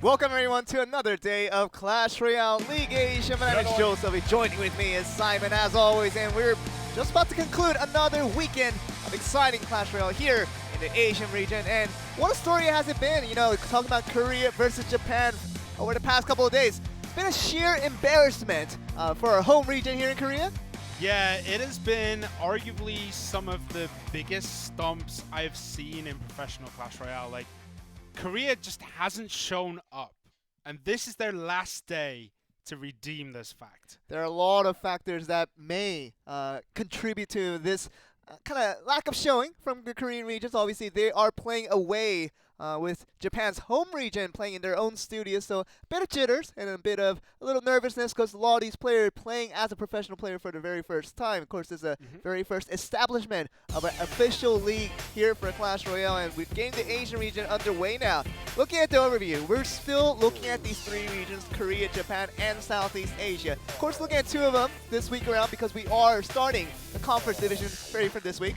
Welcome everyone to another day of Clash Royale League Asia. My name is Joseph. Joining with me is Simon as always, and we're just about to conclude another weekend of exciting Clash Royale here in the Asian region. And what a story has it been, you know, talking about Korea versus Japan over the past couple of days. It's been a sheer embarrassment for our home region here in Korea. Yeah, it has been arguably some of the biggest stomps I've seen in professional Clash Royale. Like, Korea just hasn't shown up, and this is their last day to redeem this fact. There are a lot of factors that may contribute to this kind of lack of showing from the Korean regions. Obviously, they are playing away with Japan's home region, playing in their own studio, so a bit of jitters and a little nervousness because a lot of these players playing as a professional player for the very first time. Of course, this is the very first establishment of an official league here for Clash Royale, and we've gained the Asian region underway now. Looking at the overview, we're still looking at these three regions, Korea, Japan, and Southeast Asia. Of course, looking at two of them this week around because we are starting the conference division ready for this week.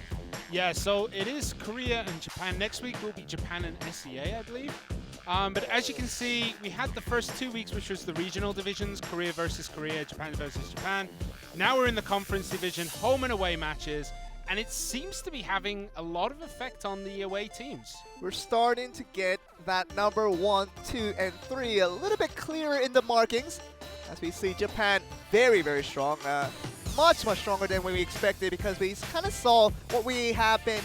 Yeah, so it is Korea and Japan. Next week will be Japan and SEA, I believe. But as you can see, we had the first 2 weeks, which was the regional divisions, Korea versus Korea, Japan versus Japan. Now we're in the conference division, home and away matches, and it seems to be having a lot of effect on the away teams. We're starting to get that number 1, 2, and 3 a little bit clearer in the markings, as we see Japan very, very strong. Much stronger than we expected because we kind of saw what we have been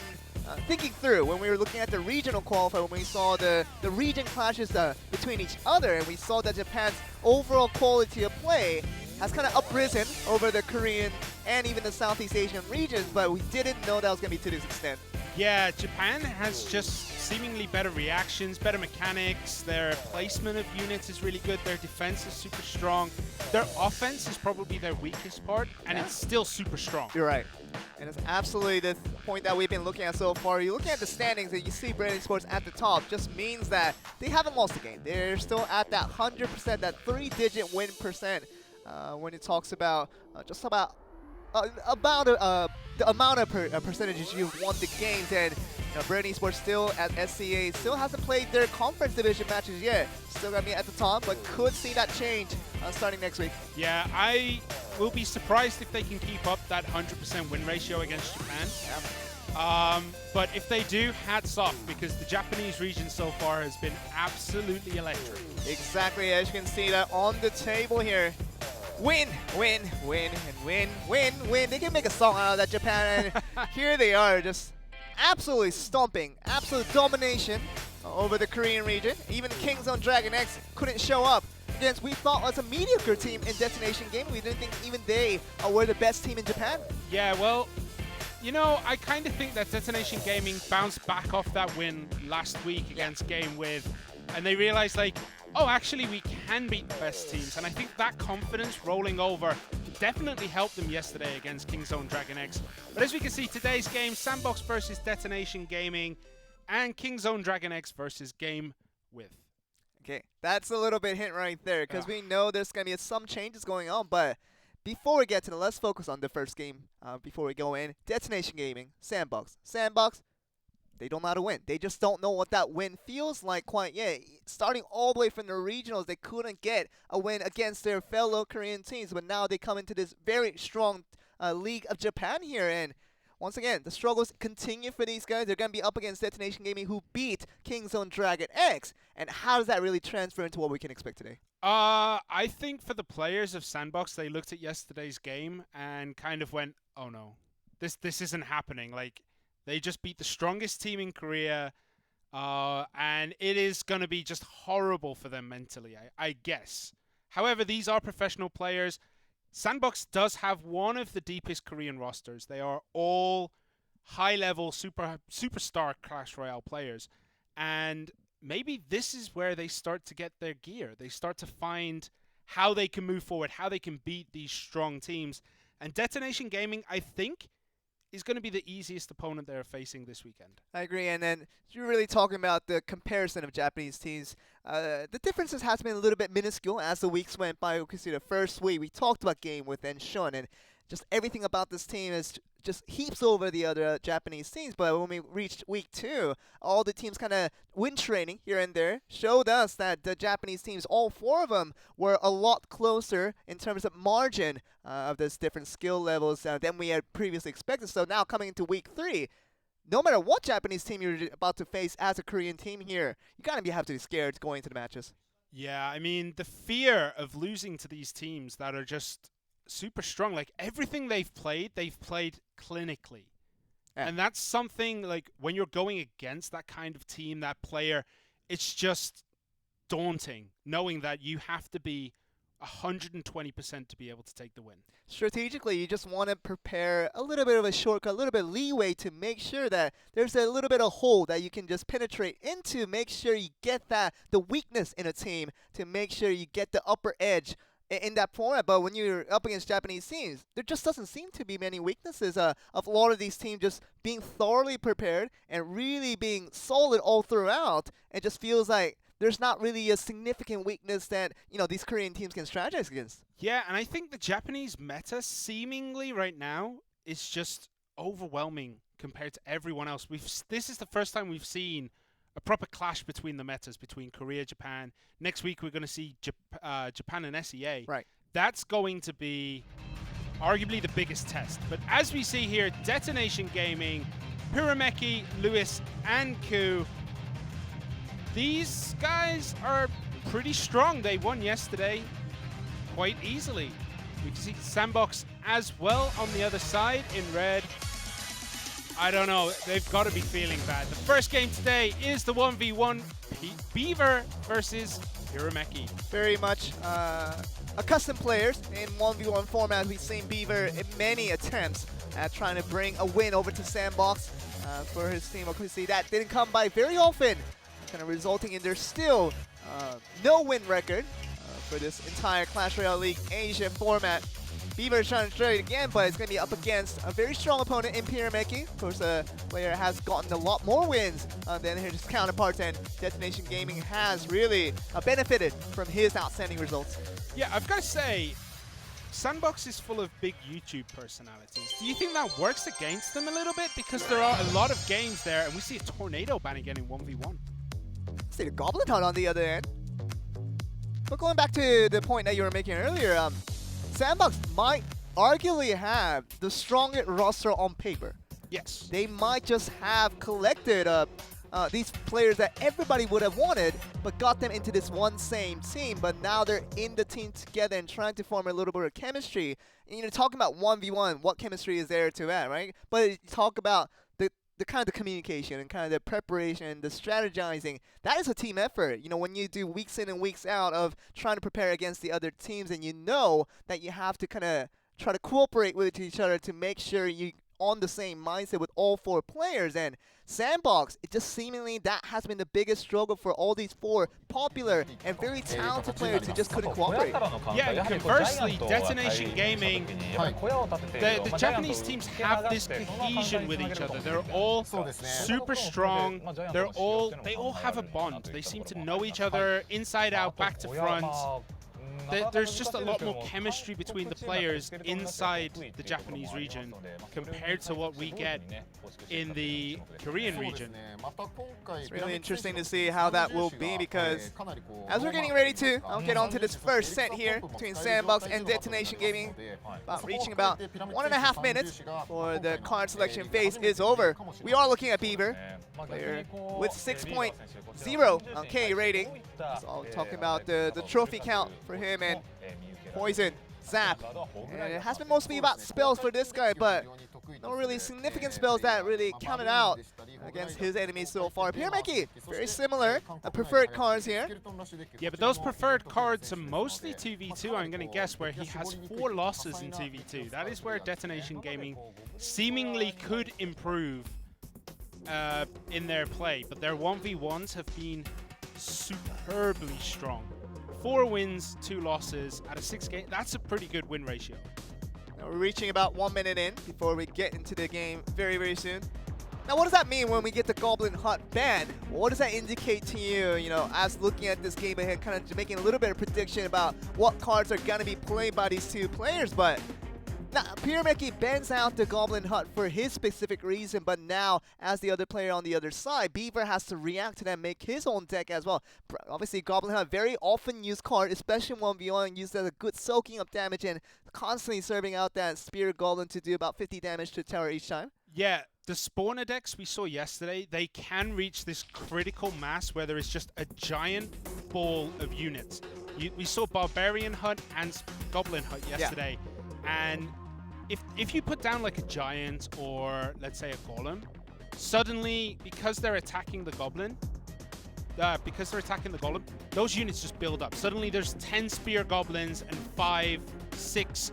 thinking through when we were looking at the regional qualifier, when we saw the region clashes between each other, and we saw that Japan's overall quality of play has kind of uprisen over the Korean and even the Southeast Asian regions, but we didn't know that was going to be to this extent. Yeah, Japan has just seemingly better reactions, better mechanics. Their placement of units is really good. Their defense is super strong. Their offense is probably their weakest part, and it's still super strong. You're right. And it's absolutely the point that we've been looking at so far. You're looking at the standings and you see Brandon Sports at the top. Just means that they haven't lost the game. They're still at that 100%, that 3-digit win percent when it talks about just about the amount of percentages you've won the games. And Brady Sports still at SCA still hasn't played their conference division matches yet. Still gonna be at the top, but could see that change starting next week. Yeah, I will be surprised if they can keep up that 100% win ratio against Japan. Yeah. But if they do, hats off, because the Japanese region so far has been absolutely electric. Exactly, as you can see that on the table here. Win, win, win, and win, win, win. They can make a song out of that, Japan, and here they are, just absolutely stomping, absolute domination over the Korean region. Even Kingzone Dragon X couldn't show up against we thought was a mediocre team in Destination Gaming. We didn't think even they were the best team in Japan. Yeah, well, you know, I kind of think that Destination Gaming bounced back off that win last week against Game With, and they realized, like, oh, actually, we can beat the best teams. And I think that confidence rolling over definitely helped them yesterday against Kingzone Dragon X. But as we can see, today's game, Sandbox versus Destination Gaming, and Kingzone Dragon X versus Game With. Okay, that's a little bit hint right there, because we know there's going to be some changes going on. But before we get to them, let's focus on the first game before we go in. Destination Gaming, Sandbox. Sandbox, they don't know how to win. They just don't know what that win feels like quite yet. Starting all the way from the regionals, they couldn't get a win against their fellow Korean teams, but now they come into this very strong League of Japan here, and once again, the struggles continue for these guys. They're going to be up against Destination Gaming, who beat Kingzone Dragon X. And how does that really transfer into what we can expect today? I think for the players of Sandbox, they looked at yesterday's game and kind of went, oh no, this isn't happening. Like, they just beat the strongest team in Korea, and it is going to be just horrible for them mentally, I guess. However, these are professional players. Sandbox does have one of the deepest Korean rosters. They are all high-level superstar Clash Royale players. And maybe this is where they start to get their gear. They start to find how they can move forward, how they can beat these strong teams. And Destination Gaming, I think, is going to be the easiest opponent they're facing this weekend. I agree, and then you're really talking about the comparison of Japanese teams. The differences has been a little bit minuscule as the weeks went by. We can see the first week we talked about Game With and Shun, and just everything about this team is just heaps over the other Japanese teams. But when we reached week 2, all the teams kind of win training here and there showed us that the Japanese teams, all 4 of them, were a lot closer in terms of margin of those different skill levels than we had previously expected. So now coming into week 3, no matter what Japanese team you're about to face as a Korean team here, you kind of have to be scared going into the matches. Yeah, I mean, the fear of losing to these teams that are just super strong, like everything they've played clinically. Yeah. And that's something, like, when you're going against that kind of team, that player, it's just daunting knowing that you have to be 120% to be able to take the win. Strategically, you just want to prepare a little bit of a shortcut, a little bit of leeway to make sure that there's a little bit of hole that you can just penetrate into, make sure you get the weakness in a team, to make sure you get the upper edge in that format. But when you're up against Japanese teams, there just doesn't seem to be many weaknesses of a lot of these teams just being thoroughly prepared and really being solid all throughout. It just feels like there's not really a significant weakness that, these Korean teams can strategize against. Yeah, and I think the Japanese meta seemingly right now is just overwhelming compared to everyone else. This is the first time we've seen a proper clash between the metas, between Korea, Japan. Next week we're going to see Japan and SEA. Right. That's going to be arguably the biggest test. But as we see here, Detonation Gaming, Kirameki, Lewis, and Ku, these guys are pretty strong. They won yesterday quite easily. We can see Sandbox as well on the other side in red. I don't know. They've got to be feeling bad. The first game today is the 1v1 Beaver versus Kirameki. Very much accustomed players in 1v1 format. We've seen Beaver in many attempts at trying to bring a win over to Sandbox for his team. Obviously, that didn't come by very often, kind of resulting in their still no win record for this entire Clash Royale League Asia format. Beaver is trying to try it again, but it's going to be up against a very strong opponent in Kirameki. Of course, the player has gotten a lot more wins than his counterparts, and Detonation Gaming has really benefited from his outstanding results. Yeah, I've got to say, Sandbox is full of big YouTube personalities. Do you think that works against them a little bit? Because there are a lot of games there, and we see a tornado ban again in 1v1. See the Goblin Hunt on the other end. But going back to the point that you were making earlier, Sandbox might arguably have the strongest roster on paper. Yes. They might just have collected these players that everybody would have wanted, but got them into this one same team. But now they're in the team together and trying to form a little bit of chemistry. And, talking about 1v1, what chemistry is there to add, right? But you talk about the kind of the communication and kind of the preparation, the strategizing, that is a team effort. When you do weeks in and weeks out of trying to prepare against the other teams, and you know that you have to kind of try to cooperate with each other to make sure you on the same mindset with all 4 players. And Sandbox, it just seemingly that has been the biggest struggle for all these 4 popular and very talented players who just couldn't cooperate. Yeah, and conversely, Detonation Gaming, the Japanese teams have this cohesion with each other. They're all super strong. They all have a bond. They seem to know each other inside out, back to front. There's just a lot more chemistry between the players inside the Japanese region compared to what we get in the Korean region. It's really interesting to see how that will be, because as we're getting ready to get on to this first set here between Sandbox and Detonation Gaming, reaching about 1.5 minutes before the card selection phase is over. We are looking at Beaver, player with 6.0 K rating. So talking about the trophy count for him, and Poison, Zap. And it has been mostly about spells for this guy, but no really significant spells that really counted out against his enemies so far. Kirameki, very similar, preferred cards here. Yeah, but those preferred cards are mostly 2v2, I'm going to guess, where he has 4 losses in 2v2. That is where Detonation Gaming seemingly could improve in their play, but their 1v1s have been superbly strong. 4 wins, 2 losses out of 6 games. That's a pretty good win ratio. Now we're reaching about 1 minute in before we get into the game very, very soon. Now, what does that mean when we get the Goblin Hunt ban? What does that indicate to you, as looking at this game ahead, kind of making a little bit of prediction about what cards are going to be played by these 2 players? But Now, Kirameki bends out the Goblin Hut for his specific reason, but now, as the other player on the other side, Beaver has to react to that and make his own deck as well. Obviously, Goblin Hut, very often used card, especially in 1v1, used as a good soaking up damage and constantly serving out that Spear Goblin to do about 50 damage to tower each time. Yeah, the spawner decks we saw yesterday, they can reach this critical mass where there is just a giant ball of units. We saw Barbarian Hut and Goblin Hut yesterday, and if you put down like a giant or let's say a golem, suddenly because they're attacking the goblin, those units just build up. Suddenly there's 10 spear goblins and 5, 6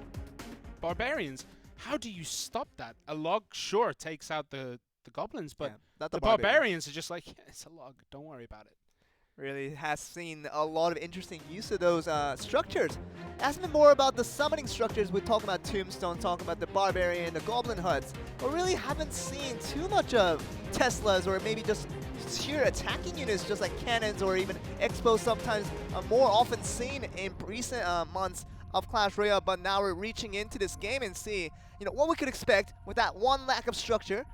barbarians. How do you stop that? A log sure takes out the goblins, but not the barbarians are just like, yeah, it's a log, don't worry about it. Really has seen a lot of interesting use of those structures. Asking me more about the summoning structures, we're talking about Tombstone, talking about the Barbarian, the Goblin Huts, but really haven't seen too much of Teslas or maybe just sheer attacking units just like cannons or even Expos, sometimes more often seen in recent months of Clash Royale, but now we're reaching into this game and see what we could expect with that one lack of structure.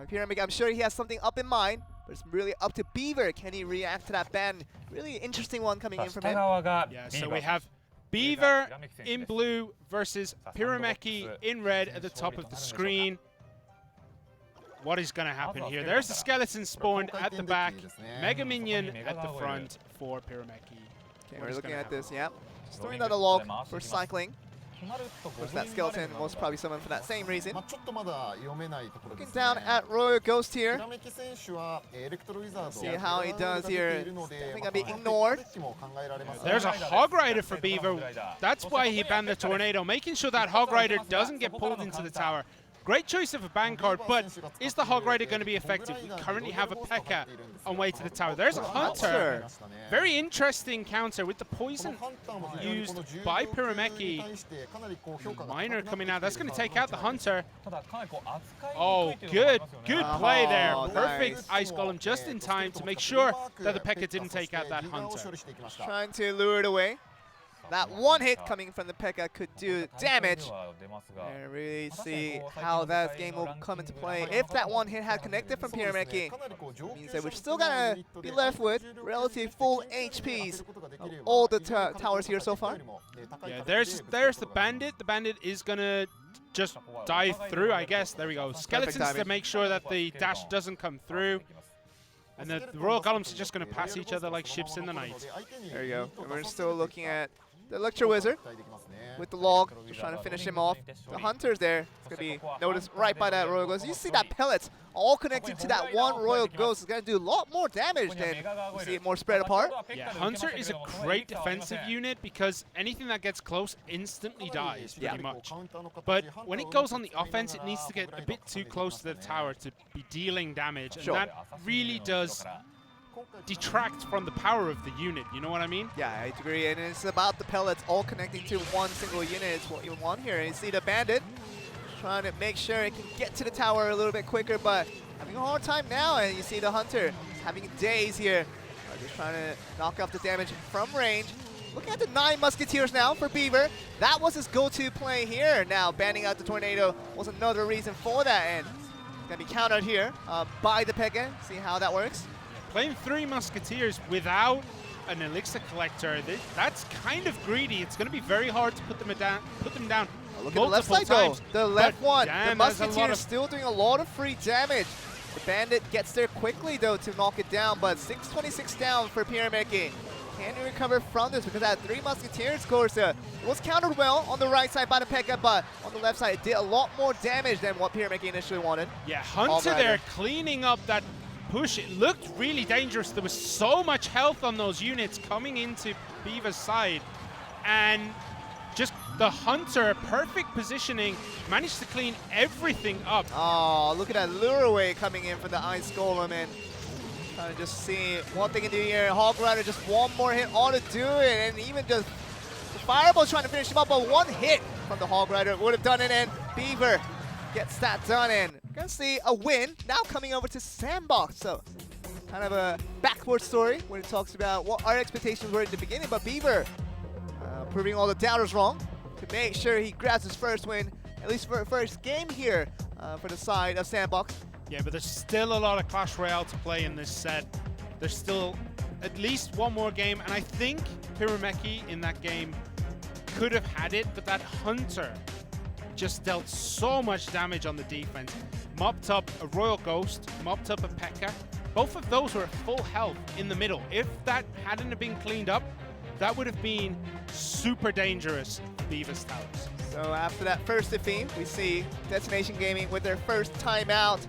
Kirameki, I'm sure he has something up in mind, but it's really up to Beaver. Can he react to that ban? Really interesting one coming in from him. Yeah, so we have Beaver in blue versus Kirameki in red at the top of the screen. What is going to happen here? There's the skeleton spawned at the back, Mega Minion at the front for Kirameki. Okay, we're looking at this, yeah. Just throwing out a log for cycling. Of course, that skeleton was probably summoned for that same reason. Looking down at Royal Ghost here. See how he does here. Definitely gonna be ignored. There's a Hog Rider for Beaver. That's why he banned the Tornado, making sure that Hog Rider doesn't get pulled into the tower. Great choice of a ban card, but is the Hog Rider going to be effective? We currently have a P.E.K.K.A. on way to the tower. There's a Hunter. Very interesting counter with the poison used by Kirameki. Miner coming out. That's going to take out the Hunter. Oh, good play there. Perfect Ice Golem just in time to make sure that the P.E.K.K.A. didn't take out that Hunter. Trying to lure it away. That one hit coming from the P.E.K.K.A. could do damage. And really see how that game will come into play. If that one hit had connected from Kirameki, means that we're still gonna be left with relatively full HPs of all the towers here so far. Yeah, there's the Bandit. The Bandit is gonna just dive through, I guess. There we go. Skeletons to make sure that the dash doesn't come through. And the Royal Golems are just going to pass each other like ships in the night. There you go. And we're still looking at the Electro Wizard with the log, just trying to finish him off. The Hunter's there. It's going to be noticed right by that Royal Ghost. You see that pellets all connected to that one Royal Ghost. It's going to do a lot more damage than we see it more spread apart. Yeah, Hunter is a great defensive unit because anything that gets close instantly dies, pretty much. But when it goes on the offense, it needs to get a bit too close to the tower to be dealing damage. And that really does detract from the power of the unit, you know what I mean? Yeah, I agree, and it's about the pellets all connecting to one single unit is what you want here. And you see the Bandit trying to make sure it can get to the tower a little bit quicker, but having a hard time now, and you see the Hunter having days here. Just trying to knock off the damage from range. Looking at the 9 Musketeers now for Beaver. That was his go-to play here. Now, banning out the Tornado was another reason for that, and it's going to be countered here by the P.E.K.K.A. See how that works. Playing 3 Musketeers without an Elixir Collector, that's kind of greedy. It's going to be very hard to put them down. Look at the left side though. The left one. The Musketeer is still doing a lot of free damage. The Bandit gets there quickly though to knock it down, but 626 down for Kirameki. Can he recover from this? Because that 3 Musketeers course it was countered well on the right side by the P.E.K.K.A., but on the left side it did a lot more damage than what Kirameki initially wanted. Yeah, Hunter there cleaning up that push. It looked really dangerous. There was so much health on those units coming into Beaver's side, and just the Hunter, perfect positioning, managed to clean everything up. Oh, look at that lure away coming in for the Ice Golem, and trying to just see what they can do here. Hog Rider just one more hit ought to do it, and even just the Fireball trying to finish him up, but one hit from the Hog Rider would have done it, and Beaver gets that done, and we're gonna see a win now coming over to Sandbox. So kind of a backward story when it talks about what our expectations were at the beginning, but Beaver proving all the doubters wrong to make sure he grabs his first win at least for first game here for the side of Sandbox. Yeah, but there's still a lot of Clash Royale to play in this set. There's still at least one more game, and I think Kirameki in that game could have had it, but that Hunter just dealt so much damage on the defense. Mopped up a Royal Ghost, mopped up a P.E.K.K.A. Both of those were at full health in the middle. If that hadn't have been cleaned up, that would have been super dangerous for Beaver's towers. So after that first defeat, we see Destination Gaming with their first timeout.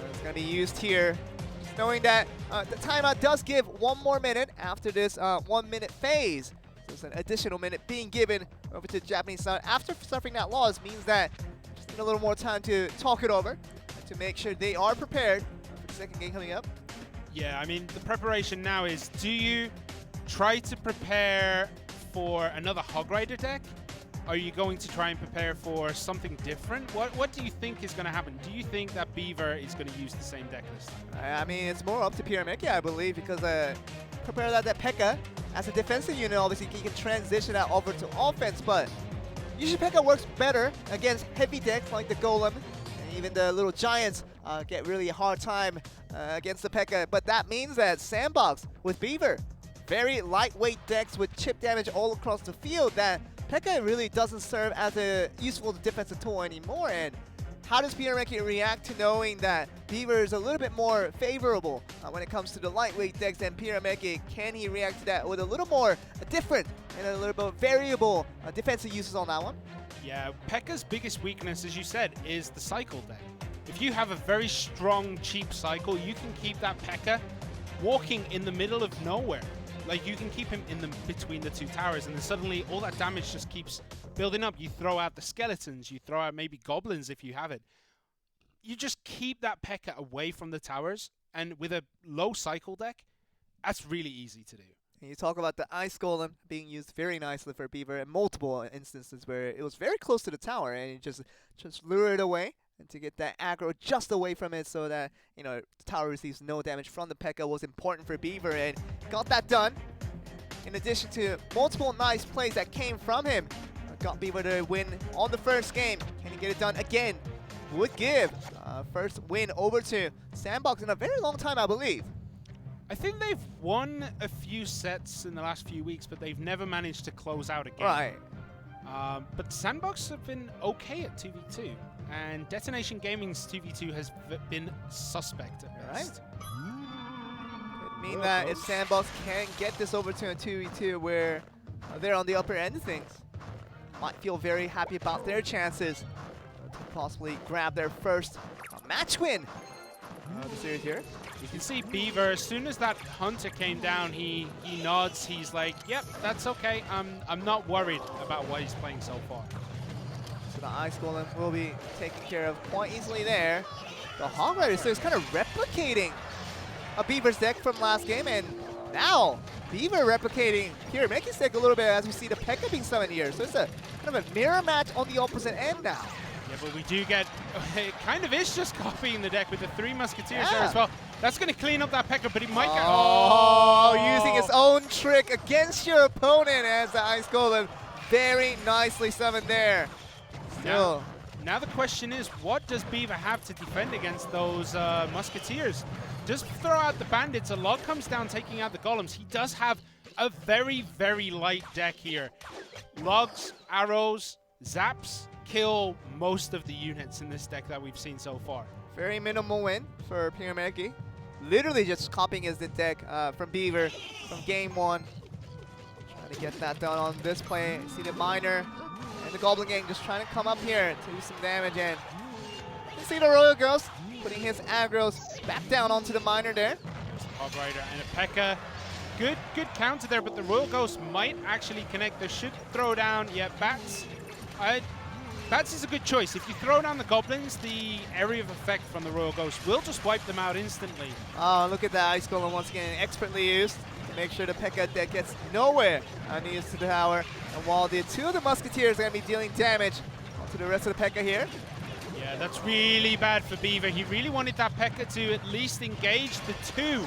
It's going to be used here. Just knowing that the timeout does give 1 more minute after this 1 minute phase. So it's an additional minute being given over to the Japanese side. After suffering that loss means that just need a little more time to talk it over and to make sure they are prepared for the second game coming up. Yeah, I mean, the preparation now is, do you try to prepare for another Hog Rider deck? Are you going to try and prepare for something different? What do you think is going to happen? Do you think that Beaver is going to use the same deck this time? I mean, it's more up to Kirameki, I believe, because prepare that P.E.K.K.A. as a defensive unit, obviously he can transition that over to offense, but usually P.E.K.K.A. works better against heavy decks like the Golem, and even the little Giants get really a hard time against the P.E.K.K.A. But that means that Sandbox with Beaver, very lightweight decks with chip damage all across the field, that P.E.K.K.A. really doesn't serve as a useful defensive tool anymore. And how does Kirameki react to knowing that Beaver is a little bit more favorable when it comes to the lightweight decks than Kirameki? Can he react to that with a little more different and a little bit variable defensive uses on that one? Yeah, P.E.K.K.A.'s biggest weakness, as you said, is the cycle deck. If you have a very strong, cheap cycle, you can keep that P.E.K.K.A. walking in the middle of nowhere. Like, you can keep him in between the two towers, and then suddenly all that damage just keeps building up. You throw out the skeletons, you throw out maybe goblins if you have it. You just keep that P.E.K.K.A. away from the towers, and with a low cycle deck, that's really easy to do. And you talk about the Ice Golem being used very nicely for Beaver in multiple instances where it was very close to the tower, and you just lure it away and to get that aggro just away from it so that, you know, the tower receives no damage from the P.E.K.K.A. was important for Beaver, and got that done. In addition to multiple nice plays that came from him, got Beaver to win on the first game. Can he get it done again? Would give first win over to Sandbox in a very long time, I believe. I think they've won a few sets in the last few weeks, but they've never managed to close out a game. Right. But Sandbox have been okay at 2v2, and Destination Gaming's 2v2 has been suspect at best. Could mean that if Sandbox can get this over to a 2v2 where they're on the upper end of things, might feel very happy about their chances to possibly grab their first match win of the series here. You can see Beaver, as soon as that Hunter came down, he nods. He's like, yep, that's okay. I'm not worried about what he's playing so far. So the Ice Golem will be taken care of quite easily there. The Hog Rider is kind of replicating a Beaver's deck from last game, and now Beaver replicating Kirameki's deck a little bit as we see the P.E.K.K.A. being summoned here. So it's a kind of a mirror match on the opposite end now. Yeah, but we do get, it kind of is just copying the deck with the 3 Musketeers there as well. That's going to clean up that P.E.K.K.A., but he might get... Oh, using his own trick against your opponent as the Ice Golem very nicely summoned there. Still. Now the question is, what does Beaver have to defend against those Musketeers? Just throw out the Bandits. A lot comes down taking out the Golems. He does have a very, very light deck here. Logs, arrows, zaps kill most of the units in this deck that we've seen so far. Very minimal win for Kirameki. Literally just copying his deck from Beaver from game 1. Trying to get that done on this play. See the Miner and the Goblin Gang just trying to come up here to do some damage, and you see the Royal Ghost putting his aggros back down onto the Miner there. There's a Hog Rider and a P.E.K.K.A. Good counter there, but the Royal Ghost might actually connect. They should throw down, yeah, Bats. Bats is a good choice. If you throw down the Goblins, the area of effect from the Royal Ghost will just wipe them out instantly. Oh, look at that Ice Golem once again, expertly used to make sure the P.E.K.K.A. deck gets nowhere near to the tower. And while the 2 of the Musketeers are going to be dealing damage to the rest of the P.E.K.K.A. here. Yeah, that's really bad for Beaver. He really wanted that P.E.K.K.A. to at least engage the 2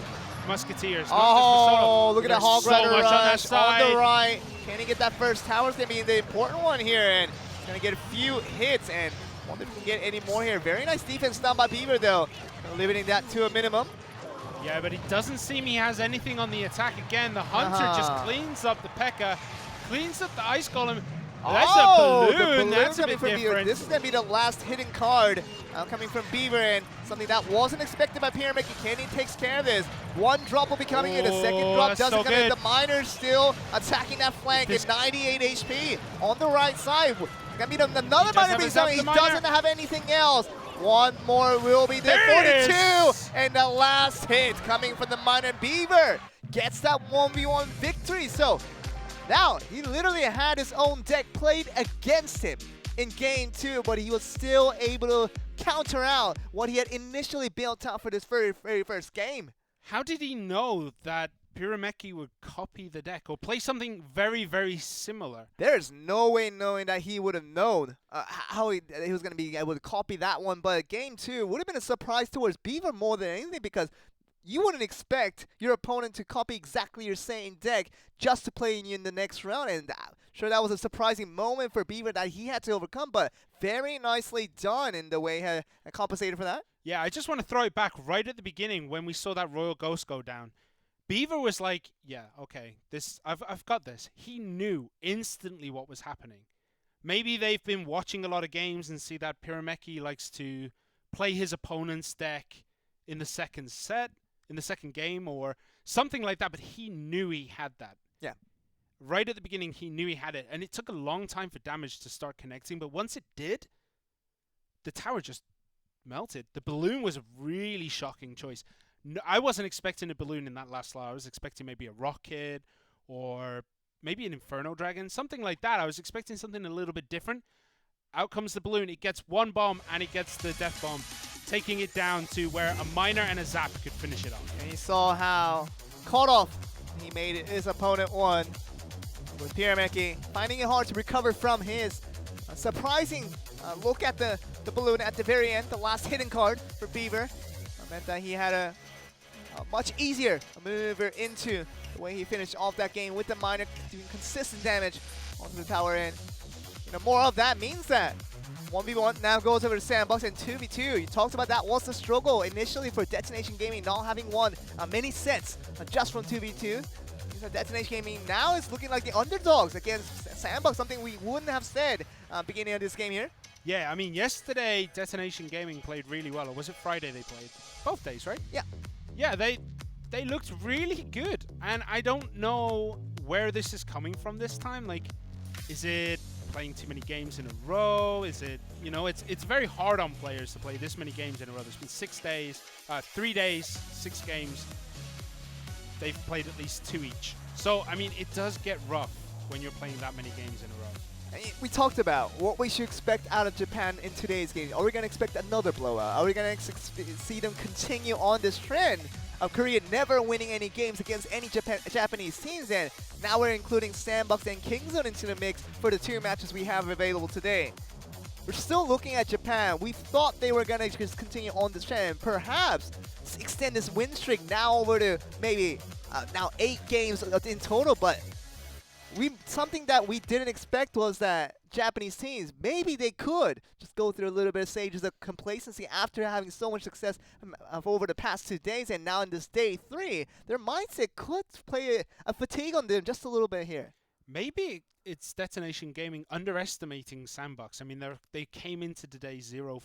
Musketeers. Oh, look at that Hog Rider rush on the right. Can he get that first tower? It's going to be the important one here. And He's going to get a few hits, and wonder if he can get any more here. Very nice defense done by Beaver, though, limiting that to a minimum. Yeah, but it doesn't seem he has anything on the attack again. The Hunter just cleans up the P.E.K.K.A, cleans up the Ice Golem. That's a balloon. That's a bit different. This is going to be the last hidden card coming from Beaver, and something that wasn't expected by Kirameki. Kenny takes care of this. One drop will be coming in. The second drop doesn't come in. The Miner's still attacking that flank at 98 HP on the right side. Gonna be another Miner being coming. He doesn't have anything else. One more will be there. 42, and the last hit coming from the Miner. Beaver gets that 1v1 victory. So now he literally had his own deck played against him in game 2, but he was still able to counter out what he had initially built out for this very first game. How did he know that Kirameki would copy the deck or play something very similar? There's no way knowing that he would have known how he was going to be able to copy that one, but game 2 would have been a surprise towards Beaver more than anything, because you wouldn't expect your opponent to copy exactly your same deck just to play you in the next round, and sure, that was a surprising moment for Beaver that he had to overcome, but very nicely done in the way he compensated for that. Yeah, I just want to throw it back right at the beginning when we saw that Royal Ghost go down. Beaver was like, yeah, okay, I've got this. He knew instantly what was happening. Maybe they've been watching a lot of games and see that Kirameki likes to play his opponent's deck in the second set, in the second game, or something like that, but he knew he had that. Yeah. Right at the beginning, he knew he had it, and it took a long time for damage to start connecting, but once it did, the tower just melted. The balloon was a really shocking choice. No, I wasn't expecting a balloon in that last slot. I was expecting maybe a rocket or maybe an Inferno Dragon, something like that. I was expecting something a little bit different. Out comes the balloon. It gets one bomb, and it gets the death bomb, taking it down to where a Miner and a Zap could finish it off. And you saw how caught off he made it, his opponent won, with Kirameki finding it hard to recover from his surprising look at the balloon at the very end. The last hidden card for Beaver meant that he had a much easier maneuver into the way he finished off that game with the Miner doing consistent damage onto the tower end. You know, more of that means that 1v1 now goes over to Sandbox, and 2v2. You talked about that was the struggle initially for Detonation Gaming, not having won many sets just from 2v2. Detonation Gaming now is looking like the underdogs against Sandbox, something we wouldn't have said beginning of this game here. Yeah, I mean, yesterday Detonation Gaming played really well, or was it Friday they played? Both days, right? Yeah. Yeah, they looked really good, and I don't know where this is coming from this time. Like, is it playing too many games in a row? Is it, you know, it's very hard on players to play this many games in a row. There's been 6 days, 3 days, 6 games. They've played at least 2 each. So, I mean, it does get rough when you're playing that many games in a row. We talked about what we should expect out of Japan in today's game. Are we going to expect another blowout? Are we going to see them continue on this trend of Korea never winning any games against any Japanese teams? And now we're including Sandbox and Kingzone into the mix for the 2 matches we have available today. We're still looking at Japan. We thought they were going to just continue on this trend, perhaps extend this win streak now over to maybe now 8 games in total, but something that we didn't expect was that Japanese teams, maybe they could just go through a little bit of stages of complacency after having so much success over the past 2 days, and now in this day 3, their mindset could play a fatigue on them just a little bit here. Maybe it's Detonation Gaming underestimating Sandbox. I mean, they came into today 0-4.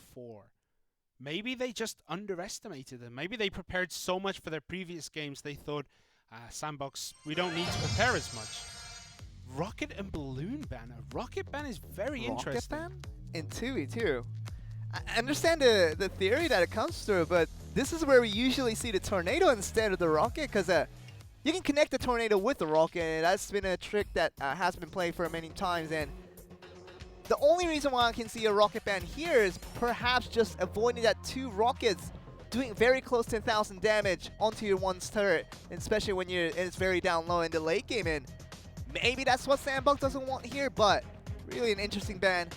Maybe they just underestimated them. Maybe they prepared so much for their previous games, they thought, Sandbox, we don't need to prepare as much. Rocket and Balloon ban. A Rocket ban is very interesting. Rocket ban in 2v2. I understand the theory that it comes through, but this is where we usually see the Tornado instead of the Rocket, because you can connect the Tornado with the Rocket, and that's been a trick that has been played for many times. And the only reason why I can see a Rocket ban here is perhaps just avoiding that 2 Rockets doing very close to 1,000 damage onto your one's turret, especially when it's very down low in the late game. And maybe that's what Sandbox doesn't want here, but really an interesting ban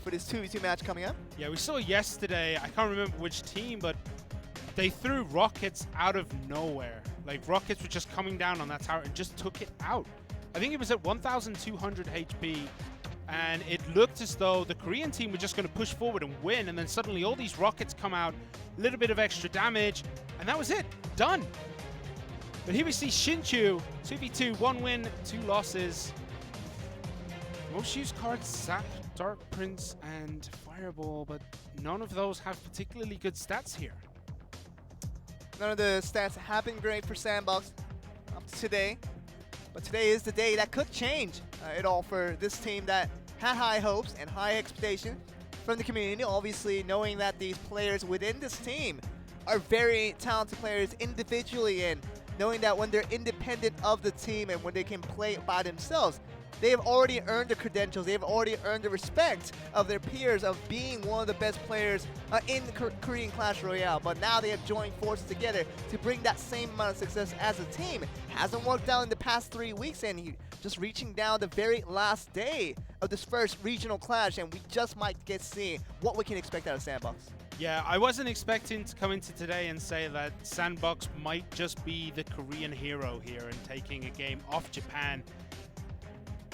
for this 2v2 match coming up. Yeah, we saw yesterday, I can't remember which team, but they threw rockets out of nowhere. Like, rockets were just coming down on that tower and just took it out. I think it was at 1,200 HP, and it looked as though the Korean team were just going to push forward and win, and then suddenly all these rockets come out, a little bit of extra damage, and that was it. Done. But here we see Shinchu, 2v2, 1 win, 2 losses. Most used cards, Zap, Dark Prince, and Fireball, but none of those have particularly good stats here. None of the stats have been great for Sandbox up to today, but today is the day that could change it all for this team that had high hopes and high expectations from the community. Obviously, knowing that these players within this team are very talented players individually, and knowing that when they're independent of the team and when they can play by themselves, they have already earned the credentials, they have already earned the respect of their peers of being one of the best players in Korean Clash Royale. But now they have joined forces together to bring that same amount of success as a team. Hasn't worked out in the past 3 weeks, and just reaching down the very last day of this first regional clash, and we just might get to see what we can expect out of Sandbox. Yeah, I wasn't expecting to come into today and say that Sandbox might just be the Korean hero here and taking a game off Japan.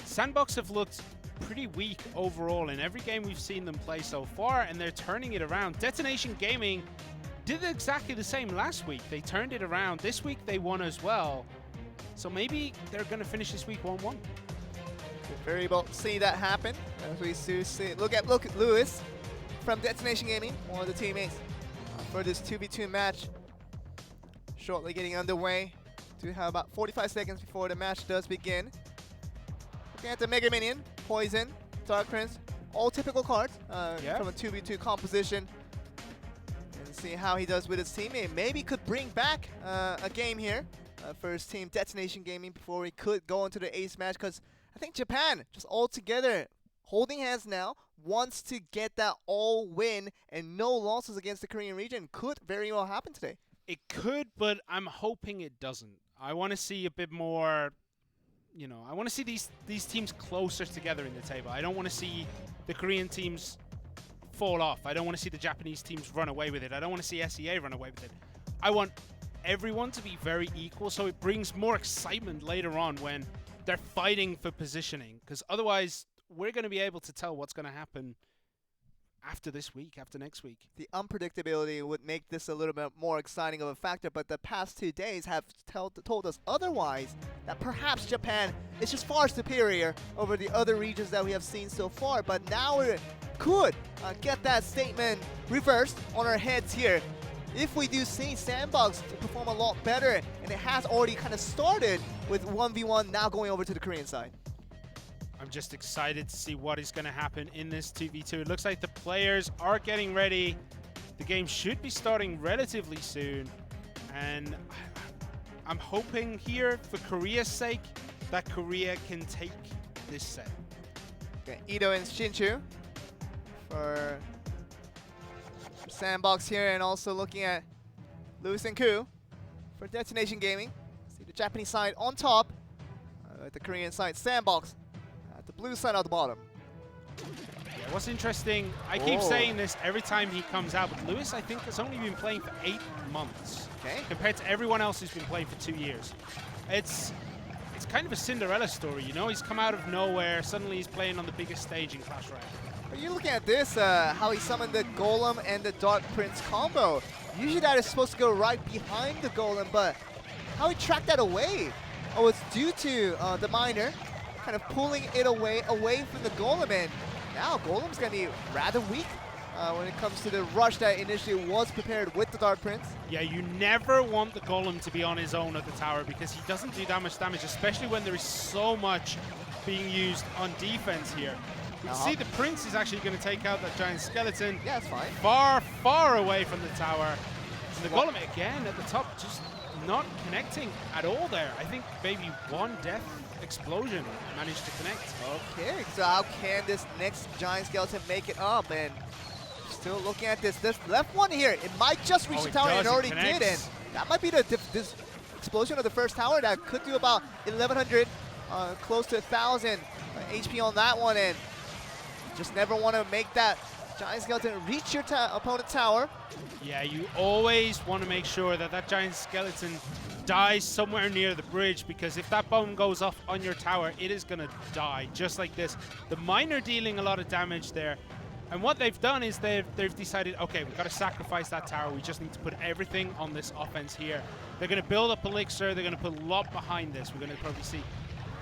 Sandbox have looked pretty weak overall in every game we've seen them play so far, and they're turning it around. Detonation Gaming did exactly the same last week. They turned it around. This week they won as well. So maybe they're going to finish this week 1-1. Very well see that happen. As we see, look at Lewis from Detonation Gaming, one of the teammates for this 2v2 match. Shortly getting underway. Do have about 45 seconds before the match does begin. Looking at the Mega Minion, Poison, Dark Prince, all typical cards from a 2v2 composition. And see how he does with his teammate. Maybe could bring back a game here for his team, Detonation Gaming, before he could go into the ace match, because I think Japan, just all together, holding hands now, wants to get that all win and no losses against the Korean region. Could very well happen today. It could, but I'm hoping it doesn't. I want to see a bit more, you know, I want to see these teams closer together in the table. I don't want to see the Korean teams fall off. I don't want to see the Japanese teams run away with it. I don't want to see SEA run away with it. I want everyone to be very equal, so it brings more excitement later on when they're fighting for positioning, because otherwise we're going to be able to tell what's going to happen after this week, after next week. The unpredictability would make this a little bit more exciting of a factor, but the past 2 days have told us otherwise, that perhaps Japan is just far superior over the other regions that we have seen so far. But now we could get that statement reversed on our heads here if we do see Sandbox to perform a lot better, and it has already kind of started with 1v1 now going over to the Korean side. I'm just excited to see what is going to happen in this 2v2. It looks like the players are getting ready. The game should be starting relatively soon. And I'm hoping here, for Korea's sake, that Korea can take this set. Okay, Ito and Shinchu for Sandbox here, and also looking at Lewis and Ku for Detonation Gaming. See the Japanese side on top, the Korean side Sandbox at the blue side at the bottom. Yeah, what's interesting, I keep saying this every time he comes out, but Lewis, I think, has only been playing for 8 months. Okay. Compared to everyone else who's been playing for 2 years. It's kind of a Cinderella story, you know? He's come out of nowhere, suddenly he's playing on the biggest stage in Clash Royale. But you're looking at this, how he summoned the Golem and the Dark Prince combo. Usually that is supposed to go right behind the Golem, but how he tracked that away? Oh, it's due to the Miner kind of pulling it away from the Golem, and now Golem's going to be rather weak when it comes to the rush that initially was prepared with the Dark Prince. Yeah, you never want the Golem to be on his own at the tower, because he doesn't do that much damage, especially when there is so much being used on defense here. We can see the Prince is actually going to take out that giant skeleton. Yeah, it's fine. Far, far away from the tower. And the Golem again at the top, just not connecting at all there. I think maybe one death explosion managed to connect. Okay, so how can this next giant skeleton make it up? And still looking at this left one here. It might just reach the tower, and it already did. And that might be this explosion of the first tower that could do about 1,100, close to 1,000 HP on that one. And just never want to make that giant skeleton reach your opponent's tower. Yeah, you always want to make sure that that giant skeleton dies somewhere near the bridge, because if that bomb goes off on your tower, it is going to die, just like this. The miner dealing a lot of damage there. And what they've done is they've decided, okay, we've got to sacrifice that tower. We just need to put everything on this offense here. They're going to build up Elixir. They're going to put a lot behind this. We're going to probably see.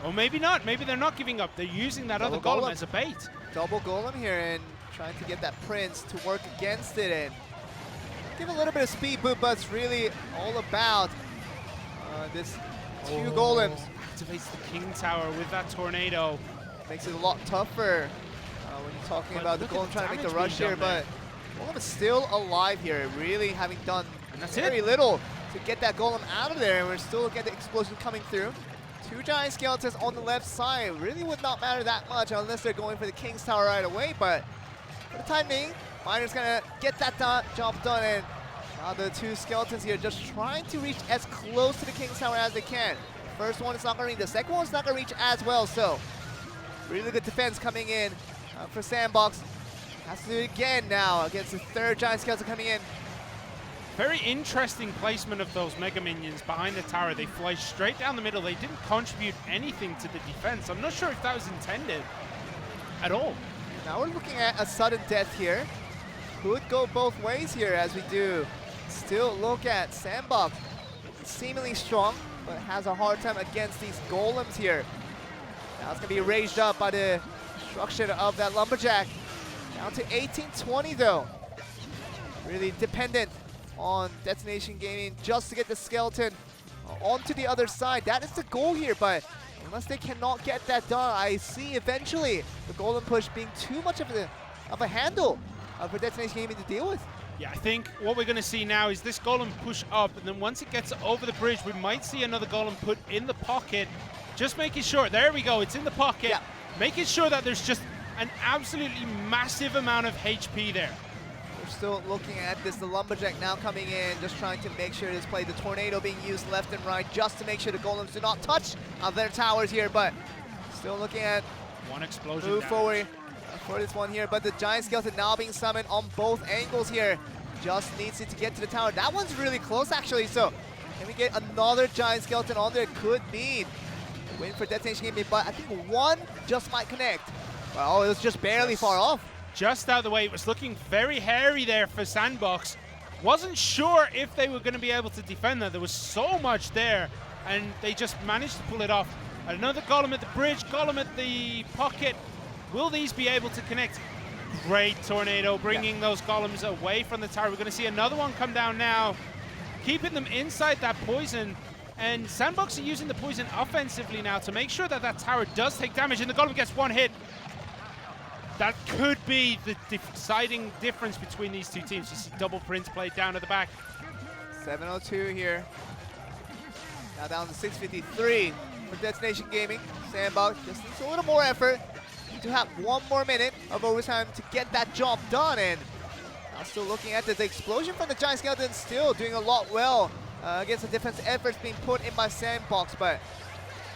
Or maybe not. Maybe they're not giving up. They're using that other golem as a bait. Double golem here and trying to get that Prince to work against it and give a little bit of speed boot, but it's really all about this two golems. Activates the King Tower with that tornado. Makes it a lot tougher when you're talking about the golem trying to make the rush here, but golem is still alive here, really having done very little to get that golem out of there, and we're still looking at the explosion coming through. Two giant skeletons on the left side really would not matter that much unless they're going for the King's Tower right away, but for the time being, Miner's gonna get that job done, and now the two skeletons here just trying to reach as close to the King's Tower as they can. First one is not gonna reach, the second one's not gonna reach as well, so really good defense coming in for Sandbox. Has to do it again now against the third giant skeleton coming in. Very interesting placement of those Mega Minions behind the tower. They fly straight down the middle. They didn't contribute anything to the defense. I'm not sure if that was intended at all. Now we're looking at a sudden death here. Could go both ways here as we do still look at Sandbox. Seemingly strong, but has a hard time against these golems here. Now it's going to be raised up by the destruction of that Lumberjack. Down to 18-20 though. Really dependent on Destination Gaming just to get the skeleton onto the other side. That is the goal here, but unless they cannot get that done, I see eventually the golem push being too much of a handle for Destination Gaming to deal with. Yeah, I think what we're going to see now is this golem push up, and then once it gets over the bridge, we might see another golem put in the pocket. Just making sure, there we go, it's in the pocket. Yeah. Making sure that there's just an absolutely massive amount of HP there. We're still looking at this, the Lumberjack now coming in, just trying to make sure this play, the tornado being used left and right, just to make sure the golems do not touch their towers here, but still looking at one explosion move damage forward for this one here, but the giant skeleton now being summoned on both angles here. Just needs it to get to the tower. That one's really close actually, so can we get another giant skeleton on there? Could be a win for Destination Gaming, but I think one just might connect. Well, it was just barely far off. Just out of the way. It was looking very hairy there for Sandbox. Wasn't sure if they were going to be able to defend that. There was so much there, and they just managed to pull it off. Another golem at the bridge, golem at the pocket. Will these be able to connect? Great tornado, bringing those golems away from the tower. We're going to see another one come down now, keeping them inside that poison. And Sandbox are using the poison offensively now to make sure that that tower does take damage, and the golem gets one hit. That could be the deciding difference between these two teams. You see double Prince played down at the back. 7:02 here. Now down to 6:53 for Destination Gaming. Sandbox just needs a little more effort to have one more minute of overtime to get that job done. And now still looking at this, the explosion from the giant skeleton still doing a lot well against the defense efforts being put in by Sandbox, but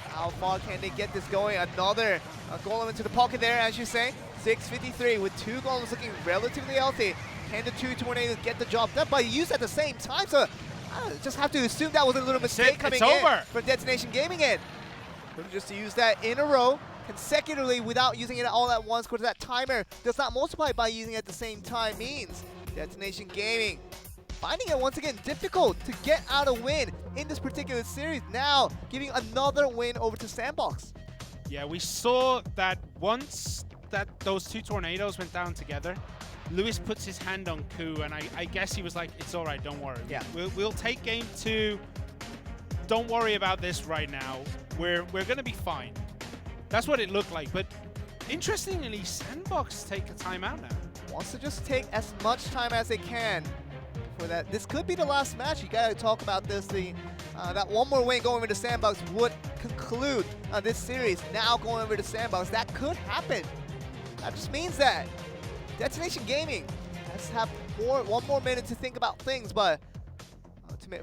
how far can they get this going? Another golem into the pocket there, as you say. 6:53 with two golems looking relatively healthy. Can the two tornadoes get the job done? But used at the same time, so I just have to assume that was a little mistake coming in for Destination Gaming in. Just to use that in a row consecutively without using it all at once, because that timer does not multiply by using it at the same time, means Destination Gaming finding it once again difficult to get out a win in this particular series, now giving another win over to Sandbox. Yeah, we saw that once that those two tornadoes went down together, Lewis puts his hand on Ku, and I guess he was like, it's all right, don't worry. Yeah. We'll take game two. Don't worry about this right now. We're going to be fine. That's what it looked like, but interestingly, Sandbox take a timeout now. Wants to just take as much time as they can for that. This could be the last match. You gotta talk about this. That one more win going over to Sandbox would conclude this series. Now going over to Sandbox, that could happen. That just means that Destination Gaming has to have one more minute to think about things, but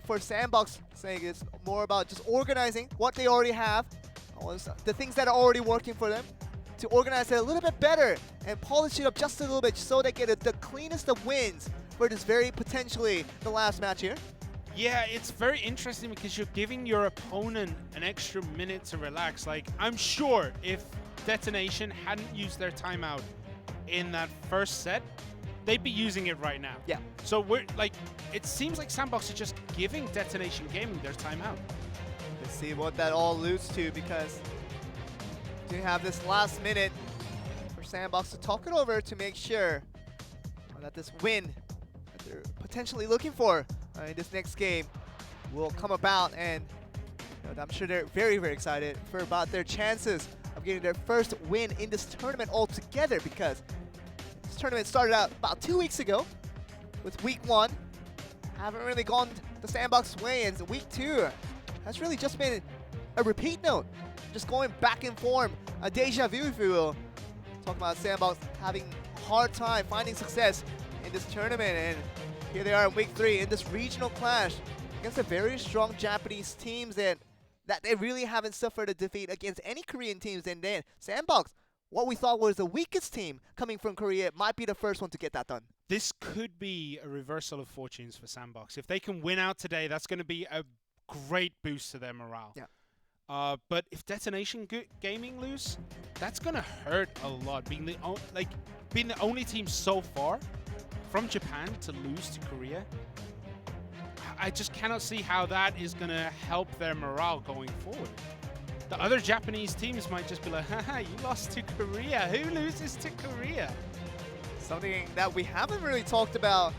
for Sandbox saying it's more about just organizing what they already have, the things that are already working for them, to organize it a little bit better and polish it up just a little bit so they get the cleanest of wins for this very potentially the last match here. Yeah, it's very interesting because you're giving your opponent an extra minute to relax. Like, I'm sure if Detonation hadn't used their timeout in that first set, they'd be using it right now. Yeah. So we're like, it seems like Sandbox are just giving Detonation Gaming their timeout. Let's see what that all alludes to, because do have this last minute for Sandbox to talk it over to make sure that this win that they're potentially looking for in this next game will come about. And I'm sure they're very, very excited about their chances of getting their first win in this tournament altogether, because this tournament started out about 2 weeks ago with week 1. Haven't really gone the Sandbox way, and week 2 has really just been a repeat note, just going back in form, a deja vu, if you will. Talking about Sandbox having a hard time finding success in this tournament, and here they are in week 3 in this regional clash against a very strong Japanese teams that they really haven't suffered a defeat against any Korean teams. And then Sandbox, what we thought was the weakest team coming from Korea, might be the first one to get that done. This could be a reversal of fortunes for Sandbox. If they can win out today, that's going to be a great boost to their morale. Yeah. But if Detonation Gaming lose, that's going to hurt a lot. Being the only team so far from Japan to lose to Korea, I just cannot see how that is going to help their morale going forward. The other Japanese teams might just be like, haha, you lost to Korea. Who loses to Korea? Something that we haven't really talked about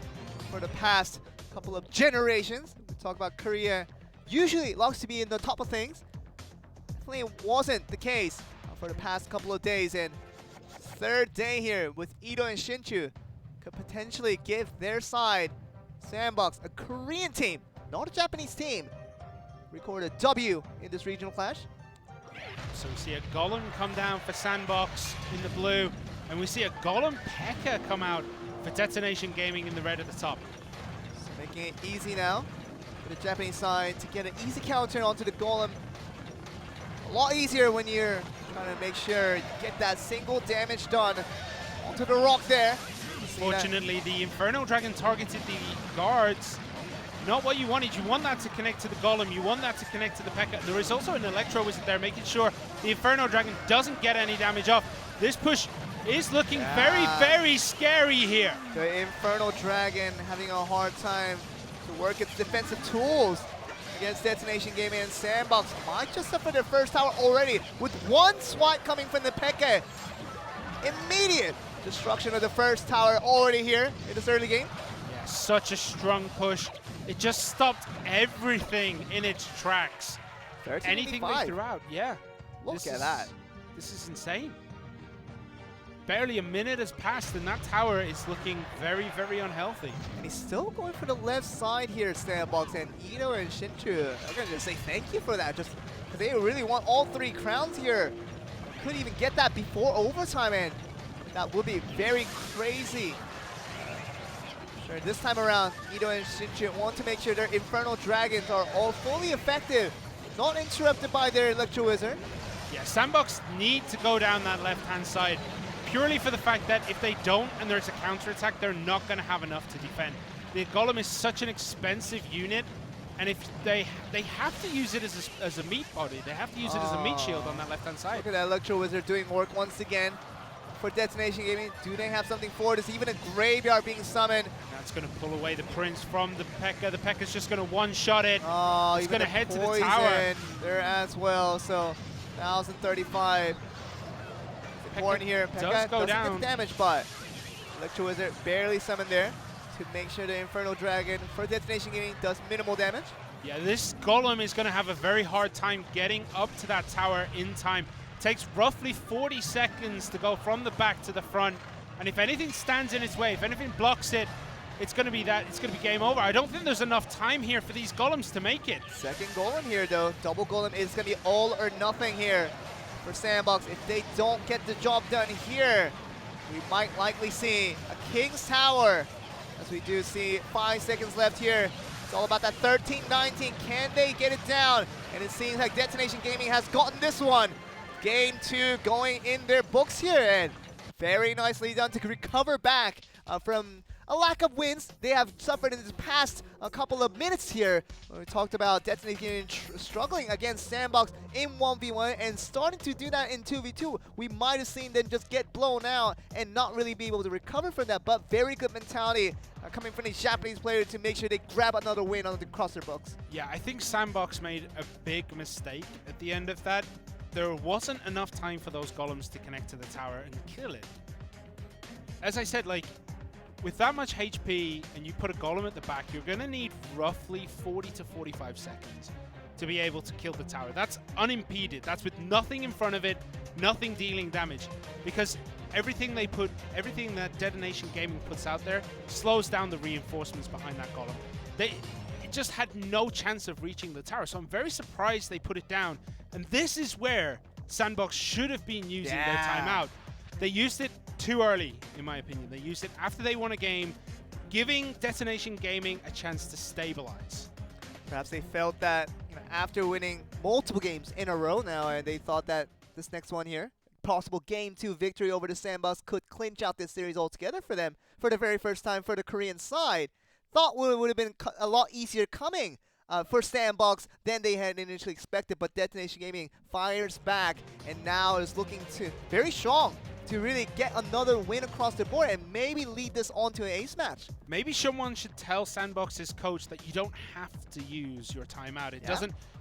for the past couple of generations. We talk about Korea usually likes to be in the top of things. Definitely wasn't the case for the past couple of days. And third day here with Ito and Shinchu could potentially give their side, Sandbox, a Korean team, not a Japanese team, record a W in this regional clash. So we see a Golem come down for Sandbox in the blue, and we see a Golem P.E.K.K.A come out for Detonation Gaming in the red at the top. So making it easy now for the Japanese side to get an easy counter onto the Golem. A lot easier when you're trying to make sure you get that single damage done onto the rock there. Fortunately, the Inferno Dragon targeted the guards. Not what you wanted. You want that to connect to the Golem. You want that to connect to the P.E.K.K.A. There is also an Electro Wizard there, making sure the Inferno Dragon doesn't get any damage off. This push is looking very, very scary here. The Inferno Dragon having a hard time to work its defensive tools against Detonation Gaming, and Sandbox might just suffer their first tower already with one swipe coming from the P.E.K.K.A. Immediate destruction of the first tower already here in this early game. Yeah, such a strong push. It just stopped everything in its tracks. Anything they threw out, yeah. Look at that. This is insane. Barely a minute has passed and that tower is looking very, very unhealthy. And he's still going for the left side here, Sandbox, and Ito and Shinchu, I'm gonna just say thank you for that, just because they really want all 3 crowns here. Couldn't even get that before overtime, and that would be very crazy. Sure, this time around, Ito and Shinchu want to make sure their Infernal Dragons are all fully effective, not interrupted by their Electro Wizard. Yeah, Sandbox need to go down that left-hand side, purely for the fact that if they don't and there's a counterattack, they're not going to have enough to defend. The Golem is such an expensive unit, and if they have to use it as a meat body, they have to use it as a meat shield on that left-hand side. Look at that Electro Wizard doing work once again for Detonation Gaming. Do they have something for this? Even a Graveyard being summoned. That's going to pull away the Prince from the P.E.K.K.A. The P.E.K.K.A.'s just going to one-shot it. Oh, it's going to head to the tower. There as well, so 1035. Important here. P.E.K.K.A. does go down. Get damage, but Electro Wizard barely summoned there to make sure the Infernal Dragon for Detonation Gaming does minimal damage. Yeah, this Golem is going to have a very hard time getting up to that tower in time. Takes roughly 40 seconds to go from the back to the front, and if anything stands in its way, if anything blocks it, it's going to be game over. I don't think there's enough time here for these Golems to make it. Second Golem here though. Double Golem is going to be all or nothing here for Sandbox. If they don't get the job done here, we might likely see a King's Tower, as we do see 5 seconds left here. It's all about that 13-19. Can they get it down? And it seems like Detonation Gaming has gotten this one. Game 2 going in their books here, and very nicely done to recover back from a lack of wins they have suffered in the past a couple of minutes here. We talked about Detonating struggling against Sandbox in 1v1 and starting to do that in 2v2. We might have seen them just get blown out and not really be able to recover from that, but very good mentality coming from the Japanese player to make sure they grab another win on the crosser books. Yeah, I think Sandbox made a big mistake at the end of that. There wasn't enough time for those golems to connect to the tower and kill it. As I said, like, with that much HP and you put a golem at the back, you're going to need roughly 40 to 45 seconds to be able to kill the tower. That's unimpeded. That's with nothing in front of it, nothing dealing damage. Because everything that Detonation Gaming puts out there slows down the reinforcements behind that golem. It just had no chance of reaching the tower. So I'm very surprised they put it down. And this is where Sandbox should have been using their timeout. They used it too early, in my opinion. They used it after they won a game, giving Detonation Gaming a chance to stabilize. Perhaps they felt that after winning multiple games in a row now, and they thought that this next one here, possible Game 2 victory over the Sandbox, could clinch out this series altogether for them for the very first time for the Korean side. Thought it would have been a lot easier coming for Sandbox than they had initially expected, but Detonation Gaming fires back and now is looking to very strong to really get another win across the board and maybe lead this on to an ace match. Maybe someone should tell Sandbox's coach that you don't have to use your timeout.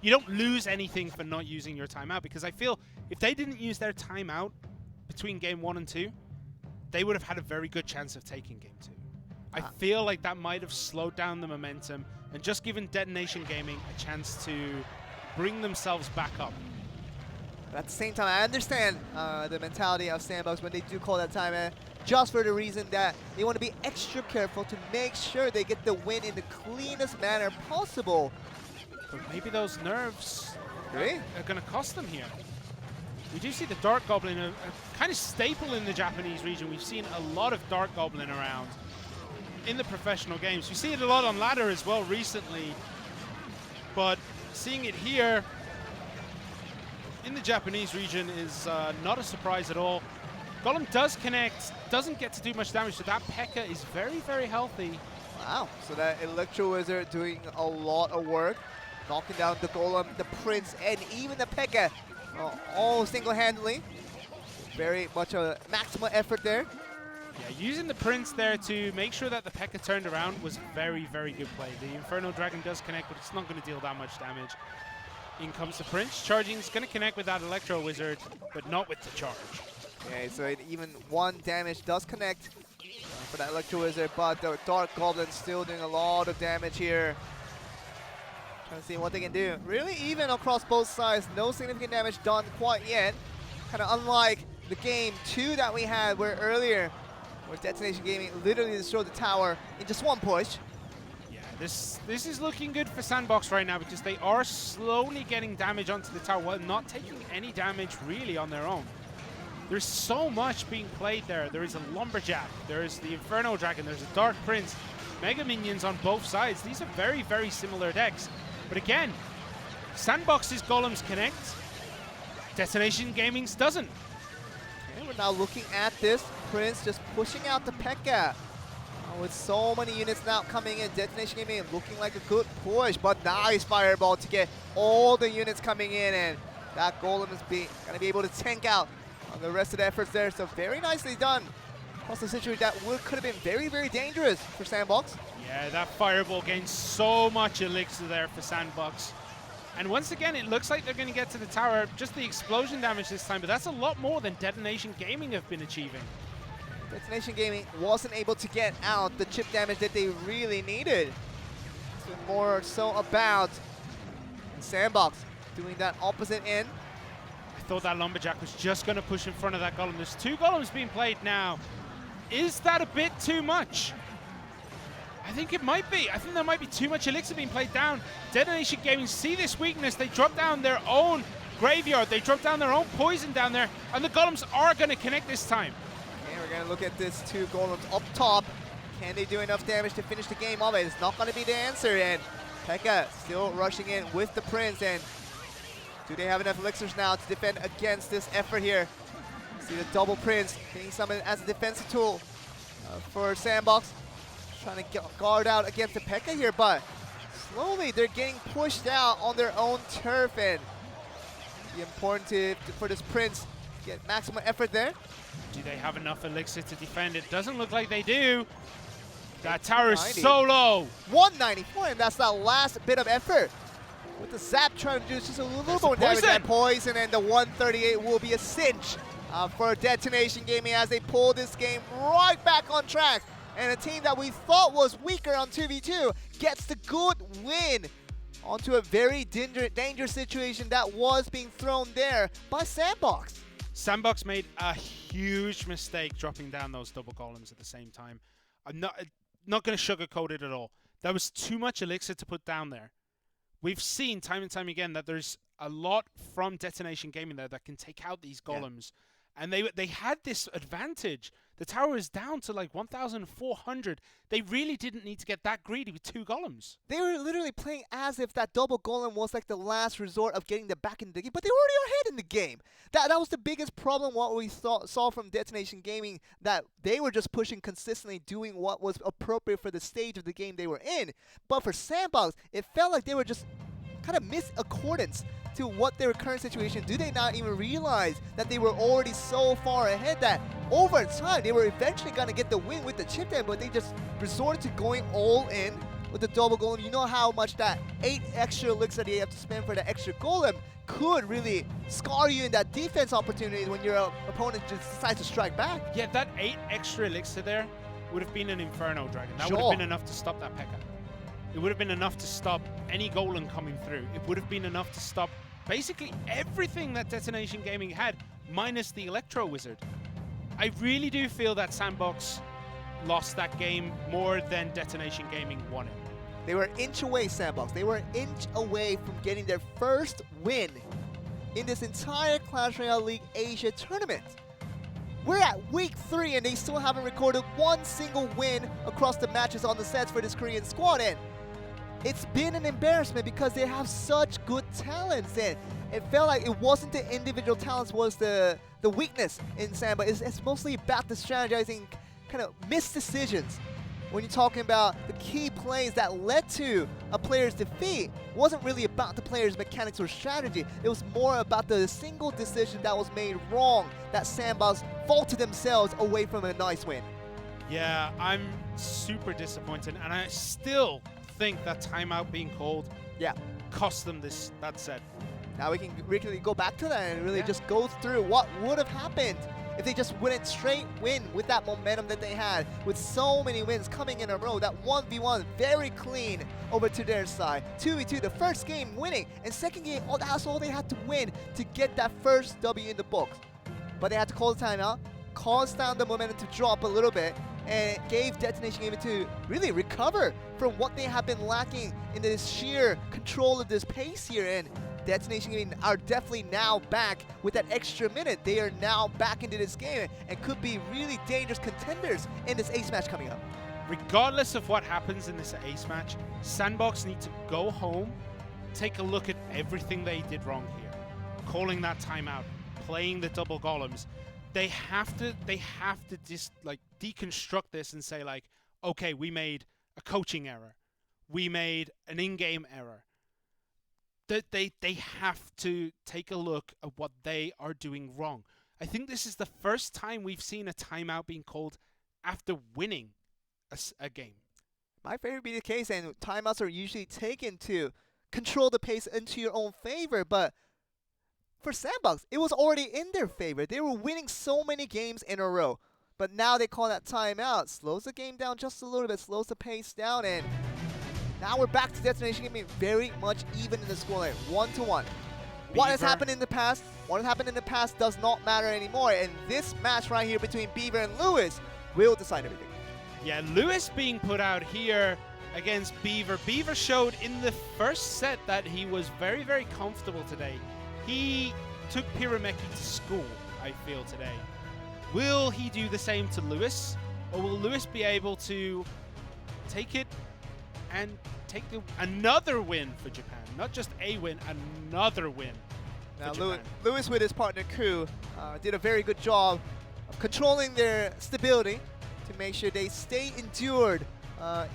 You don't lose anything for not using your timeout, because I feel if they didn't use their timeout between game 1 and 2, they would have had a very good chance of taking game 2. I feel like that might have slowed down the momentum and just given Detonation Gaming a chance to bring themselves back up. But at the same time, I understand the mentality of Sandbox when they do call that timeout, just for the reason that they want to be extra careful to make sure they get the win in the cleanest manner possible. But maybe those nerves Really? are going to cost them here. We do see the Dark Goblin, a kind of staple in the Japanese region. We've seen a lot of Dark Goblin around in the professional games. You see it a lot on ladder as well recently, but seeing it here in the Japanese region is not a surprise at all. Golem does connect, doesn't get to do much damage, so that P.E.K.K.A. is very, very healthy. Wow, so that Electro Wizard doing a lot of work, knocking down the Golem, the Prince, and even the P.E.K.K.A. All single-handedly. Very much a maximum effort there. Yeah, using the Prince there to make sure that the P.E.K.K.A. turned around was very, very good play. The Infernal Dragon does connect, but it's not going to deal that much damage. In comes the Prince. Charging is going to connect with that Electro Wizard, but not with the charge. Okay, so even one damage does connect for that Electro Wizard, but the Dark Goblin still doing a lot of damage here. Trying to see what they can do. Really even across both sides, no significant damage done quite yet. Kind of unlike the game 2 that we had where earlier, where Detonation Gaming literally destroyed the tower in just one push. This is looking good for Sandbox right now, because they are slowly getting damage onto the tower while not taking any damage really on their own. There's so much being played there. There is a Lumberjack, there is the Inferno Dragon, there's a Dark Prince, Mega Minions on both sides. These are very, very similar decks. But again, Sandbox's Golems connect, Detonation Gaming's doesn't. Okay, we're now looking at this. Prince just pushing out the P.E.K.K.A. With so many units now coming in, Detonation Gaming looking like a good push, but nice fireball to get all the units coming in, and that Golem is going to be able to tank out on the rest of the efforts there. So very nicely done. Also a situation that could have been very, very dangerous for Sandbox. Yeah, that fireball gains so much elixir there for Sandbox. And once again, it looks like they're going to get to the tower. Just the explosion damage this time, but that's a lot more than Detonation Gaming have been achieving. Detonation Gaming wasn't able to get out the chip damage that they really needed. So more so about Sandbox doing that opposite end. I thought that Lumberjack was just going to push in front of that Golem. There's 2 Golems being played now. Is that a bit too much? I think it might be. I think there might be too much elixir being played down. Detonation Gaming see this weakness. They drop down their own graveyard. They drop down their own poison down there. And the Golems are going to connect this time. We're going to look at this 2 Golems up top. Can they do enough damage to finish the game off? It's not going to be the answer. And P.E.K.K.A. still rushing in with the Prince. And do they have enough elixirs now to defend against this effort here? See the double Prince being summoned as a defensive tool for Sandbox. trying to guard out against the P.E.K.K.A here, but slowly they're getting pushed out on their own turf, and it's important for this Prince to get maximum effort there. Do they have enough elixir to defend? It doesn't look like they do. That tower is so low. 194, and that's that last bit of effort. With the Zap trying to do just a little more damage, that poison, and the 138 will be a cinch for Detonation Gaming as they pull this game right back on track. And a team that we thought was weaker on 2v2 gets the good win onto a very dangerous situation that was being thrown there by Sandbox. Sandbox made a huge mistake dropping down those double columns at the same time. I'm not going to sugarcoat it at all. There was too much elixir to put down there. We've seen time and time again that there's a lot from Detonation Gaming there that can take out these golems. Yeah. And they had this advantage. The tower is down to like 1,400. They really didn't need to get that greedy with 2 golems. They were literally playing as if that double golem was like the last resort of getting them back in the game, but they were already ahead in the game. That was the biggest problem what we saw from Detonation Gaming, that they were just pushing consistently, doing what was appropriate for the stage of the game they were in. But for Sandbox, it felt like they were just kind of misaccordance to what their current situation. Do they not even realize that they were already so far ahead that over time they were eventually going to get the win with the chip in, but they just resorted to going all in with the double golem. You know how much that 8 extra elixir that you have to spend for the extra golem could really scar you in that defense opportunity when your opponent just decides to strike back. Yeah, that 8 extra elixir there would have been an Inferno Dragon. That would have been enough to stop that P.E.K.K.A. It would have been enough to stop any golem coming through. It would have been enough to stop basically everything that Detonation Gaming had, minus the Electro Wizard. I really do feel that Sandbox lost that game more than Detonation Gaming won it. They were an inch away, Sandbox. They were an inch away from getting their first win in this entire Clash Royale League Asia tournament. We're at week 3 and they still haven't recorded one single win across the matches on the sets for this Korean squad. And it's been an embarrassment because they have such good talents, and it felt like it wasn't the individual talents was the weakness in Sandbox. It's mostly about the strategizing, kind of missed decisions. When you're talking about the key plays that led to a player's defeat, wasn't really about the player's mechanics or strategy. It was more about the single decision that was made wrong that Sandbox vaulted themselves away from a nice win. Yeah, I'm super disappointed, and I still think that timeout being called cost them that set. Now we can really go back to that and really just go through what would have happened if they just wouldn't straight win with that momentum that they had, with so many wins coming in a row. That 1v1 very clean over to their side. 2v2, the first game winning, and second game, that's all they had to win to get that first W in the books. But they had to call the timeout, caused down the momentum to drop a little bit, and it gave Detonation Gaming to really recover from what they have been lacking in this sheer control of this pace here. And Detonation Gaming are definitely now back with that extra minute. They are now back into this game and could be really dangerous contenders in this ace match coming up. Regardless of what happens in this ace match, Sandbox need to go home, take a look at everything they did wrong here. Calling that timeout, playing the double golems. They have to just like deconstruct this and say like, okay, we made a coaching error. We made an in-game error. They have to take a look at what they are doing wrong. I think this is the first time we've seen a timeout being called after winning a game. Might very be the case, and timeouts are usually taken to control the pace into your own favor, but for Sandbox, it was already in their favor. They were winning so many games in a row, but now they call that timeout. Slows the game down just a little bit, slows the pace down, and now we're back to Detonation Gaming very much even in the scoreline, 1-1. What has happened in the past? What has happened in the past does not matter anymore, and this match right here between Beaver and Lewis will decide everything. Yeah, Lewis being put out here against Beaver. Beaver showed in the first set that he was very, very comfortable today. He took Kirameki to school, I feel, today. Will he do the same to Lewis? Or will Lewis be able to take it and take another win for Japan? Not just a win, another win for Japan. Lewis with his partner Ku did a very good job of controlling their stability to make sure they stay endured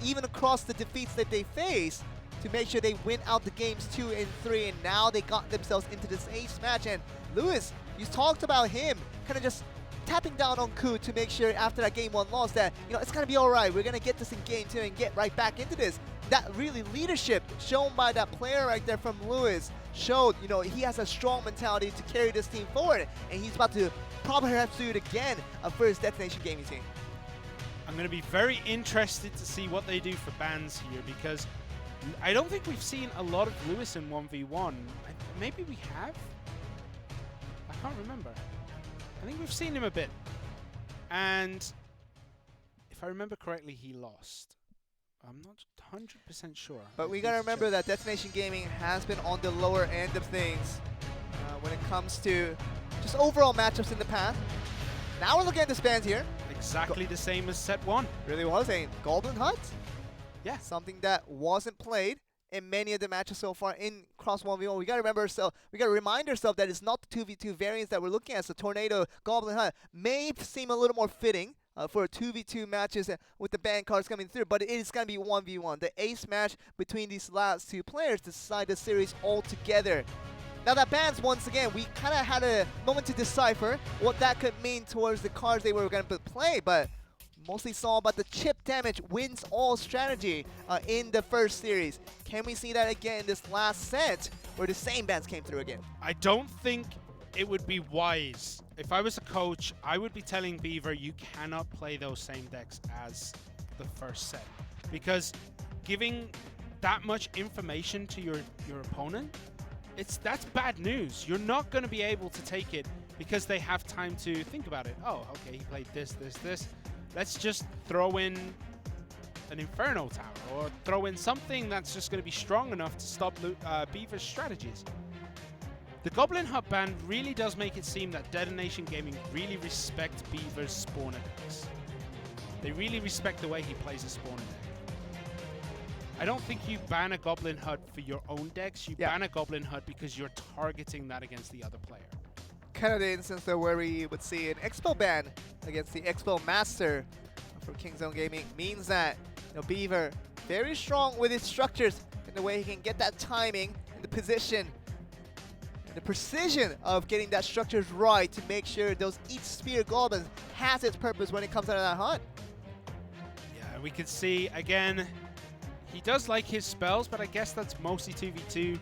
even across the defeats that they face, to make sure they win out the games 2 and 3, and now they got themselves into this ace match. And Lewis, you talked about him kind of just tapping down on Ku to make sure after that game 1 loss that, it's going to be alright, we're going to get this in game 2 and get right back into this. That really leadership shown by that player right there from Lewis showed, he has a strong mentality to carry this team forward, and he's about to probably have to do it again for his Destination Gaming team. I'm going to be very interested to see what they do for bans here, because I don't think we've seen a lot of Lewis in 1v1. Maybe we have? I can't remember. I think we've seen him a bit. And if I remember correctly, he lost. I'm not 100% sure. But we got to remember that Destination Gaming has been on the lower end of things when it comes to just overall matchups in the past. Now we're looking at the spans here. Exactly the same as set 1. Really was a Goblin Hut. Yeah. Something that wasn't played in many of the matches so far in Cross 1v1. We got to remember ourselves, we got to remind ourselves that it's not the 2v2 variants that we're looking at. So Tornado, Goblin Hut may seem a little more fitting for 2v2 matches with the ban cards coming through, but it is going to be 1v1. The ace match between these last 2 players to decide the series altogether. Now that bans, once again, we kind of had a moment to decipher what that could mean towards the cards they were going to play, but mostly saw about the chip damage wins all strategy in the first series. Can we see that again in this last set where the same bans came through again? I don't think it would be wise. If I was a coach, I would be telling Beaver you cannot play those same decks as the first set, because giving that much information to your opponent, that's bad news. You're not going to be able to take it because they have time to think about it. Oh, okay, he played this. Let's just throw in an Inferno Tower or throw in something that's just going to be strong enough to stop Beaver's strategies. The Goblin Hut ban really does make it seem that Destination Gaming really respect Beaver's spawner decks. They really respect the way he plays a spawner deck. I don't think you ban a Goblin Hut for your own decks. You ban a Goblin Hut because you're targeting that against the other player. Kind of the instance there where we would see an Expo ban against the Expo Master for Kingzone Gaming means that Beaver very strong with his structures in the way he can get that timing and the position and the precision of getting that structures right to make sure those each spear goblins has its purpose when it comes out of that hunt. Yeah, we can see again. He does like his spells, but I guess that's mostly 2v2.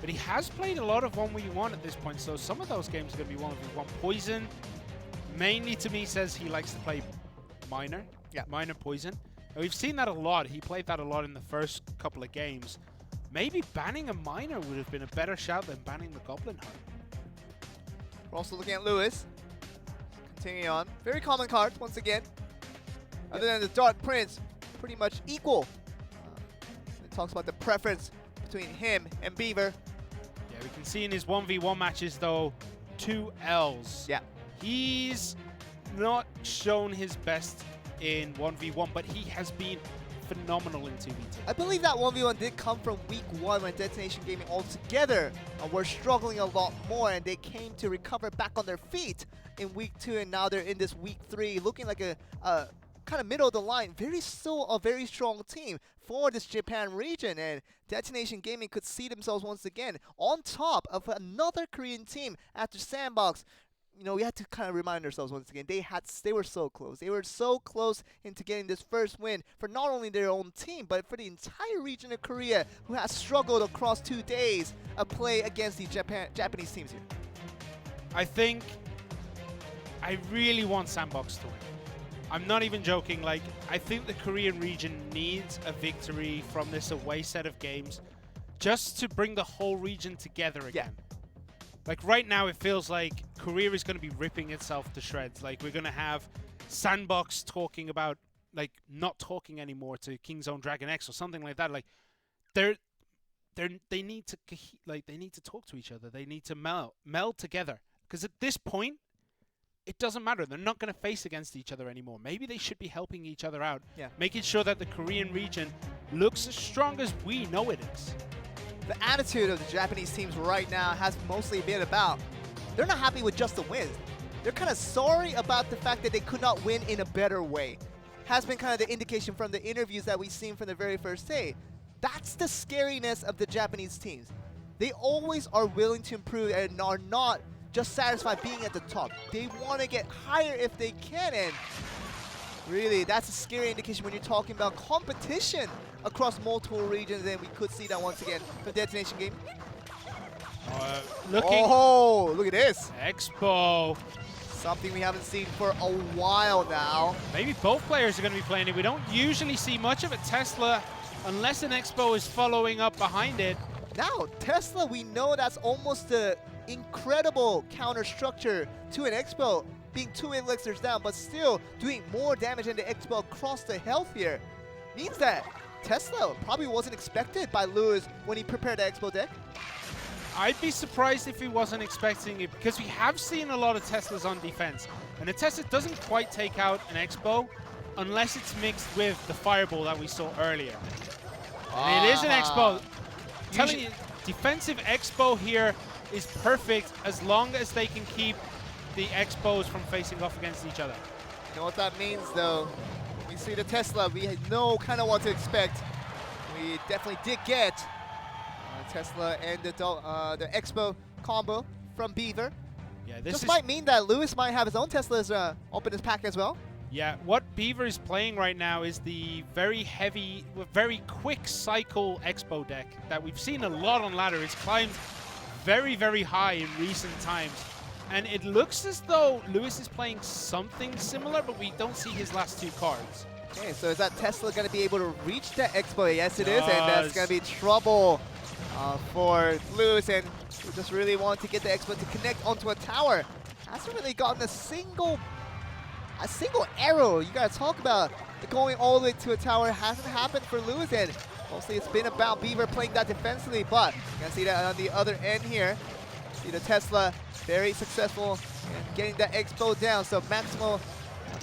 But he has played a lot of 1v1 at this point, so some of those games are going to be 1v1. Poison, mainly to me, says he likes to play Miner. Yeah. Miner Poison. And we've seen that a lot. He played that a lot in the first couple of games. Maybe banning a Miner would have been a better shout than banning the Goblin Hut. We're also looking at Lewis. Continuing on. Very common cards, once again. Other than the Dark Prince, pretty much equal. It talks about the preference between him and Beaver. Yeah, we can see in his 1v1 matches, though, 2 Ls. Yeah. He's not shown his best in 1v1, but he has been phenomenal in 2v2. I believe that 1v1 did come from week 1 when Destination Gaming altogether were struggling a lot more, and they came to recover back on their feet in week 2, and now they're in this week 3 looking like a kind of middle of the line, still a very strong team for this Japan region, and Destination Gaming could see themselves once again on top of another Korean team after Sandbox. We had to kind of remind ourselves once again, they were so close. They were so close into getting this first win for not only their own team, but for the entire region of Korea, who has struggled across 2 days of play against the Japanese teams here. I really want Sandbox to win. I'm not even joking. I think the Korean region needs a victory from this away set of games just to bring the whole region together again. Yeah. Right now, it feels like Korea is going to be ripping itself to shreds. We're going to have Sandbox talking about, not talking anymore to Kingzone Dragon X or something like that. They need to talk to each other. They need to meld together. Because at this point, it doesn't matter. They're not going to face against each other anymore. Maybe they should be helping each other out, making sure that the Korean region looks as strong as we know it is. The attitude of the Japanese teams right now has mostly been about, they're not happy with just the wins. They're kind of sorry about the fact that they could not win in a better way. has been kind of the indication from the interviews that we've seen from the very first day. That's the scariness of the Japanese teams. They always are willing to improve and are not just satisfied being at the top. They want to get higher if they can, and really, that's a scary indication when you're talking about competition across multiple regions, and we could see that once again for Detonation Game. Oh, look at this. Expo. Something we haven't seen for a while now. Maybe both players are going to be playing it. We don't usually see much of a Tesla unless an Expo is following up behind it. Now, Tesla, we know that's almost the incredible counter structure to an Expo, being 2 elixirs down, but still doing more damage than the Expo across the health here. Means that Tesla probably wasn't expected by Lewis when he prepared the Expo deck. I'd be surprised if he wasn't expecting it, because we have seen a lot of Teslas on defense. And a Tesla doesn't quite take out an Expo unless it's mixed with the Fireball that we saw earlier. And it is an Expo. Telling you, defensive Expo here is perfect as long as they can keep the Expos from facing off against each other. You know what that means, though? We see the Tesla, we know kind of what to expect. We definitely did get Tesla and the Expo combo from Beaver. Yeah, this might mean that Lewis might have his own Teslas up in his pack as well. Yeah, what Beaver is playing right now is the very heavy, very quick cycle Expo deck that we've seen a lot on ladder. It's climbed very, very high in recent times. And it looks as though Lewis is playing something similar, but we don't see his last 2 cards. Okay, so is that Tesla going to be able to reach the Expo? Yes, it is, and that's going to be trouble for Lewis, and we just really want to get the Expo to connect onto a tower. Hasn't really gotten a single arrow. You gotta talk about the going all the way to a tower. Hasn't happened for Lewis, and mostly it's been about Beaver playing that defensively, but you can see that on the other end here. See the Tesla very successful in getting that Expo down, so maximal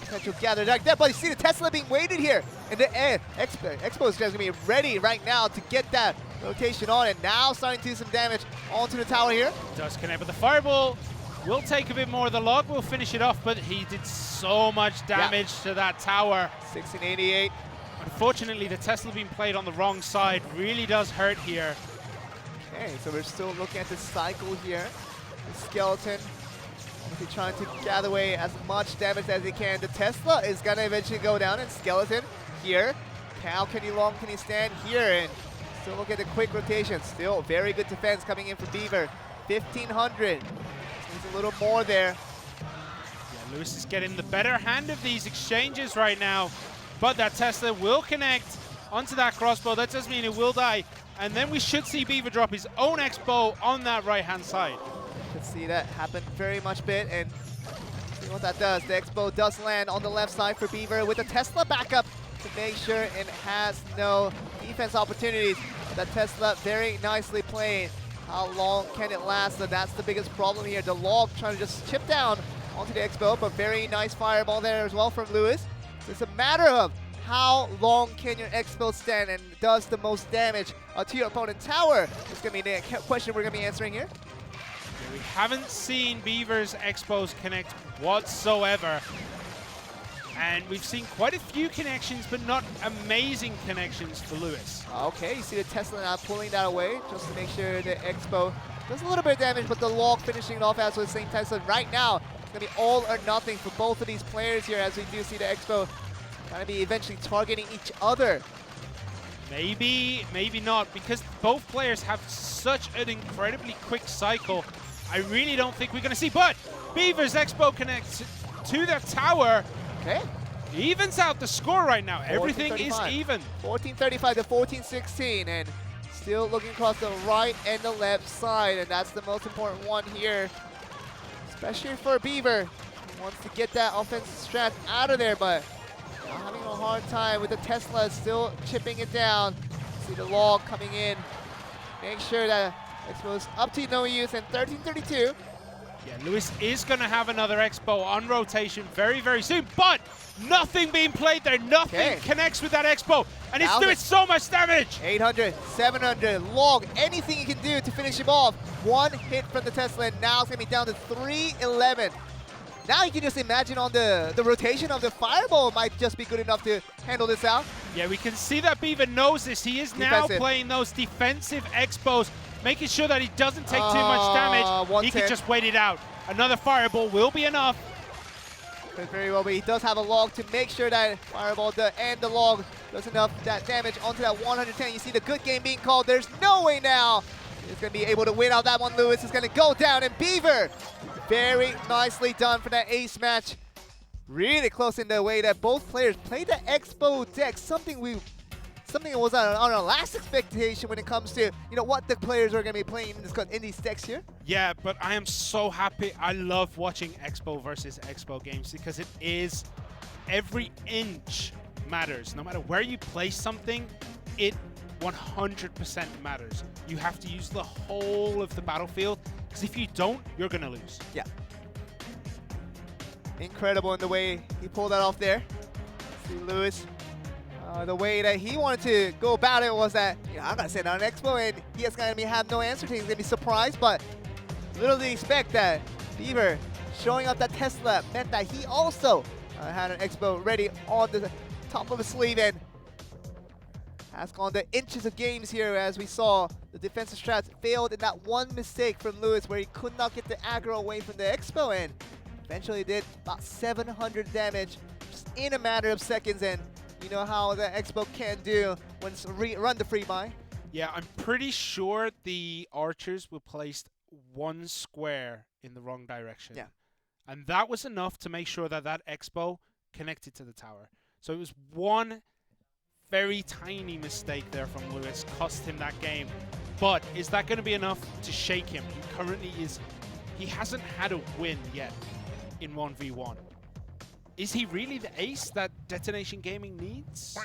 potential gathered like that, but you see the Tesla being weighted here in the end. Expo is going to be ready right now to get that rotation on, and now starting to do some damage onto the tower here. Does connect, but the Fireball will take a bit more. The log will finish it off, but he did so much damage to that tower. 1688. Unfortunately, the Tesla being played on the wrong side really does hurt here. Okay, so we're still looking at the cycle here. The Skeleton obviously trying to gather away as much damage as he can. The Tesla is going to eventually go down, and Skeleton here. How long can he stand here? And still look at the quick rotation. Still very good defense coming in for Beaver. 1500. Just needs a little more there. Yeah, Lewis is getting the better hand of these exchanges right now. But that Tesla will connect onto that crossbow. That does mean it will die. And then we should see Beaver drop his own Expo on that right-hand side. You can see that happen very much bit, and see what that does. The Expo does land on the left side for Beaver with the Tesla backup to make sure it has no defense opportunities. That Tesla very nicely played. How long can it last? So that's the biggest problem here. The log trying to just chip down onto the Expo, but very nice fireball there as well from Lewis. So it's a matter of how long can your Expo stand and does the most damage to your opponent tower? It's going to be the question we're going to be answering here. Yeah, we haven't seen Beaver's Expos connect whatsoever. And we've seen quite a few connections, but not amazing connections for Lewis. Okay, you see the Tesla now pulling that away just to make sure the Expo does a little bit of damage, but the log finishing it off as well at the same time. So right now, it's going to be all or nothing for both of these players here, as we do see the Expo going to be eventually targeting each other. Maybe, maybe not, because both players have such an incredibly quick cycle. I really don't think we're going to see, but Beaver's Expo connects to the tower. Okay. Evens out the score right now. Everything is even. 1435 to 1416, and still looking across the right and the left side, and that's the most important one here, especially for Beaver. He wants to get that offensive strat out of there, but having a hard time with the Tesla still chipping it down. See the log coming in. Make sure that Expo's up to no use, and 1332. Yeah, Lewis is going to have another Expo on rotation very, very soon, but nothing being played there. Nothing connects with that Expo, and it's doing so much damage. 800, 700, log, anything you can do to finish him off. One hit from the Tesla, and now it's going to be down to 311. Now you can just imagine on the rotation of the fireball might just be good enough to handle this out. Yeah, we can see that Beaver knows this. He is now playing those defensive expos, making sure that he doesn't take too much damage. He can just wait it out. Another fireball will be enough. Could very well be. He does have a log to make sure that fireball and the log does enough that damage onto that 110. You see the good game being called. There's no way now he's going to be able to win out that one. Lewis is going to go down, and Beaver, very nicely done for that ace match. Really close in the way that both players played the Expo deck, something that was on our last expectation when it comes to what the players are going to be playing in these decks here. Yeah, but I am so happy. I love watching Expo versus Expo games because it is every inch matters. No matter where you place something, it 100% matters. You have to use the whole of the battlefield because if you don't, you're going to lose. Yeah. Incredible in the way he pulled that off there. See Lewis. The way that he wanted to go about it was that, I'm going to sit on an Expo and he is going to have no answer to it. He's going to be surprised, but little did he expect that Beaver showing up that Tesla meant that he also had an Expo ready on the top of his sleeve, and has gone the inches of games here as we saw the defensive strats failed in that one mistake from Lewis where he could not get the aggro away from the Expo, and eventually did about 700 damage just in a matter of seconds, and you know how the Expo can do when it's run the free buy. Yeah, I'm pretty sure the archers were placed one square in the wrong direction. Yeah. And that was enough to make sure that that Expo connected to the tower. So it was one very tiny mistake there from Lewis, cost him that game. But is that going to be enough to shake him? He currently he hasn't had a win yet in 1v1. Is he really the ace that Detonation Gaming needs?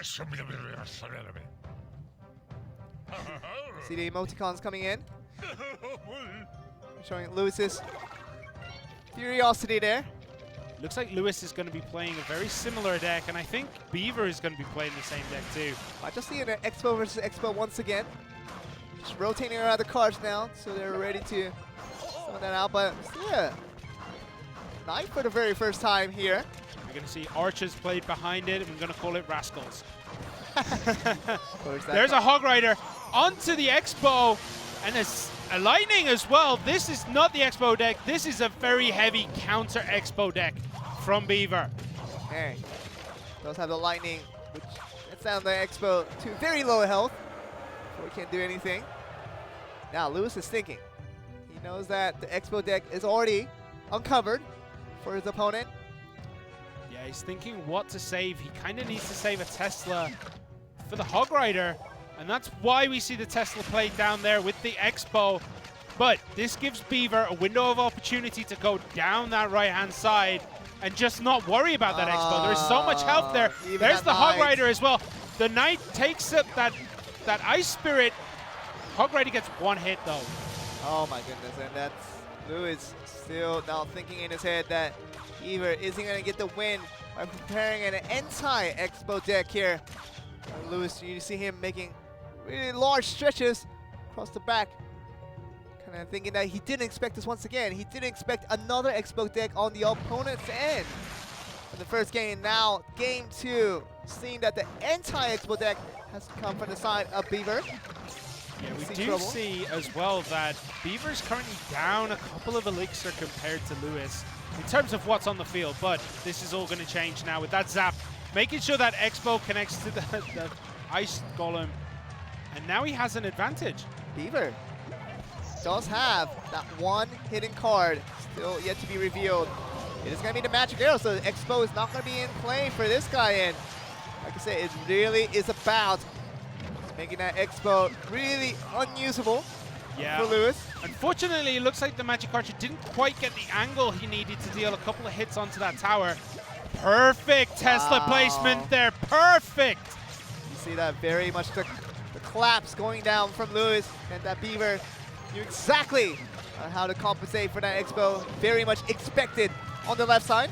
See the emoticons coming in. Showing Lewis's curiosity there. Looks like Lewis is going to be playing a very similar deck, and I think Beaver is going to be playing the same deck too. I just see an Expo versus Expo once again. Just rotating around the cards now, so they're ready to sort that out. But yeah, knife for the very first time here. We're going to see archers played behind it, and we're going to call it rascals. There's a Hog Rider onto the Expo, and there's a Lightning as well. This is not the Expo deck. This is a very heavy counter Expo deck from Beaver. Okay. Does have the Lightning, which gets down the Expo to very low health before he can't do anything. Now Lewis is thinking. He knows that the Expo deck is already uncovered for his opponent. Yeah, he's thinking what to save. He kind of needs to save a Tesla for the Hog Rider, and that's why we see the Tesla played down there with the Expo. But this gives Beaver a window of opportunity to go down that right-hand side and just not worry about that Expo. There is so much health there. There's the Hog Rider as well. The Knight takes up that Ice Spirit. Hog Rider gets one hit though. Oh my goodness, and that's Lewis still now thinking in his head that Beaver isn't going to get the win by preparing an anti-Expo deck here. Lewis, you see him making really large stretches across the back. Kind of thinking that he didn't expect this once again. He didn't expect another Expo deck on the opponent's end. In the first game, now game 2, seeing that the anti-Expo deck has come from the side of Beaver. Yeah, we do see as well that Beaver is currently down a couple of elixir compared to Lewis in terms of what's on the field, but this is all going to change now with that zap, making sure that Expo connects to the Ice Golem, and now he has an advantage. Beaver does have that one hidden card still yet to be revealed. It is going to be the Magic Arrow, so the Expo is not going to be in play for this guy, and like I said, it really is about making that Expo really unusable for Lewis. Unfortunately, it looks like the Magic Archer didn't quite get the angle he needed to deal a couple of hits onto that tower. Perfect Tesla placement there, perfect! You see that very much the collapse going down from Lewis, and that Beaver knew exactly how to compensate for that Expo. Very much expected on the left side.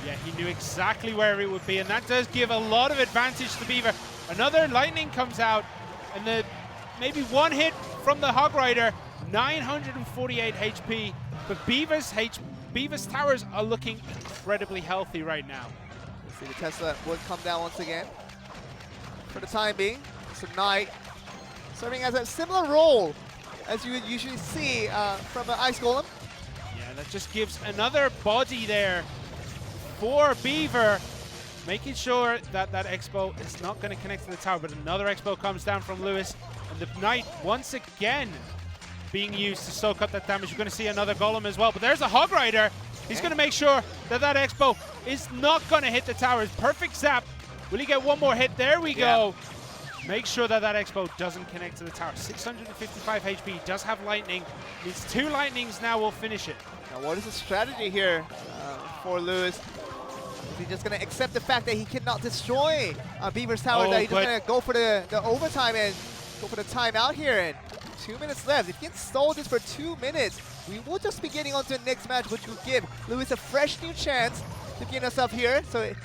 Yeah, he knew exactly where it would be, and that does give a lot of advantage to Beaver. Another Lightning comes out, and maybe one hit from the Hog Rider, 948 HP, but Beaver's Beaver's towers are looking incredibly healthy right now. We'll see the Tesla would come down once again. For the time being, so Knight serving as a similar role as you would usually see from an Ice Golem. Yeah, that just gives another body there for Beaver, making sure that that Expo is not going to connect to the tower, but another Expo comes down from Lewis, and the Knight once again being used to soak up that damage. You're going to see another Golem as well, but there's a Hog Rider. He's going to make sure that that Expo is not going to hit the towers. Perfect zap. Will he get one more hit? There we go. Make sure that that Expo doesn't connect to the tower. 655 HP, does have lightning. Needs 2 lightnings now, will finish it. Now what is the strategy here for Lewis? Is he just going to accept the fact that he cannot destroy Beaver's tower, that he's just going to go for the overtime and go for the timeout here? And 2 minutes left. If he can stall this for 2 minutes, we will just be getting on to the next match, which will give Lewis a fresh new chance to begin us up here. So it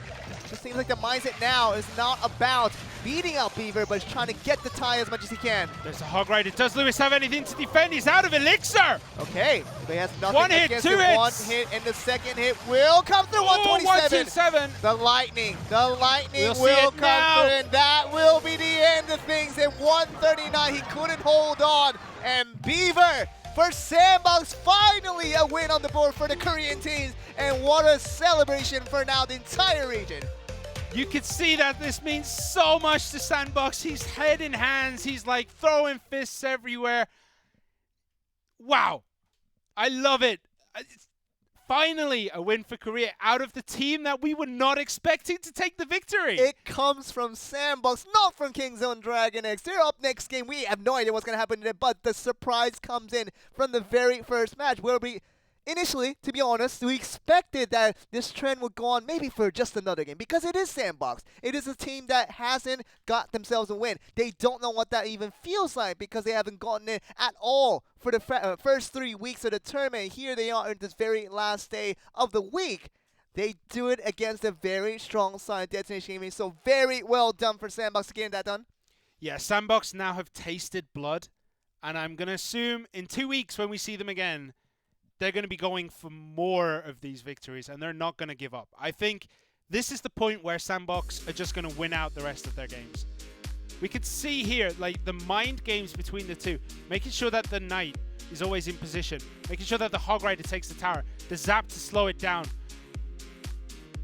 just seems like the mindset now is not about beating out Beaver, but is trying to get the tie as much as he can. There's a Hog Rider. Does Lewis have anything to defend? He's out of Elixir! Okay, but he has nothing 1 hit, against 2 it. hits! 1 hit, and the second hit will come through. 127. 127. The lightning We'll see will it come now. through, and that will be the end of things. At 139, he couldn't hold on, and Beaver for Sandbox, finally a win on the board for the Korean teams, and what a celebration for now the entire region. You can see that this means so much to Sandbox. He's head in hands. He's like throwing fists everywhere. Wow. I love it. It's finally a win for Korea out of the team that we were not expecting to take the victory. It comes from Sandbox, not from Kingzone Dragon X. They're up next game. We have no idea what's going to happen today, but the surprise comes in from the very first match where we initially, to be honest, we expected that this trend would go on maybe for just another game because it is Sandbox. It is a team that hasn't got themselves a win. They don't know what that even feels like because they haven't gotten it at all for the first 3 weeks of the tournament. Here they are in this very last day of the week. They do it against a very strong side, Destination Gaming. So very well done for Sandbox getting that done. Yeah, Sandbox now have tasted blood, and I'm going to assume in 2 weeks when we see them again, they're going to be going for more of these victories, and they're not going to give up. I think this is the point where Sandbox are just going to win out the rest of their games. We could see here, like, the mind games between the two, making sure that the Knight is always in position, making sure that the Hog Rider takes the tower, the Zap to slow it down.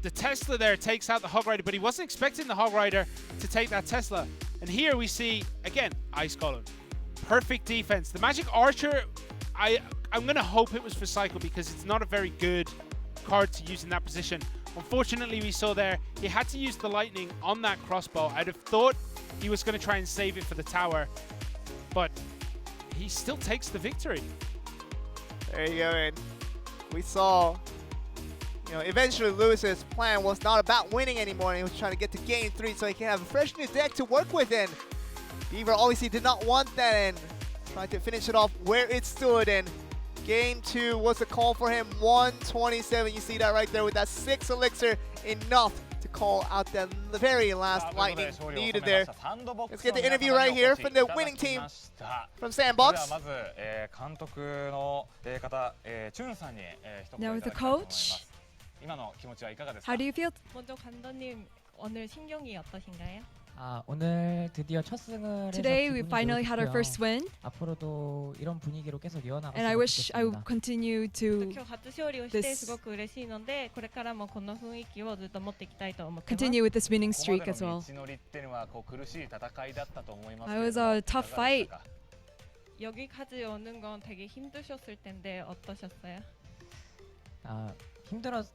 The Tesla there takes out the Hog Rider, but he wasn't expecting the Hog Rider to take that Tesla. And here we see, again, Ice Golem. Perfect defense. The Magic Archer, I'm going to hope it was for Cycle because it's not a very good card to use in that position. Unfortunately, we saw there, he had to use the Lightning on that crossbow. I'd have thought he was going to try and save it for the tower, but he still takes the victory. There you go, and we saw, eventually Lewis's plan was not about winning anymore, and he was trying to get to game 3 so he can have a fresh new deck to work with, and Beaver obviously did not want that and tried to finish it off where it stood, and game 2 was a call for him, 127. You see that right there with that 6 elixir, enough to call out the very last lightning needed there. Let's get the interview right here from the winning team from Sandbox. Now with the coach, how do you feel? 먼저 감독님 오늘 심경이 어떠신가요? 오늘 드디어 첫 승을 해서 Today we 기분이 finally had our 좋고요. first win, 앞으로도 이런 분위기로 계속 and I 이어나갔으면 wish I would 좋겠습니다. continue to 今日初勝利をして this- すごく嬉しいので、これからもこの雰囲気をずっと持っていきたいと思ってます。 continue with this winning streak as well. ここまでの道のりっていうのはこう苦しい戦いだったと思いますけ It れ was ども a tough fight. 여기까지 오는 건 되게 힘드셨을 텐데 어떠셨어요? 힘들었는데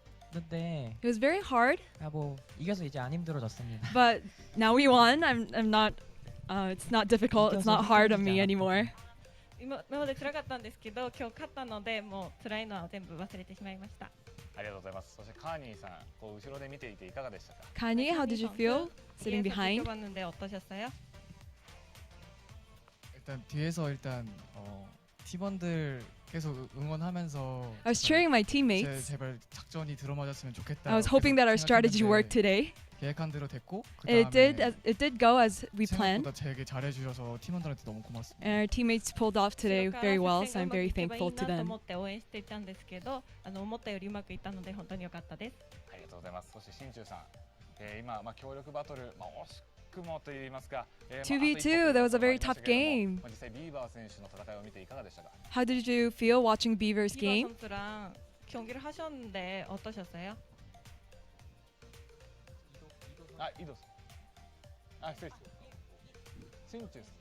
It was very hard, 뭐 이겨서 이제 안 힘들어졌습니다. but now we won. I'm not. It's not difficult. It's not hard on me anymore. 今まで辛かったんですけど、今日勝ったのでもう辛いのは全部忘れてしまいました。ありがとうございます。そしてカーニーさん、こう後ろで見ていていかがでしたか？ Kanye, how did you feel sitting 뒤에서 behind? 지켜봤는데 어떠셨어요? 일단 뒤에서 팀원들 계속 응원하면서 I was cheering my teammates. 제발 작전이 들어맞았으면 좋겠다. I was hoping that our strategy worked today. 계획한 대로 됐고 It did go as we planned. 생각보다 되게 잘해주셔서 팀원들한테 너무 고맙습니다. And our teammates pulled off today 後ろから very well, 接戦 so が I'm うまく very いけばいい thankful to なと them. 思って応援していたんですけど、思ったよりうまくいったので本当に良かったです。ありがとうございます。そして新中さん、今、協力バトル、惜しくもといいますか、2v2, that was a very tough game. 実際ビーバー選手の戦いを見ていかがでしたか？ How did you feel watching Beaver's 비버 game? 선수랑 경기를 하셨는데 어떠셨어요? 이도. 失礼です。新中さん。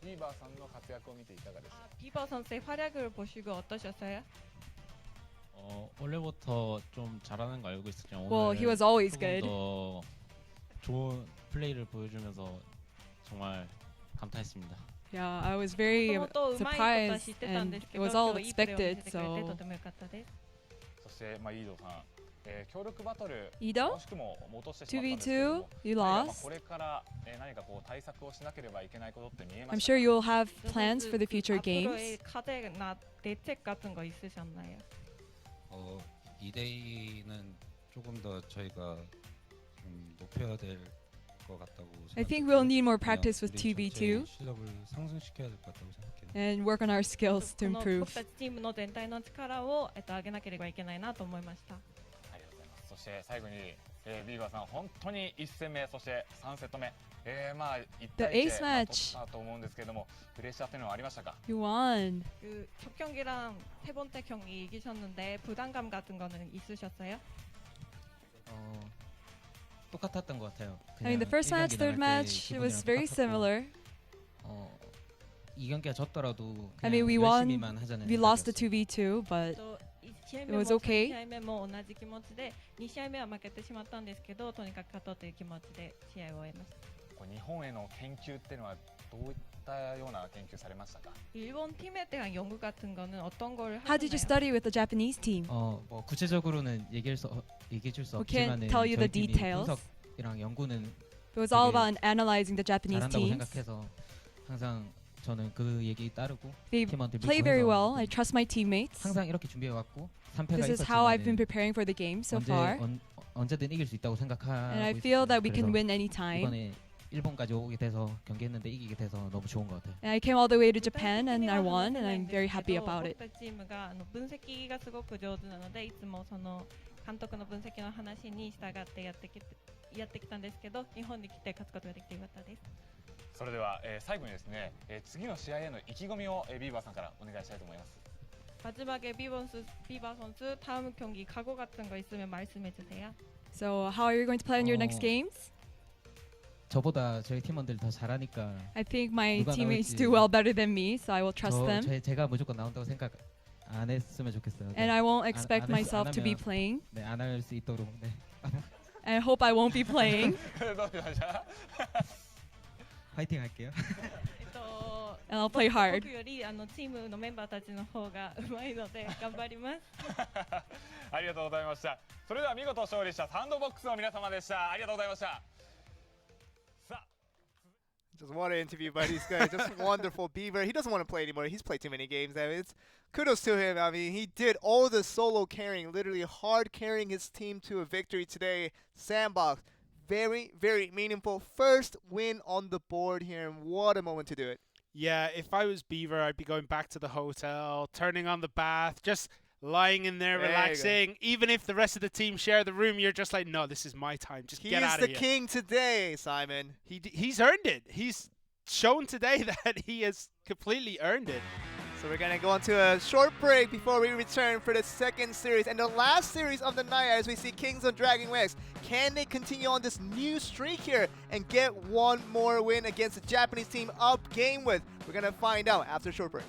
ビーバーさんの活躍を見ていかがでしたか？ 비버 선수의 활약을 보시고 어떠셨어요? 원래부터 좀 잘하는 거 알고 있었지만 Well, he was always good. 더 좋은 플레이를 보여주면서 정말 감탄했습니다. Yeah, I was very もともとうまいことは知っ surprised てたん and ですけ it ど、 was 今 all 日いいプレーを見 expected, せてくれて so とても良かったです。そして、イードさん、協力バトル、 Ido? 惜しくも落としてしまったんですけれど 2v2, も、 you 何か lost. これから何か対策をしなければいけないことって見えま I'm した sure か？ you'll have plans for the future games. 앞으로의 과제나 대책 같은 거 있으셨나요? 2대2는 조금 더 저희가 좀 높여야 될 것 같다고 I think 생각해요. we'll need more 그냥 practice with 우리 전체의 2v2 실력을 상승시켜야 될 것 같다고 생각해요. and work on our skills to この improve. 僕たちチームの全体の力を上げなければいけないなと思いました。ありがとうございます。そして最後に、ビーバーさん、本当に1戦目、そして3セット目、1 The 対 ace 1 match. 取ったと思うんですけれども、プレッシャーというのはありましたか？ You won. 첫 경기랑 세 번째 경기 이기셨는데 부담감 같은 거는 있으셨어요? 똑같았던 것 같아요. I mean, the first match, third match, it was very similar. 이 경기가 졌더라도 I mean, we 열심히만 won. 하자는 We lost the 생각이었어요. 2v2, but 1試合 it 目も was 3 okay. 試合目も同じ気持ちで2試合目は負けてしまったんですけど、とにかく勝とうという気持ちで試合を終えました。日本への研究っていうのはどういったような研究されましたか？ 일본 팀에 대한 연구 같은 거는 어떤 걸 how did you 하셨나요? study with the Japanese team? 뭐 구체적으로는 얘기해 줄 수 We can't 없지만 tell you the 저희 팀이 details. 분석이랑 연구는 It was all 되게 about analyzing the Japanese 잘한다고 teams. 생각해서 항상 저는 그 얘기 따르고 They 팀원들 play 믿고 very 해서 well. I trust my teammates. 항상 이렇게 준비해 왔고 3패가 This is how I've been 있었지만 preparing for the game so far. 언제든 이길 수 있다고 생각하고 And I 있어요. feel that we can 그래서 win anytime. 이번에 일본까지 오게 돼서 경기했는데 이기게 돼서 너무 좋은 것 같아요. And I came all the way to Japan and I won, and I'm very happy about it. 僕たちチームが分析がすごく上手なので、いつもその監督の分析の話に従ってやってきたんですけど、日本に来て勝つことができてよかったです。それでは、最後にですね、次の試合への意気込みを、ビーバーさんからお願いしたいと思います。 마지막에 비버 선수 다음 경기 각오 같은 거 있으면 말씀해 주세요. So, how are you going to play in your next games? 저보다 저희 팀원들 더 잘하니까 I think my 누가 teammates 나올지 do well better than me, so I will trust them. 제가 무조건 나온다고 생각 안 했으면 좋겠어요. And I won't expect 안 myself to be 하면- playing. 네, 안 할 수 있도록 네. I hope I won't be playing. どうしました파이팅 할게요. And I'll play hard. 僕よりチームのメンバーたちの方が上手いので頑張ります。ありがとうございました。それでは見事勝利したサンドボックスの皆様でした。ありがとうございました。 Just what an interview by these guys. Just wonderful. Beaver, he doesn't want to play anymore. He's played too many games. I mean, it's kudos to him. I mean, he did all the solo carrying, literally hard carrying his team to a victory today. Sandbox, very, very meaningful. First win on the board here, and what a moment to do it. Yeah, if I was Beaver, I'd be going back to the hotel, turning on the bath, just lying in there, There you go. relaxing. Even if the rest of the team share the room, you're just like, no, this is my time. Just He get is out the of here. king today, Simon. He's earned it. He's shown today that he has completely earned it. So we're going to go on to a short break before we return for the second series and the last series of the night as we see Kings of Dragon Wax. Can they continue on this new streak here and get one more win against the Japanese team up game with? We're going to find out after a short break.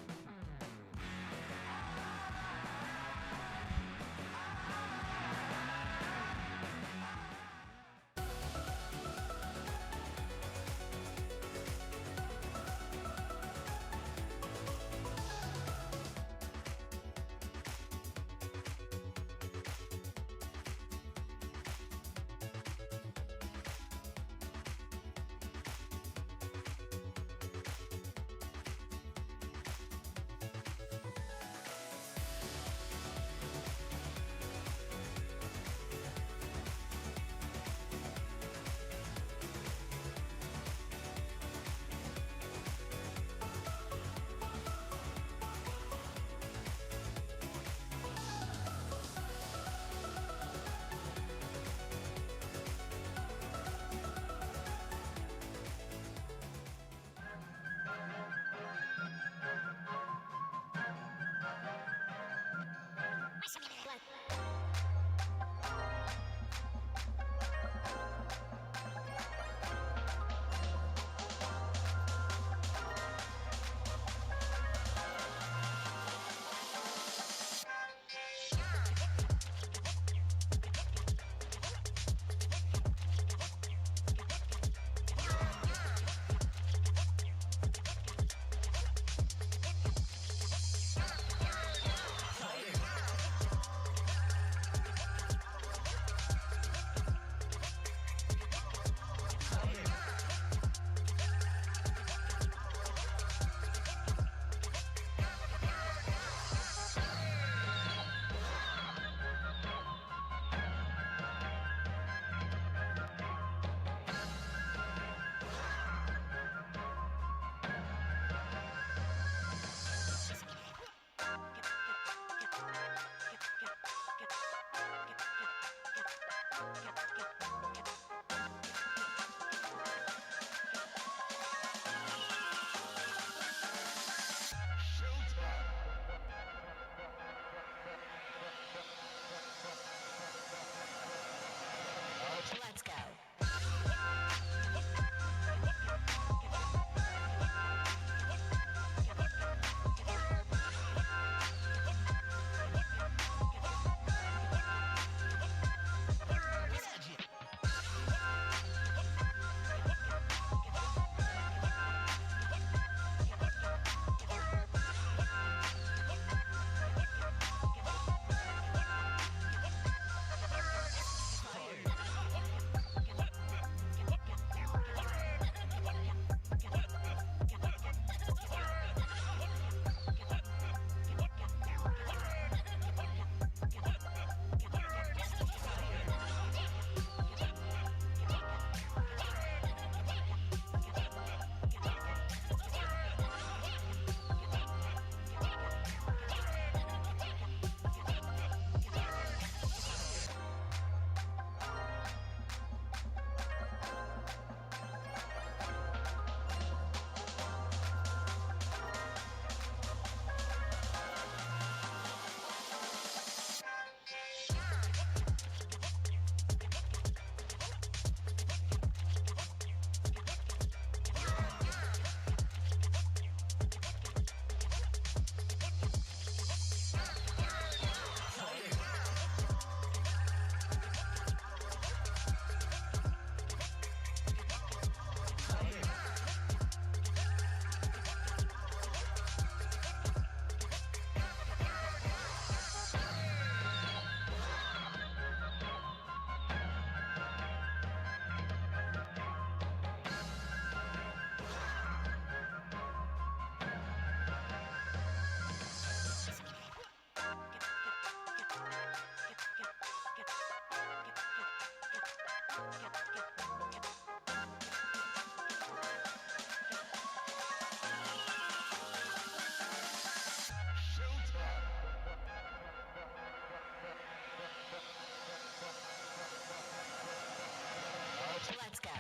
Let's go.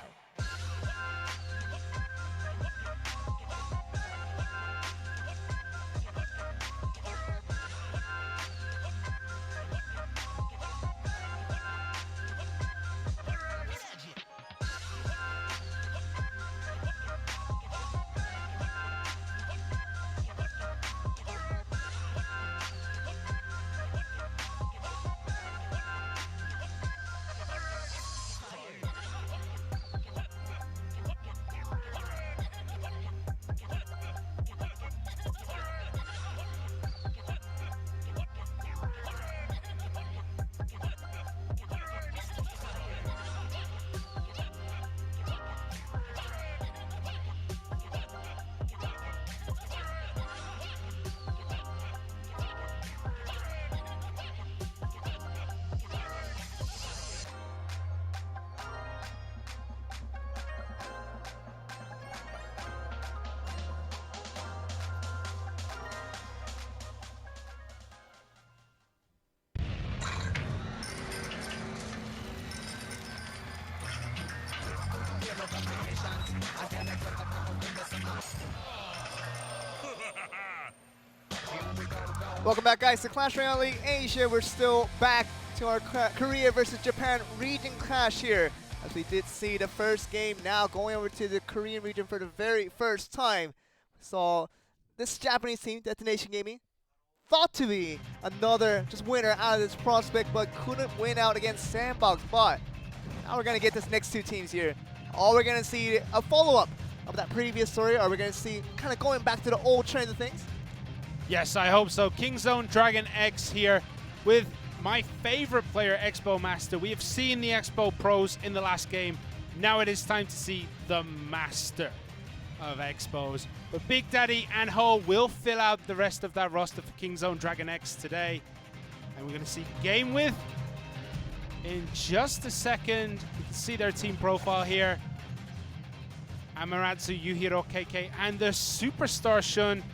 Welcome back, guys, to Clash Royale League Asia. We're still back to our Korea versus Japan region clash here, as we did see the first game. Now going over to the Korean region for the very first time. We saw this Japanese team, Detonation Gaming, thought to be another just winner out of this prospect, but couldn't win out against Sandbox. But now we're gonna get this next two teams here. Are we gonna see a follow-up of that previous story? Are we gonna see kind of going back to the old trend of things? Yes, I hope so. Kingzone Dragon X here with my favorite player, Expo Master. We have seen the Expo pros in the last game. Now it is time to see the master of Expos. But Big Daddy and Ho will fill out the rest of that roster for Kingzone Dragon X today. And we're going to see Game With in just a second. You can see their team profile here. Amaterasu, Yuhiro, KK, and the Superstar Shun.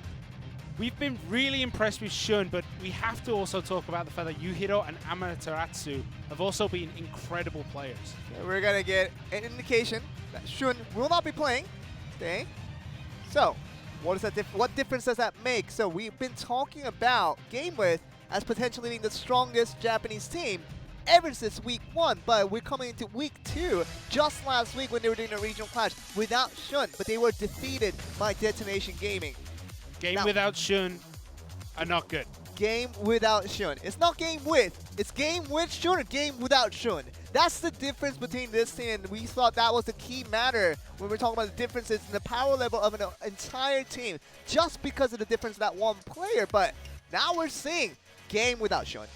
We've been really impressed with Shun, but we have to also talk about the fact that Yuhiro and Amaterasu have also been incredible players. Okay, we're going to get an indication that Shun will not be playing today. So, what difference does that make? So, we've been talking about Game With as potentially being the strongest Japanese team ever since week 1, but we're coming into week 2 just last week when they were doing a regional clash without Shun, but they were defeated by Detonation Gaming. Game without Shun are not good. Game without Shun. It's not game with. It's game with Shun or game without Shun. That's the difference between this team, and we thought that was the key matter when we're talking about the differences in the power level of an entire team, just because of the difference of that one player. But now we're seeing game without Shun.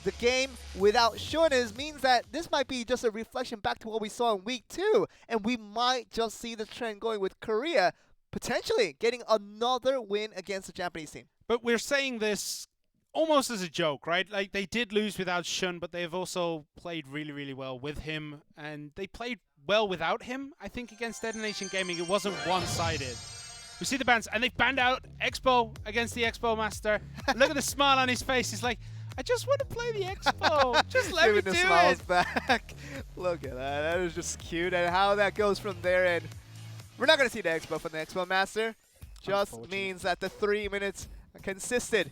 The game without Shun means that this might be just a reflection back to what we saw in week 2, and we might just see the trend going with Korea potentially getting another win against the Japanese team. But we're saying this almost as a joke, right? Like, they did lose without Shun, but they've also played really, really well with him. And they played well without him, I think, against Detonation Gaming. It wasn't one-sided. We see the bans, and they've banned out Expo against the Expo Master. Look at the smile on his face. He's like, I just want to play the Expo. Just let me do the smiles it. back. Look at that. That is just cute. And how that goes from there. And we're not going to see the Expo from the Expo Master. Just means that the 3 minutes consisted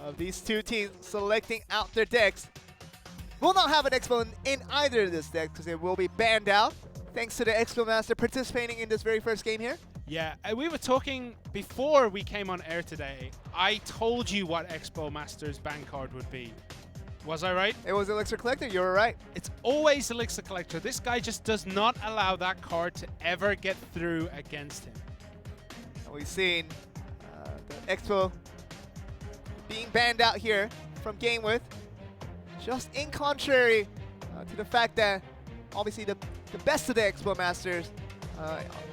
of these two teams selecting out their decks. We'll not have an Expo in either of this deck because it will be banned out. Thanks to the Expo Master participating in this very first game here. Yeah, we were talking before we came on air today. I told you what Expo Master's ban card would be. Was I right? It was Elixir Collector, you were right. It's always Elixir Collector. This guy just does not allow that card to ever get through against him. And we've seen the Expo being banned out here from Game With. Just in contrary to the fact that obviously the best of the Expo Masters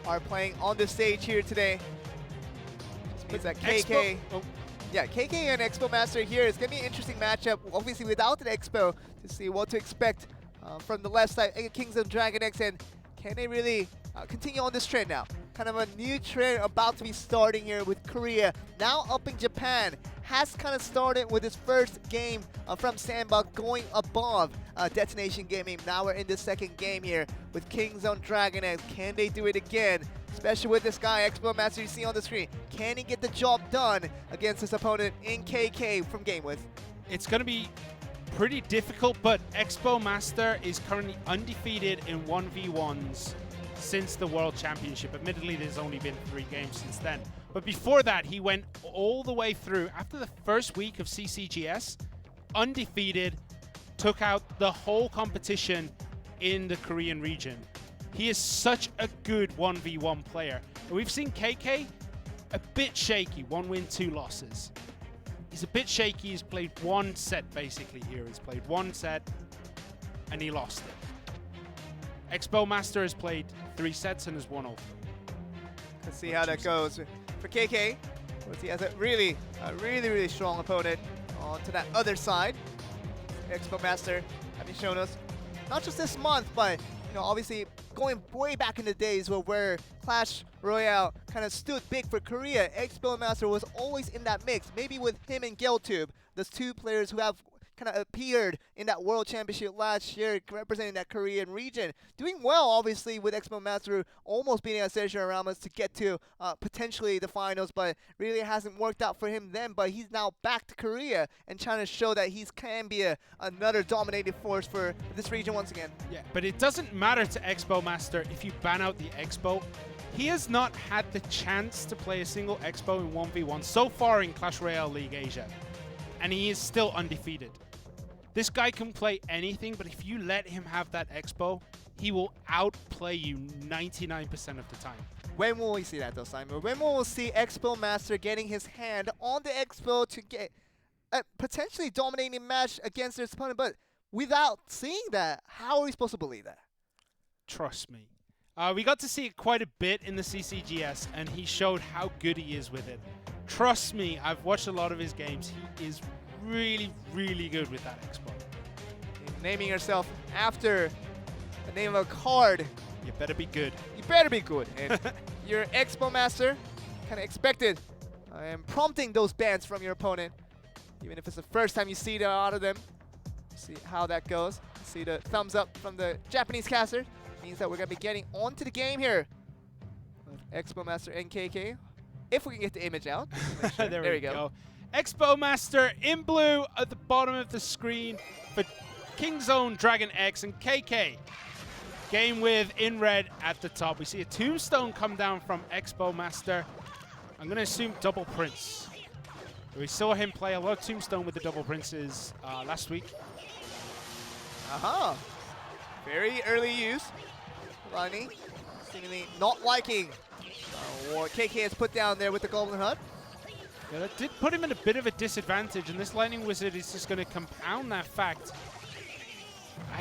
are playing on the stage here today. This means that KK... Yeah, KK and Expo Master here is going to be an interesting matchup, obviously without an Expo, to see what to expect from the left side, Kings of Dragon X, and can they really continue on this trend now? Kind of a new trend about to be starting here with Korea. Now upping Japan has kind of started with his first game from Sandbox going above Detonation Gaming. Now we're in the second game here with Kings on Dragon X. Can they do it again? Especially with this guy, Expo Master, you see on the screen. Can he get the job done against his opponent in KK from Game With? It's going to be pretty difficult, but Expo Master is currently undefeated in 1v1s since the World Championship. Admittedly, there's only been 3 games since then. But before that, he went all the way through. After the first week of CCGS, undefeated, took out the whole competition in the Korean region. He is such a good 1v1 player. We've seen KK a bit shaky, 1 win, 2 losses. He's a bit shaky. He's played 1 set basically here. He's played 1 set and he lost it. Expo Master has played 3 sets and has won all 3. Let's see how that goes for KK. He has a really strong opponent to that other side. Expo Master having shown us not just this month, but obviously going way back in the days where Clash Royale kind of stood big for Korea. Expo Master was always in that mix, maybe with him and Geltube, those 2 players who have kind of appeared in that World Championship last year, representing that Korean region. Doing well, obviously, with Expo Master almost beating Sergio Ramos to get to potentially the finals, but really hasn't worked out for him then. But he's now back to Korea and trying to show that he can be another dominating force for this region once again. Yeah, but it doesn't matter to Expo Master if you ban out the Expo. He has not had the chance to play a single Expo in 1v1 so far in Clash Royale League Asia, and he is still undefeated. This guy can play anything, but if you let him have that Expo, he will outplay you 99% of the time. When will we see that though, Simon? When will we see Expo Master getting his hand on the Expo to get a potentially dominating match against his opponent? But without seeing that, how are we supposed to believe that? Trust me. We got to see it quite a bit in the CCGS, and he showed how good he is with it. Trust me, I've watched a lot of his games. He is really good with that Expo. Naming yourself after the name of a card. You better be good. You better be good. And your Expo Master kind of expected and prompting those bans from your opponent, even if it's the first time you see it out of them. See how that goes. See the thumbs up from the Japanese caster. Means that we're going to be getting onto the game here with Expo Master and KK. If we can get the image out. Sure. there we go. Expo Master in blue at the bottom of the screen for Kingzone Dragon X and KK. Game with in red at the top. We see a tombstone come down from Expo Master. I'm going to assume double Prince. We saw him play a lot of tombstone with the double Princes last week. Aha. Very early use. Lonnie seemingly not liking what KK has put down there with the Goblin Hut. Yeah, that did put him in a bit of a disadvantage, and this Lightning Wizard is just going to compound that fact.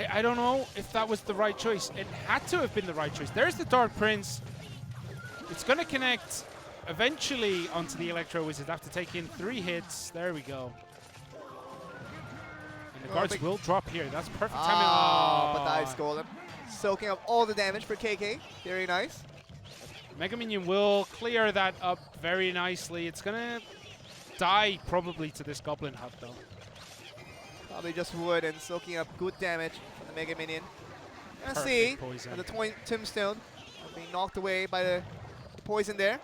I don't know if that was the right choice. It had to have been the right choice. There's the Dark Prince. It's going to connect eventually onto the Electro Wizard after taking 3 hits. There we go. And the guards will drop here. That's perfect timing. But the Ice Golem soaking up all the damage for KK. Very nice. Mega Minion will clear that up very nicely. It's going to die probably to this Goblin Hut, though. Probably just wood and soaking up good damage from the Mega Minion. And see the Tombstone being knocked away by the poison there.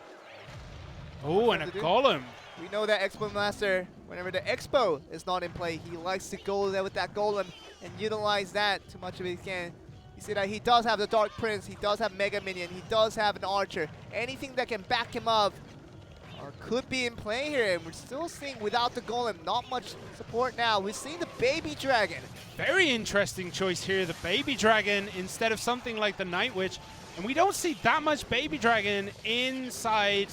Oh, and a Golem. We know that Expo Master, whenever the Expo is not in play, he likes to go there with that Golem and utilize that too much of he can. You see that he does have the Dark Prince, he does have Mega Minion, he does have an Archer. Anything that can back him up or could be in play here, and we're still seeing without the Golem, not much support now. We're seeing the Baby Dragon. Very interesting choice here, the Baby Dragon instead of something like the Night Witch. And we don't see that much Baby Dragon inside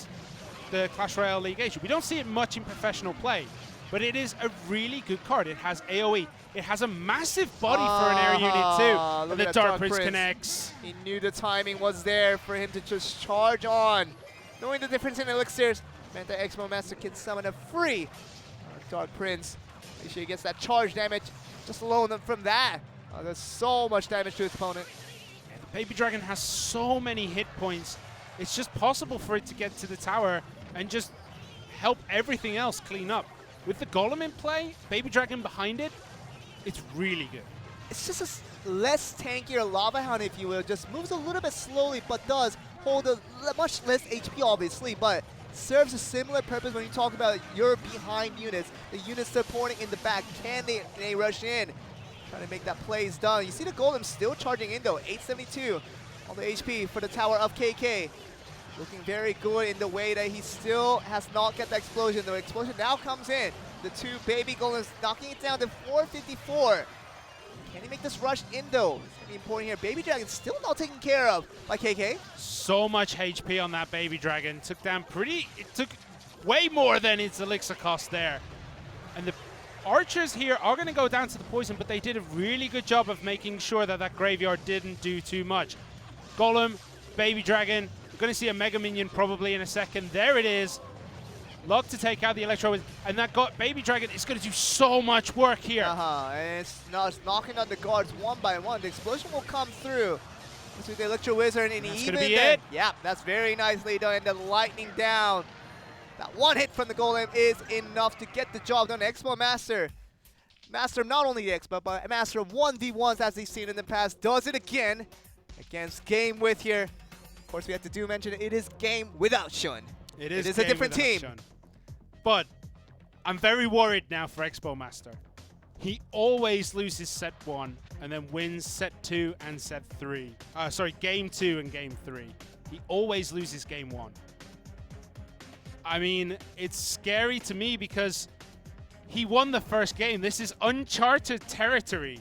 the Clash Royale League Asia. We don't see it much in professional play, but it is a really good card. It has AoE. It has a massive body for an air unit too. And the Dark Prince connects. He knew the timing was there for him to just charge on. Knowing the difference in elixirs meant that Expo Master can summon a free Dark Prince. Make sure he gets that charge damage just alone from that. Does so much damage to its opponent. Yeah, the Baby Dragon has so many hit points. It's just possible for it to get to the tower and just help everything else clean up. With the Golem in play, Baby Dragon behind it, it's really good. It's just a less tankier Lava Hound, if you will. Just moves a little bit slowly, but does hold a much less HP, obviously, but serves a similar purpose when you talk about your behind units. The units supporting in the back, can they rush in? Trying to make that plays done. You see the Golem still charging in though, 872 on the HP for the tower of KK. Looking very good in the way that he still has not get the explosion. The explosion now comes in. The two baby Golems knocking it down to 454. Can he make this rush in though? It's going to be important here. Baby Dragon still not taken care of by KK. So much HP on that Baby Dragon. Took down it took way more than its elixir cost there. And the archers here are going to go down to the poison, but they did a really good job of making sure that that graveyard didn't do too much. Golem, Baby Dragon, we're going to see a Mega Minion probably in a second. There it is. Luck to take out the Electro, and that Baby Dragon is going to do so much work here. And it's knocking on the guards one by one. The explosion will come through. This is the Electro Wizard, and that's even gonna be then, it. Yeah, that's very nicely done. And the lightning down. That one hit from the Golem is enough to get the job done. Expo Master of not only the Expo, but a master of 1v1s as he's seen in the past, does it again against Game With here. Of course, we have to do mention it is Game without Shun. It is a different team. Shun. But I'm very worried now for Expo Master. He always loses set 1 and then wins set 2 and set 3. Sorry, game 2 and game 3. He always loses game 1. I mean, it's scary to me because he won the first game. This is uncharted territory.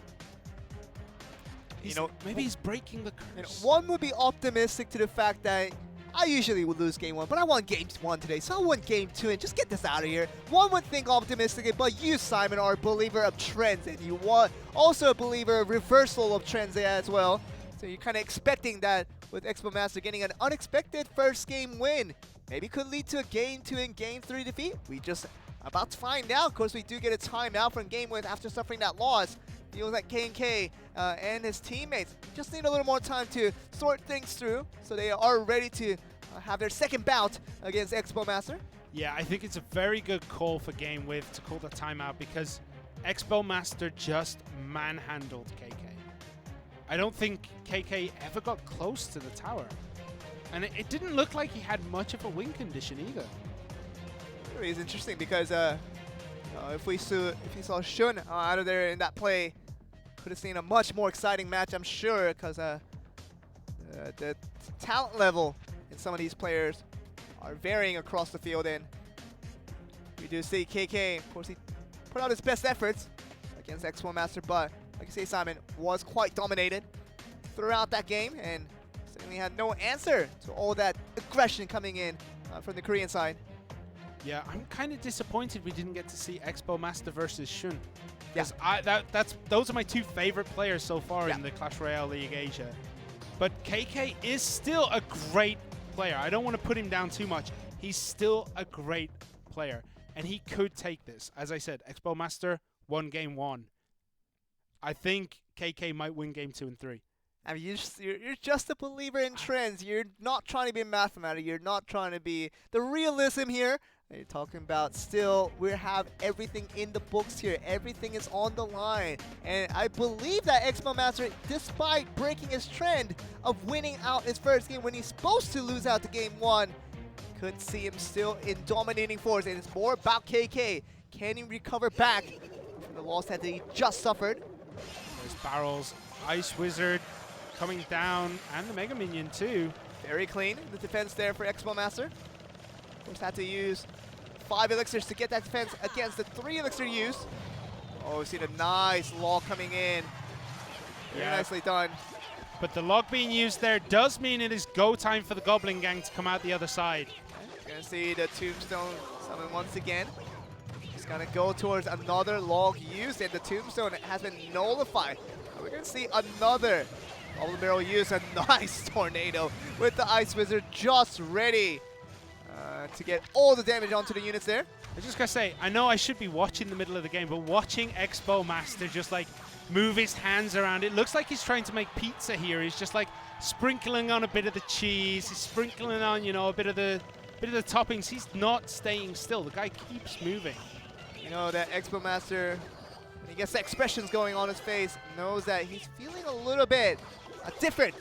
Maybe he's breaking the curse. One would be optimistic to the fact that I usually would lose game 1, but I won game 1 today, so I won game 2 and just get this out of here. One would think optimistically, but you, Simon, are a believer of trends, and you are also a believer of reversal of trends as well. So you're kind of expecting that with Expo Master getting an unexpected first game win. Maybe could lead to a game 2 and game 3 defeat. We just about to find out. Of course, we do get a timeout from game 1 after suffering that loss. Feels like K&K and his teammates just need a little more time to sort things through, so they are ready to have their second bout against Expo Master. Yeah, I think it's a very good call for Game With to call the timeout because Expo Master just manhandled KK. I don't think KK ever got close to the tower. And it didn't look like he had much of a win condition either. It is interesting because if we saw Shun out of there in that play, could have seen a much more exciting match, I'm sure, because the talent level in some of these players are varying across the field. And we do see KK, of course, he put out his best efforts against Expo Master, but like you say, Simon, was quite dominated throughout that game and certainly had no answer to all that aggression coming in from the Korean side. Yeah, I'm kind of disappointed we didn't get to see Expo Master versus Shun. Yeah. Those are my two favorite players so far in the Clash Royale League Asia. But KK is still a great player. I don't want to put him down too much. He's still a great player, and he could take this. As I said, Expo Master won game 1. I think KK might win game 2 and 3. I mean, you're just a believer in trends. You're not trying to be a mathematics. You're not trying to be the realism here. You're talking about still, we have everything in the books here. Everything is on the line. And I believe that Expo Master, despite breaking his trend of winning out his first game when he's supposed to lose out to game 1, could see him still in dominating force. And it's more about KK. Can he recover back from the loss that he just suffered? There's barrels, Ice Wizard coming down, and the Mega Minion too. Very clean, the defense there for Expo Master. Of course, had to use 5 elixirs to get that defense against the 3 elixir use. Oh, we've seen a nice log coming in. Very nicely done. But the log being used there does mean it is go time for the Goblin Gang to come out the other side. Okay. Gonna see the Tombstone summon once again. He's gonna go towards another log used, and the Tombstone has been nullified. We're gonna see another double barrel use, a nice tornado with the Ice Wizard just ready to get all the damage onto the units there. I just gotta say, I know I should be watching the middle of the game, but watching Expo Master just like move his hands around. It looks like he's trying to make pizza here. He's just like sprinkling on a bit of the cheese. He's sprinkling on, you know, a bit of the toppings. He's not staying still. The guy keeps moving. You know, that Expo Master, when he gets the expressions going on his face, knows that he's feeling a little bit different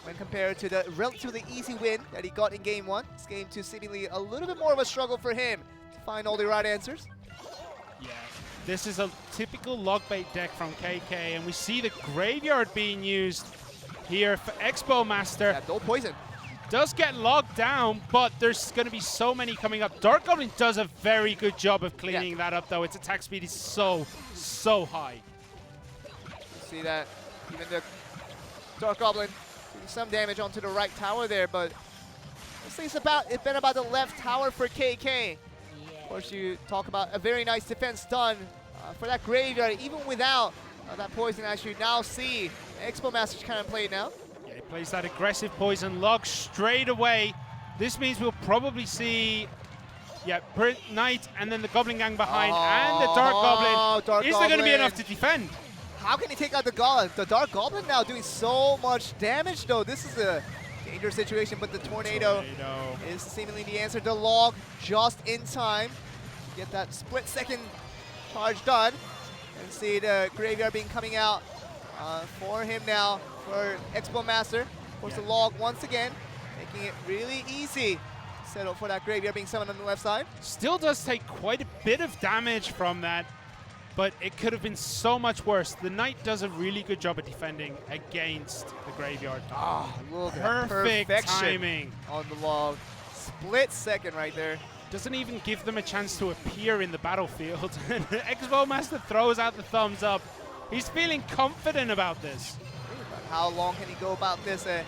when compared to the relatively easy win that he got in Game 1. This Game 2 seemingly a little bit more of a struggle for him to find all the right answers. Yeah, this is a typical log bait deck from KK, and we see the graveyard being used here for Expo Master. Yeah, no poison. Does get logged down, but there's going to be so many coming up. Dark Goblin does a very good job of cleaning that up, though. Its attack speed is so high. You see that even the Dark Goblin doing some damage onto the right tower there, but mostly it's been about the left tower for KK. Of course, you talk about a very nice defense done for that graveyard, even without that poison. As you now see, Expo Master's kind of played now. Yeah, he plays that aggressive poison log straight away. This means we'll probably see, Knight and then the Goblin Gang behind, and the Dark Goblin. Is there going to be enough to defend? How can he take out the Goblin? The Dark Goblin now doing so much damage, though. This is a dangerous situation, but the Tornado is seemingly the answer. The log just in time to get that split-second charge done. And see the graveyard being coming out for him now, for Expo Master. Of course, the log once again making it really easy to settle for that graveyard being summoned on the left side. Still does take quite a bit of damage from that, but it could have been so much worse. The Knight does a really good job of defending against the graveyard. Look at Perfect perfection timing on the log. Split second right there. Doesn't even give them a chance to appear in the battlefield. Expo Master throws out the thumbs up. He's feeling confident about this. But how long can he go about this? To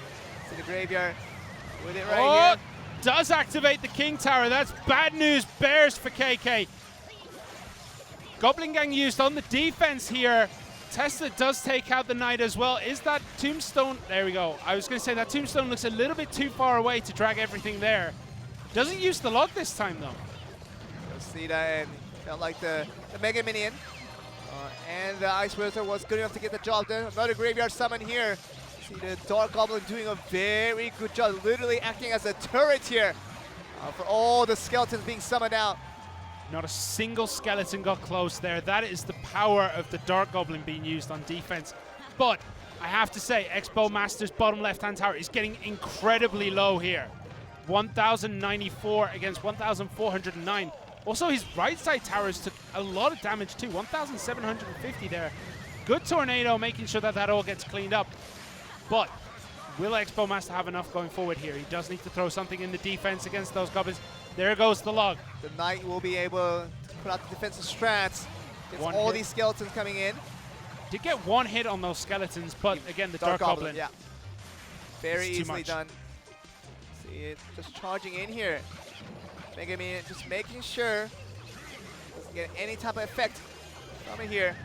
the graveyard with it right here. Does activate the King Tower. That's bad news bears for KK. Goblin Gang used on the defense here. Tesla does take out the Knight as well. Is that Tombstone? There we go. I was going to say that Tombstone looks a little bit too far away to drag everything there. Doesn't use the log this time, though. You'll see that, and felt like the Mega Minion and the Ice Wizard was good enough to get the job done. Another graveyard summon here. See the Dark Goblin doing a very good job, literally acting as a turret here for all the skeletons being summoned out. Not a single skeleton got close there. That is the power of the Dark Goblin being used on defense. But I have to say, Expo Master's bottom left-hand tower is getting incredibly low here. 1,094 against 1,409. Also, his right side towers took a lot of damage too. 1,750 there. Good Tornado, making sure that all gets cleaned up. But will Expo Master have enough going forward here? He does need to throw something in the defense against those goblins. There goes the log. The Knight will be able to put out the defensive strats. Gets all these skeletons coming in. Did get one hit on those skeletons, but again, the Dark Goblin. Yeah. Very It's too easily much. done. See it just charging in here. Mega Minion just making sure doesn't get any type of effect from it here.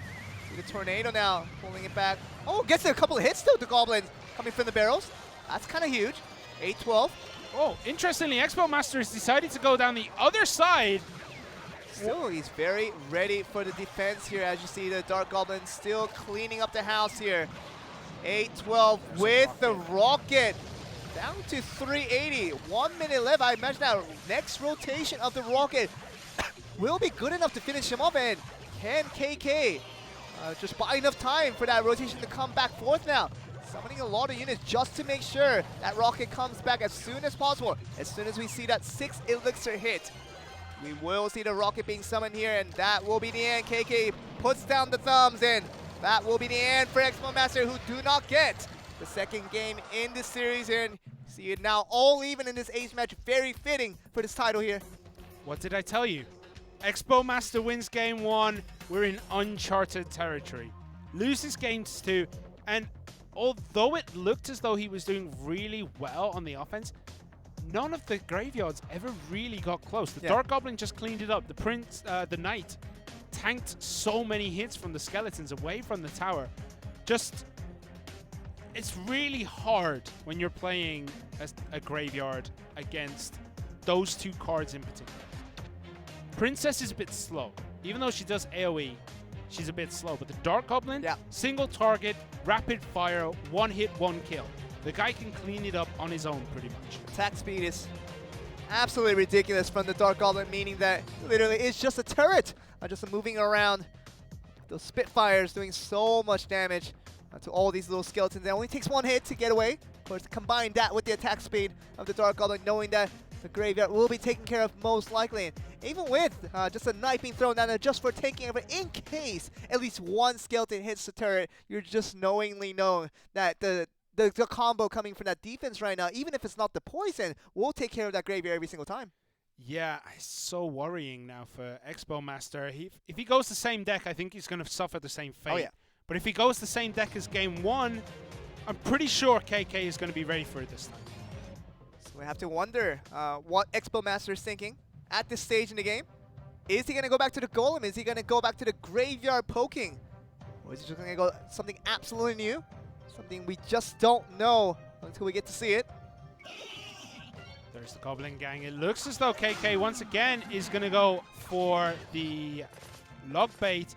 See the Tornado now pulling it back. Oh, gets a couple of hits though, the Goblins coming from the barrels. That's kind of huge. 8-12. Oh, interestingly, Expo Master has decided to go down the other side. Still, he's very ready for the defense here. As you see, the Dark Goblin still cleaning up the house here. 8-12 with the Rocket. Down to 380. 1 minute left. I imagine that next rotation of the Rocket will be good enough to finish him off. And can KK just buy enough time for that rotation to come back forth now? Summoning a lot of units just to make sure that Rocket comes back as soon as possible. As soon as we see that 6 elixir hit, we will see the Rocket being summoned here, and that will be the end. KK puts down the thumbs, and that will be the end for Expo Master, who do not get the second game in this series. And see it now all even in this ace match. Very fitting for this title here. What did I tell you? Expo Master wins game 1. We're in uncharted territory. Loses games 2, and although it looked as though he was doing really well on the offense, none of the graveyards ever really got close. The Dark Goblin just cleaned it up. The Knight tanked so many hits from the skeletons away from the tower. It's really hard when you're playing a graveyard against those two cards in particular. Princess is a bit slow. Even though she does AoE, she's a bit slow. But the Dark Goblin, Yeah. single target, rapid fire, one hit, one kill. The guy can clean it up on his own pretty much. Attack speed is absolutely ridiculous from the Dark Goblin, meaning that literally it's just a turret, just moving around. Those Spitfires doing so much damage to all these little skeletons. It only takes one hit to get away. Of course, combine that with the attack speed of the Dark Goblin, knowing that the graveyard will be taken care of most likely. And even with just a knife being thrown down there just for taking over, in case at least one skeleton hits the turret, you're just knowingly know that the combo coming from that defense right now, even if it's not the poison, will take care of that graveyard every single time. Yeah, it's so worrying now for Expo Master. If he goes the same deck, I think he's going to suffer the same fate. Oh, yeah. But if he goes the same deck as game 1, I'm pretty sure KK is going to be ready for it this time. So we have to wonder what Expo Master is thinking at this stage in the game. Is he going to go back to the Golem? Is he going to go back to the graveyard poking? Or is he just going to go something absolutely new? Something we just don't know until we get to see it. There's the Goblin Gang. It looks as though KK once again is going to go for the log bait.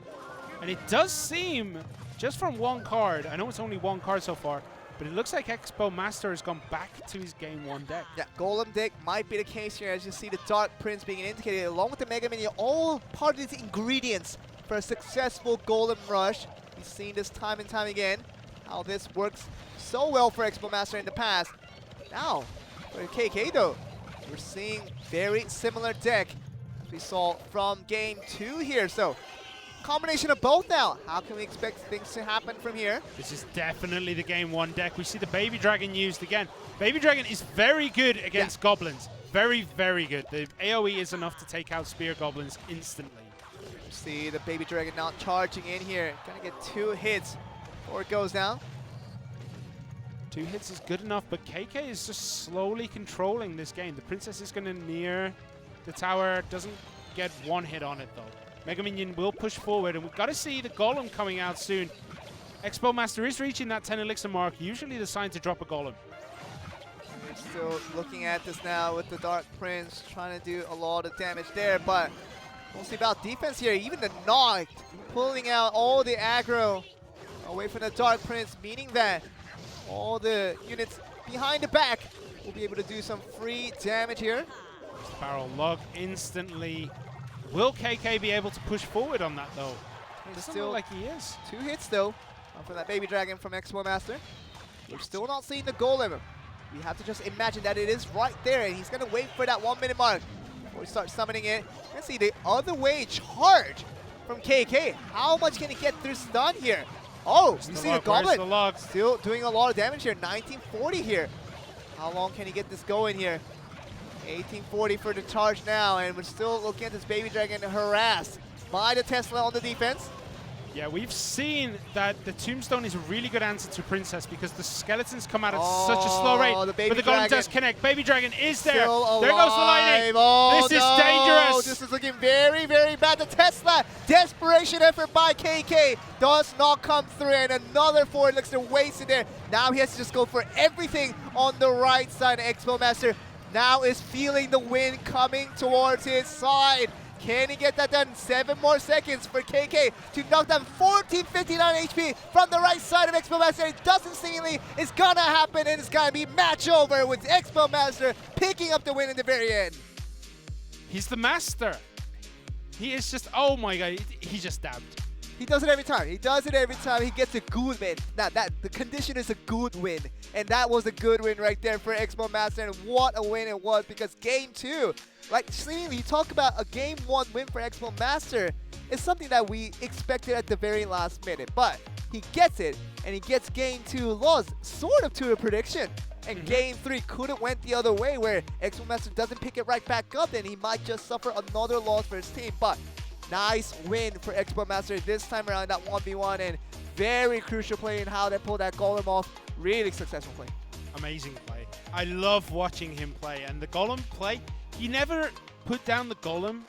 And it does seem, just from one card, I know it's only one card so far, but it looks like Expo Master has gone back to his game 1 deck. Yeah, Golem deck might be the case here, as you see the Dark Prince being indicated along with the Mega Minion, all part of these ingredients for a successful Golem rush. We've seen this time and time again, how this works so well for Expo Master in the past. Now, for KK though, we're seeing very similar deck as we saw from game 2 here. So, combination of both now. How can we expect things to happen from here? This is definitely the game 1 deck. We see the Baby Dragon used again. Baby Dragon is very good against goblins. Very, very good. The AoE is enough to take out Spear Goblins instantly. You see the Baby Dragon now charging in here. Gonna get 2 hits before it goes down. 2 hits is good enough, but KK is just slowly controlling this game. The Princess is going to near the tower. Doesn't get 1 hit on it, though. Mega Minion will push forward, and we've got to see the Golem coming out soon. Expo Master is reaching that 10 elixir mark, usually the sign to drop a Golem. We're still looking at this now with the Dark Prince, trying to do a lot of damage there, but mostly about defense here. Even the Noct pulling out all the aggro away from the Dark Prince, meaning that all the units behind the back will be able to do some free damage here. Barrel log instantly. Will KK be able to push forward on that, though? Doesn't look like he is. 2 hits, though, from that Baby Dragon from Expo Master. We're still not seeing the Golem. We have to just imagine that it is right there, and he's going to wait for that 1 minute mark before he starts summoning it. Let's see the other way charge from KK. How much can he get through stun here? Oh, you see the Goblin still doing a lot of damage here. 1940 here. How long can he get this going here? 1840 for the charge now, and we're still looking at this Baby Dragon harassed by the Tesla on the defense. Yeah, we've seen that the Tombstone is a really good answer to Princess because the skeletons come out at such a slow rate. The Baby but the Golem Dragon does connect. Baby Dragon is there. Still alive. There goes the lightning. Oh, this is dangerous. This is looking very, very bad. The Tesla desperation effort by KK does not come through, and another 4 elixir wasted there. Now he has to just go for everything on the right side. Expo Master now is feeling the wind coming towards his side. Can he get that done? 7 more seconds for KK to knock down 1459 HP from the right side of Expo Master. It doesn't seemingly it's gonna happen, and it's gonna be match over with Expo Master picking up the win in the very end. He's the master. He is just, oh my god, he just dabbed. He does it every time. He does it every time. He gets a good win. Now, the condition is a good win. And that was a good win right there for Expo Master. And what a win it was, because game 2, like seemingly you talk about a game 1 win for Expo Master, is something that we expected at the very last minute. But he gets it, and he gets game 2 lost sort of to a prediction. And game 3 could have went the other way, where Expo Master doesn't pick it right back up, and he might just suffer another loss for his team. But nice win for Expo Master this time around, that 1v1, and very crucial play in how they pulled that Golem off. Really successful play. Amazing play. I love watching him play. And the Golem play, he never put down the Golem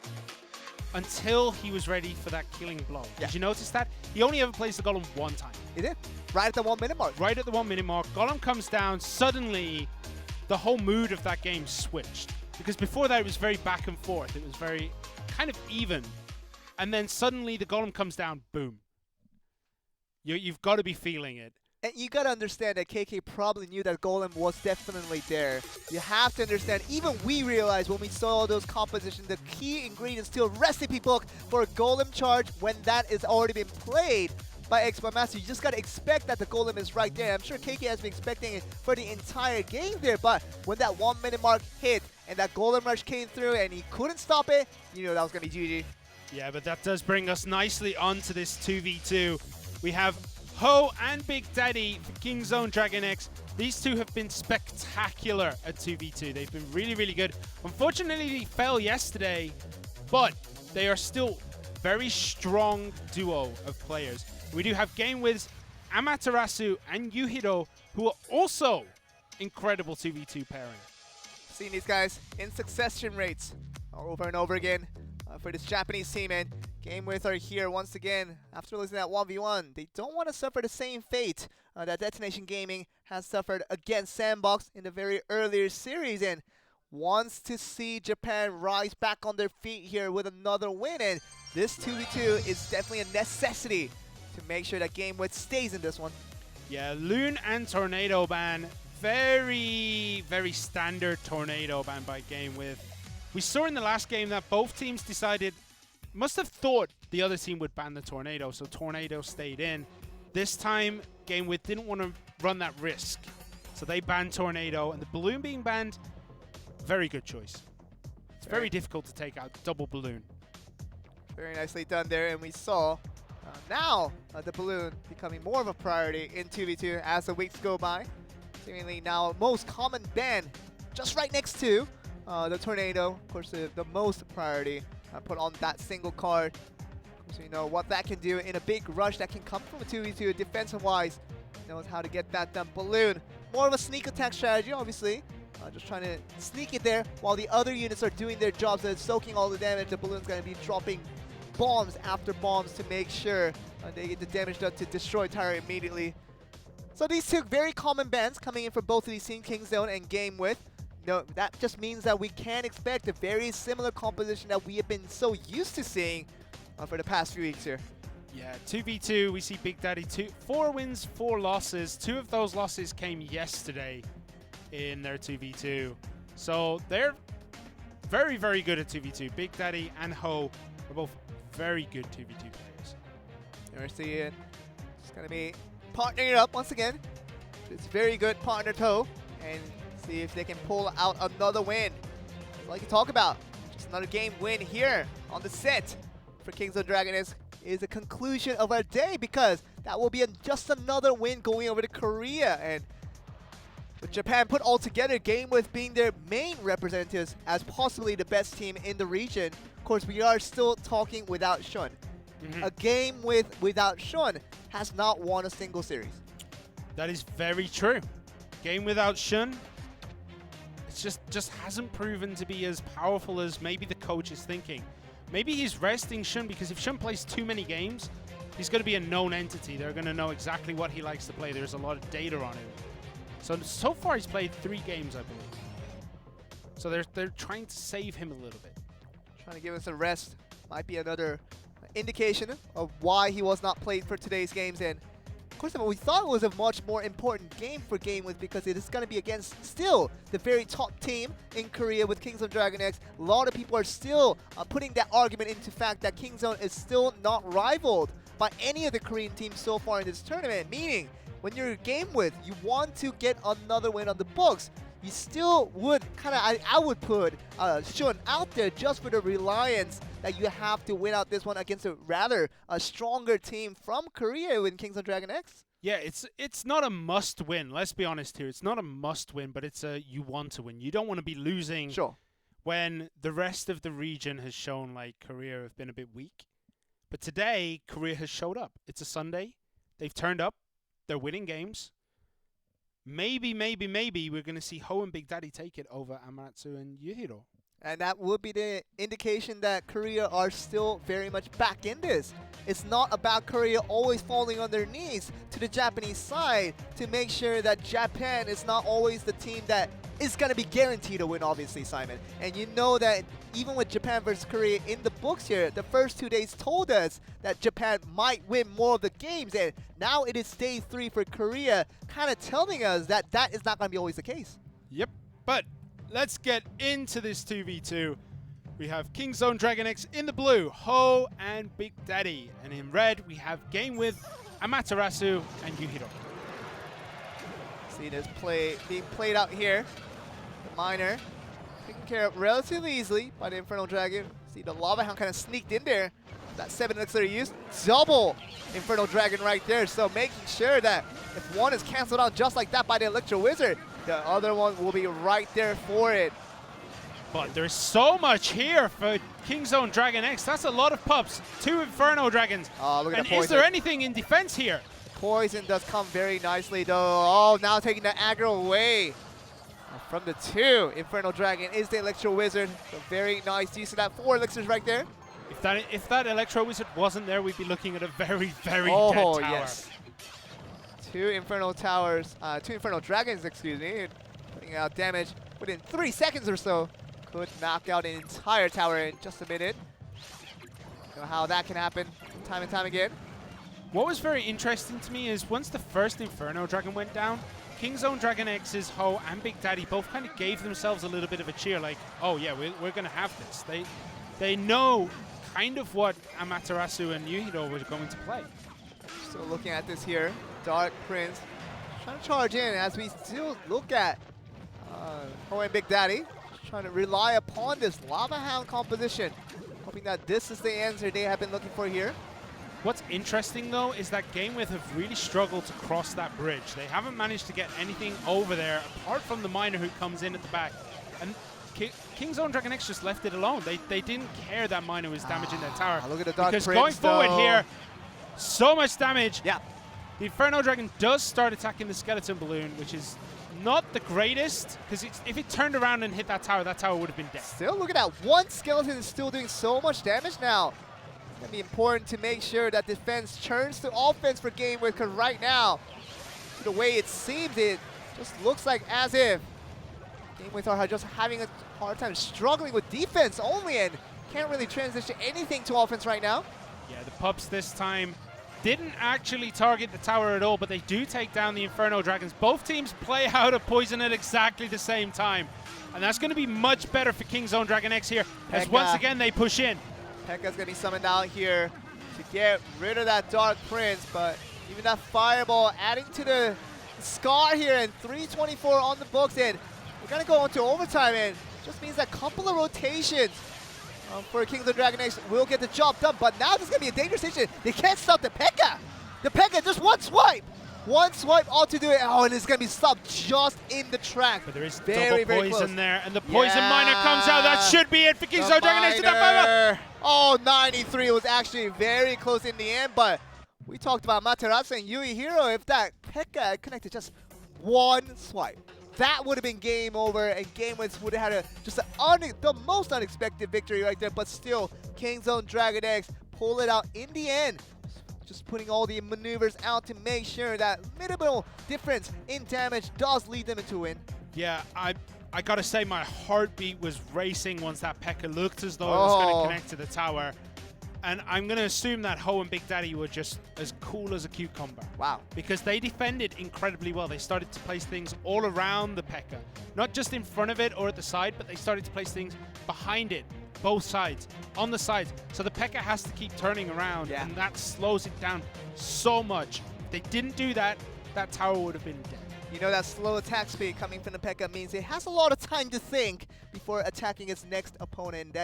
until he was ready for that killing blow. Yeah. Did you notice that? He only ever plays the Golem 1 time. He did. Right at the 1 minute mark. Right at the 1 minute mark. Golem comes down. Suddenly, the whole mood of that game switched. Because before that, it was very back and forth. It was very kind of even. and then suddenly the golem comes down, boom. You've got to be feeling it. And you gotta understand that KK probably knew that Golem was definitely there. You have to understand, even we realized when we saw those compositions, the key ingredient still recipe book for a Golem charge when that is already been played by Expert Master. You just gotta expect that the Golem is right there. I'm sure KK has been expecting it for the entire game there, but when that 1 minute mark hit and that Golem rush came through and he couldn't stop it, you know that was gonna be GG. Yeah, but that does bring us nicely onto this 2v2. We have Ho and Big Daddy for Kingzone Dragon X. These two have been spectacular at 2v2. They've been really, really good. Unfortunately, they fell yesterday, but they are still very strong duo of players. We do have Game With's Amaterasu and Yuhiro, who are also incredible 2v2 pairing. Seeing these guys in succession rates over and over again for this Japanese team, and Game With are here once again after losing that 1v1. They don't want to suffer the same fate that Detonation Gaming has suffered against Sandbox in the very earlier series, and wants to see Japan rise back on their feet here with another win. And this 2v2 is definitely a necessity to make sure that Game With stays in this one. Yeah, Loon and Tornado ban. Very, very standard Tornado ban by Game With. We saw in the last game that both teams must have thought the other team would ban the Tornado, so Tornado stayed in. This time, Game With didn't want to run that risk, so they banned Tornado, and the Balloon being banned, very good choice. It's very difficult to take out double Balloon. Very nicely done there, and we saw now the Balloon becoming more of a priority in 2v2 as the weeks go by. Seemingly now most common ban, just right next to the Tornado. Of course, the most priority put on that single card. So you know what that can do in a big rush that can come from a 2v2 defensive-wise. Knows how to get that done. Balloon, more of a sneak attack strategy, obviously. Just trying to sneak it there while the other units are doing their jobs and soaking all the damage. The Balloon's going to be dropping bombs after bombs to make sure they get the damage done to destroy Tyra immediately. So these two very common bans coming in for both of these teams, Kingzone and Game With. No, that just means that we can expect a very similar composition that we have been so used to seeing for the past few weeks here. Yeah, 2v2, we see Big Daddy 4 wins, 4 losses. 2 of those losses came yesterday in their 2v2. So they're very, very good at 2v2. Big Daddy and Ho are both very good 2v2 players. We're seeing it's going to be partnering it up once again. It's very good partner toe, and see if they can pull out another win. Like you talk about, just another game win here on the set for Kingzone Dragon is the conclusion of our day, because that will be just another win going over to Korea. And with Japan put all together, Game With being their main representatives as possibly the best team in the region. Of course, we are still talking without Shun. A Game without Shun has not won a single series. That is very true. Game without Shun, it's just hasn't proven to be as powerful as maybe the coach is thinking. Maybe he's resting Shun because if Shun plays too many games, he's going to be a known entity. They're going to know exactly what he likes to play. There's a lot of data on him. So far he's played 3 games, I believe. So they're trying to save him a little bit. Trying to give us a rest. Might be another indication of why he was not played for today's games. And of course, we thought it was a much more important game for Game With, because it is going to be against still the very top team in Korea with Kingzone Dragon X. A lot of people are still putting that argument into fact that Kingzone is still not rivaled by any of the Korean teams so far in this tournament. Meaning, when you're Game With, you want to get another win on the books. You still would I would put Shun out there just for the reliance that you have to win out this one against a rather stronger team from Korea in Kingzone Dragon X. Yeah, it's not a must win. Let's be honest here. It's not a must win, but it's a you want to win. You don't want to be losing when the rest of the region has shown like Korea have been a bit weak. But today, Korea has showed up. It's a Sunday. They've turned up. They're winning games. Maybe we're going to see Ho and Big Daddy take it over Amatsu and Yuhiro. And that would be the indication that Korea are still very much back in this. It's not about Korea always falling on their knees to the Japanese side to make sure that Japan is not always the team that is going to be guaranteed a win, obviously, Simon. And you know that even with Japan versus Korea in the books here, the first 2 days told us that Japan might win more of the games. And now it is day 3 for Korea, kind of telling us that that is not going to be always the case. Yep, but let's get into this 2v2. We have Kingzone Dragon X in the blue, Ho and Big Daddy. And in red, we have Game with Amaterasu and Yuhiro. See this play being played out here. The Miner taken care of relatively easily by the Infernal Dragon. See the Lava Hound kind of sneaked in there. That 7 elixir used. Double Infernal Dragon right there. So making sure that if one is canceled out just like that by the Electro Wizard, the other one will be right there for it. But there's so much here for Kingzone Dragon X. That's a lot of pups. 2 Inferno Dragons. Oh, look at and the poison. is there anything in defense here? Poison does come very nicely though. Oh, now taking the aggro away from the 2. Infernal Dragon is the Electro Wizard. So very nice use of that 4 elixirs right there. If that Electro Wizard wasn't there, we'd be looking at a very, very oh, dead tower. Yes. 2 Infernal Towers, 2 Infernal Dragons, excuse me, putting out damage within 3 seconds or so. Could knock out an entire tower in just a minute. Know how that can happen time and time again. What was very interesting to me is once the first Inferno Dragon went down, Kingzone Dragon X's Ho and Big Daddy both kind of gave themselves a little bit of a cheer, like, oh yeah, we're going to have this. They know kind of what Amaterasu and Yuhiro were going to play. Still looking at this here. Dark Prince trying to charge in as we still look at Ho and Big Daddy. Trying to rely upon this Lava Hound composition. Hoping that this is the answer they have been looking for here. What's interesting though is that Gamewith have really struggled to cross that bridge. They haven't managed to get anything over there apart from the Miner who comes in at the back. And Kingzone Dragon X just left it alone. They didn't care that Miner was damaging their tower. Look at the Dark because Prince, going forward though. here, so much damage. Yeah. The Inferno Dragon does start attacking the Skeleton Balloon, which is not the greatest, because if it turned around and hit that tower would have been dead. Still, look at that. One skeleton is still doing so much damage now. It's going to be important to make sure that defense turns to offense for Gamewith, because right now, the way it seems, it just looks like as if Gamewith are just having a hard time struggling with defense only and can't really transition anything to offense right now. Yeah, the pups this time didn't actually target the tower at all, but they do take down the Inferno Dragons. Both teams play out of poison at exactly the same time. And that's going to be much better for Kingzone Dragon X here, as once again they push in. Pekka's going to be summoned out here to get rid of that Dark Prince, but even that Fireball adding to the scar here, and 324 on the books, and we're going to go into overtime, and just means that couple of rotations for Kingzone Dragon X will get the job done, but now this is going to be a dangerous situation. They can't stop the Pekka. The Pekka, just one swipe. One swipe all to do it. Oh, and it's going to be stopped just in the track. But there is very, double very poison close. there, and the Poison Miner comes out. That should be it for Kingzone Dragon X to that final. Oh, 93 was actually very close in the end, but we talked about Materasu and Yuihiro. If that Pekka had connected just one swipe, that would have been game over, and Gamewith would have had the most unexpected victory right there, but still, Kingzone Dragon X pull it out in the end. Just putting all the maneuvers out to make sure that minimal difference in damage does lead them into a win. Yeah, I gotta say my heartbeat was racing once that Pekka looked as though it was going to connect to the tower. And I'm going to assume that Ho and Big Daddy were just as cool as a cucumber. Wow. Because they defended incredibly well. They started to place things all around the Pekka. Not just in front of it or at the side, but they started to place things behind it. Both sides, on the sides. So the Pekka has to keep turning around, and that slows it down so much. If they didn't do that, that tower would have been dead. You know, that slow attack speed coming from the Pekka means it has a lot of time to think before attacking its next opponent.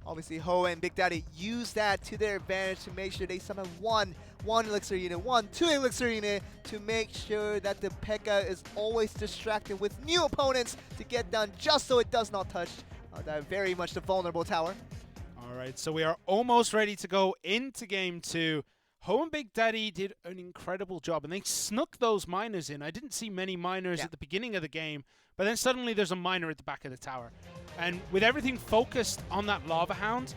Obviously, Ho and Big Daddy use that to their advantage to make sure they summon one elixir unit, two elixir unit, to make sure that the Pekka is always distracted with new opponents to get done just so it does not touch that very much the vulnerable tower. All right, so we are almost ready to go into game 2. Ho and Big Daddy did an incredible job, and they snuck those miners in. I didn't see many miners at the beginning of the game, but then suddenly there's a miner at the back of the tower. And with everything focused on that Lava Hound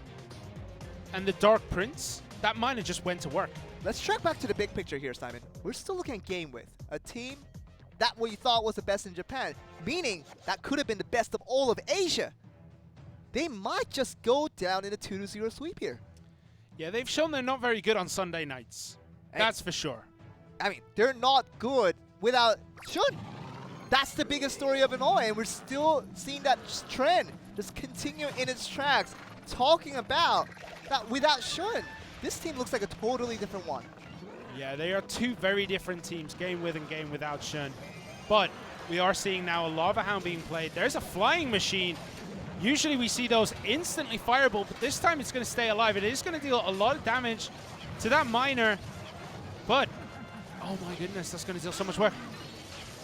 and the Dark Prince, that miner just went to work. Let's track back to the big picture here, Simon. We're still looking at Game With, a team that we thought was the best in Japan, meaning that could have been the best of all of Asia. They might just go down in a 2-0 sweep here. Yeah, they've shown they're not very good on Sunday nights. That's for sure. I mean, they're not good without Shun. That's the biggest story of it all, and we're still seeing that trend just continue in its tracks, talking about that without Shun, this team looks like a totally different one. Yeah, they are two very different teams, Game With and Game Without Shun. But we are seeing now a Lava Hound being played. There's a flying machine. Usually we see those instantly fireable, but this time it's going to stay alive. It is going to deal a lot of damage to that miner, but oh my goodness, that's going to deal so much work.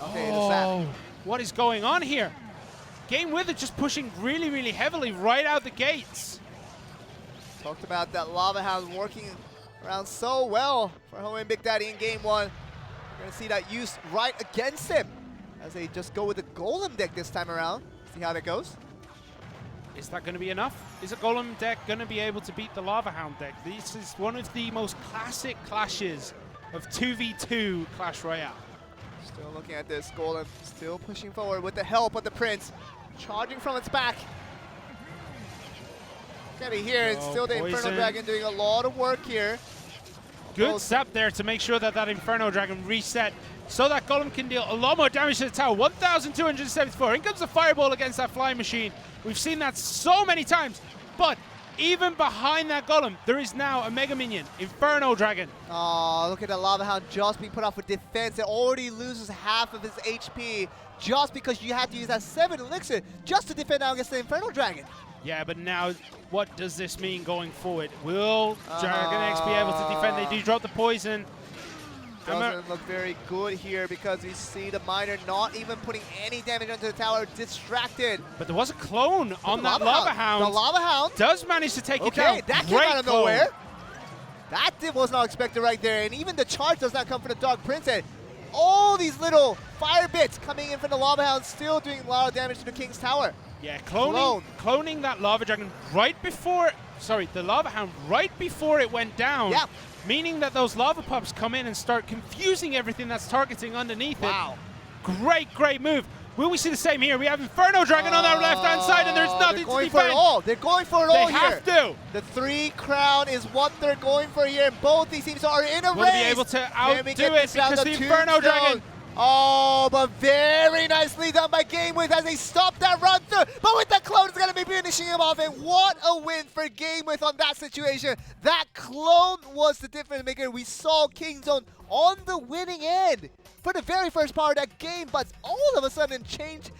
Okay, the sap. What is going on here? Game With it just pushing really, really heavily right out the gates. Talked about that Lava Hound working around so well for Ho and Big Daddy in Game 1. We're going to see that used right against him as they just go with the Golem deck this time around. See how that goes. Is that going to be enough? Is a Golem deck going to be able to beat the Lava Hound deck? This is one of the most classic clashes of 2v2 Clash Royale. Still looking at this, Golem still pushing forward with the help of the Prince. Charging from its back. Gotta be here, and still the Inferno Dragon doing a lot of work here. Good step there to make sure that that Inferno Dragon reset so that Golem can deal a lot more damage to the tower. 1,274. In comes the Fireball against that Flying Machine. We've seen that so many times, but even behind that Golem, there is now a Mega Minion, Inferno Dragon. Oh, look at the Lava Hound just being put off for defense. It already loses half of his HP just because you had to use that 7 elixir just to defend out against the Inferno Dragon. Yeah, but now what does this mean going forward? Will Dragon X be able to defend? They do drop the poison. Doesn't look very good here because we see the miner not even putting any damage onto the tower, distracted. But there was a clone on that Lava Hound. The Lava Hound does manage to take it down. Okay, that came out of nowhere. That was not expected right there, and even the charge does not come from the Dark Prince. And all these little fire bits coming in from the Lava Hound, still doing a lot of damage to the King's Tower. Yeah, cloning that Lava Dragon right before, the Lava Hound right before it went down. Yeah. Meaning that those lava pups come in and start confusing everything that's targeting underneath it. Great, great move. Will we see the same here? We have Inferno Dragon on our left-hand side, and there's nothing to defend. They're going for it all. They're going for it all here. They have to. The 3 crown is what they're going for here. Both these teams are in a race. Will they be able to outdo it because the Inferno Dragon... Oh, but very nicely done by Game With as they stop that run through. But with the clone, it's going to be finishing him off. And what a win for Game With on that situation. That clone was the difference maker. We saw Kingzone on the winning end for the very first part of that game. But all of a sudden changed,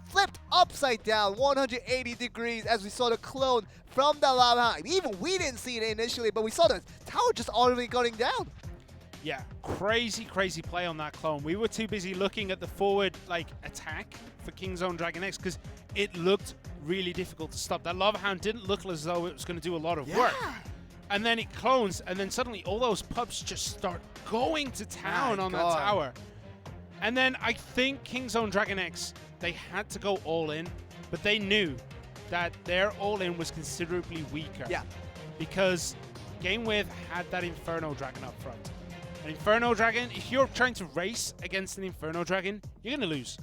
flipped upside down 180 degrees as we saw the clone from the Lava Hound. Even we didn't see it initially, but we saw the tower just already going down. Yeah, crazy, crazy play on that clone. We were too busy looking at the forward attack for Kingzone Dragon X because it looked really difficult to stop. That Lava Hound didn't look as though it was going to do a lot of work. And then it clones, and then suddenly all those pups just start going to town on that tower. And then I think Kingzone Dragon X, they had to go all in, but they knew that their all in was considerably weaker. Yeah. Because Game With had that Inferno Dragon up front. An Inferno Dragon, if you're trying to race against an Inferno Dragon, you're going to lose.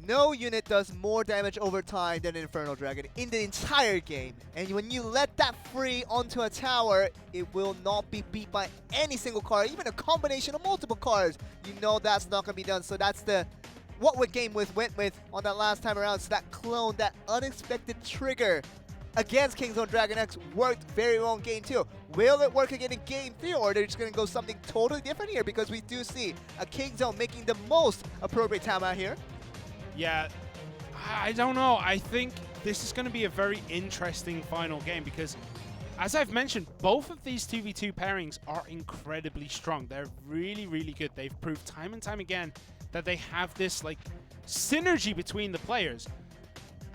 No unit does more damage over time than an Inferno Dragon in the entire game. And when you let that free onto a tower, it will not be beat by any single card, even a combination of multiple cards. You know that's not going to be done. So that's what we Game With went with on that last time around. So that clone, that unexpected trigger against Kingzone Dragon X worked very well in Game 2. Will it work again in Game 3, or they're just going to go something totally different here? Because we do see a Kingzone making the most appropriate time out here. Yeah, I don't know. I think this is going to be a very interesting final game because, as I've mentioned, both of these 2v2 pairings are incredibly strong. They're really, really good. They've proved time and time again that they have this synergy between the players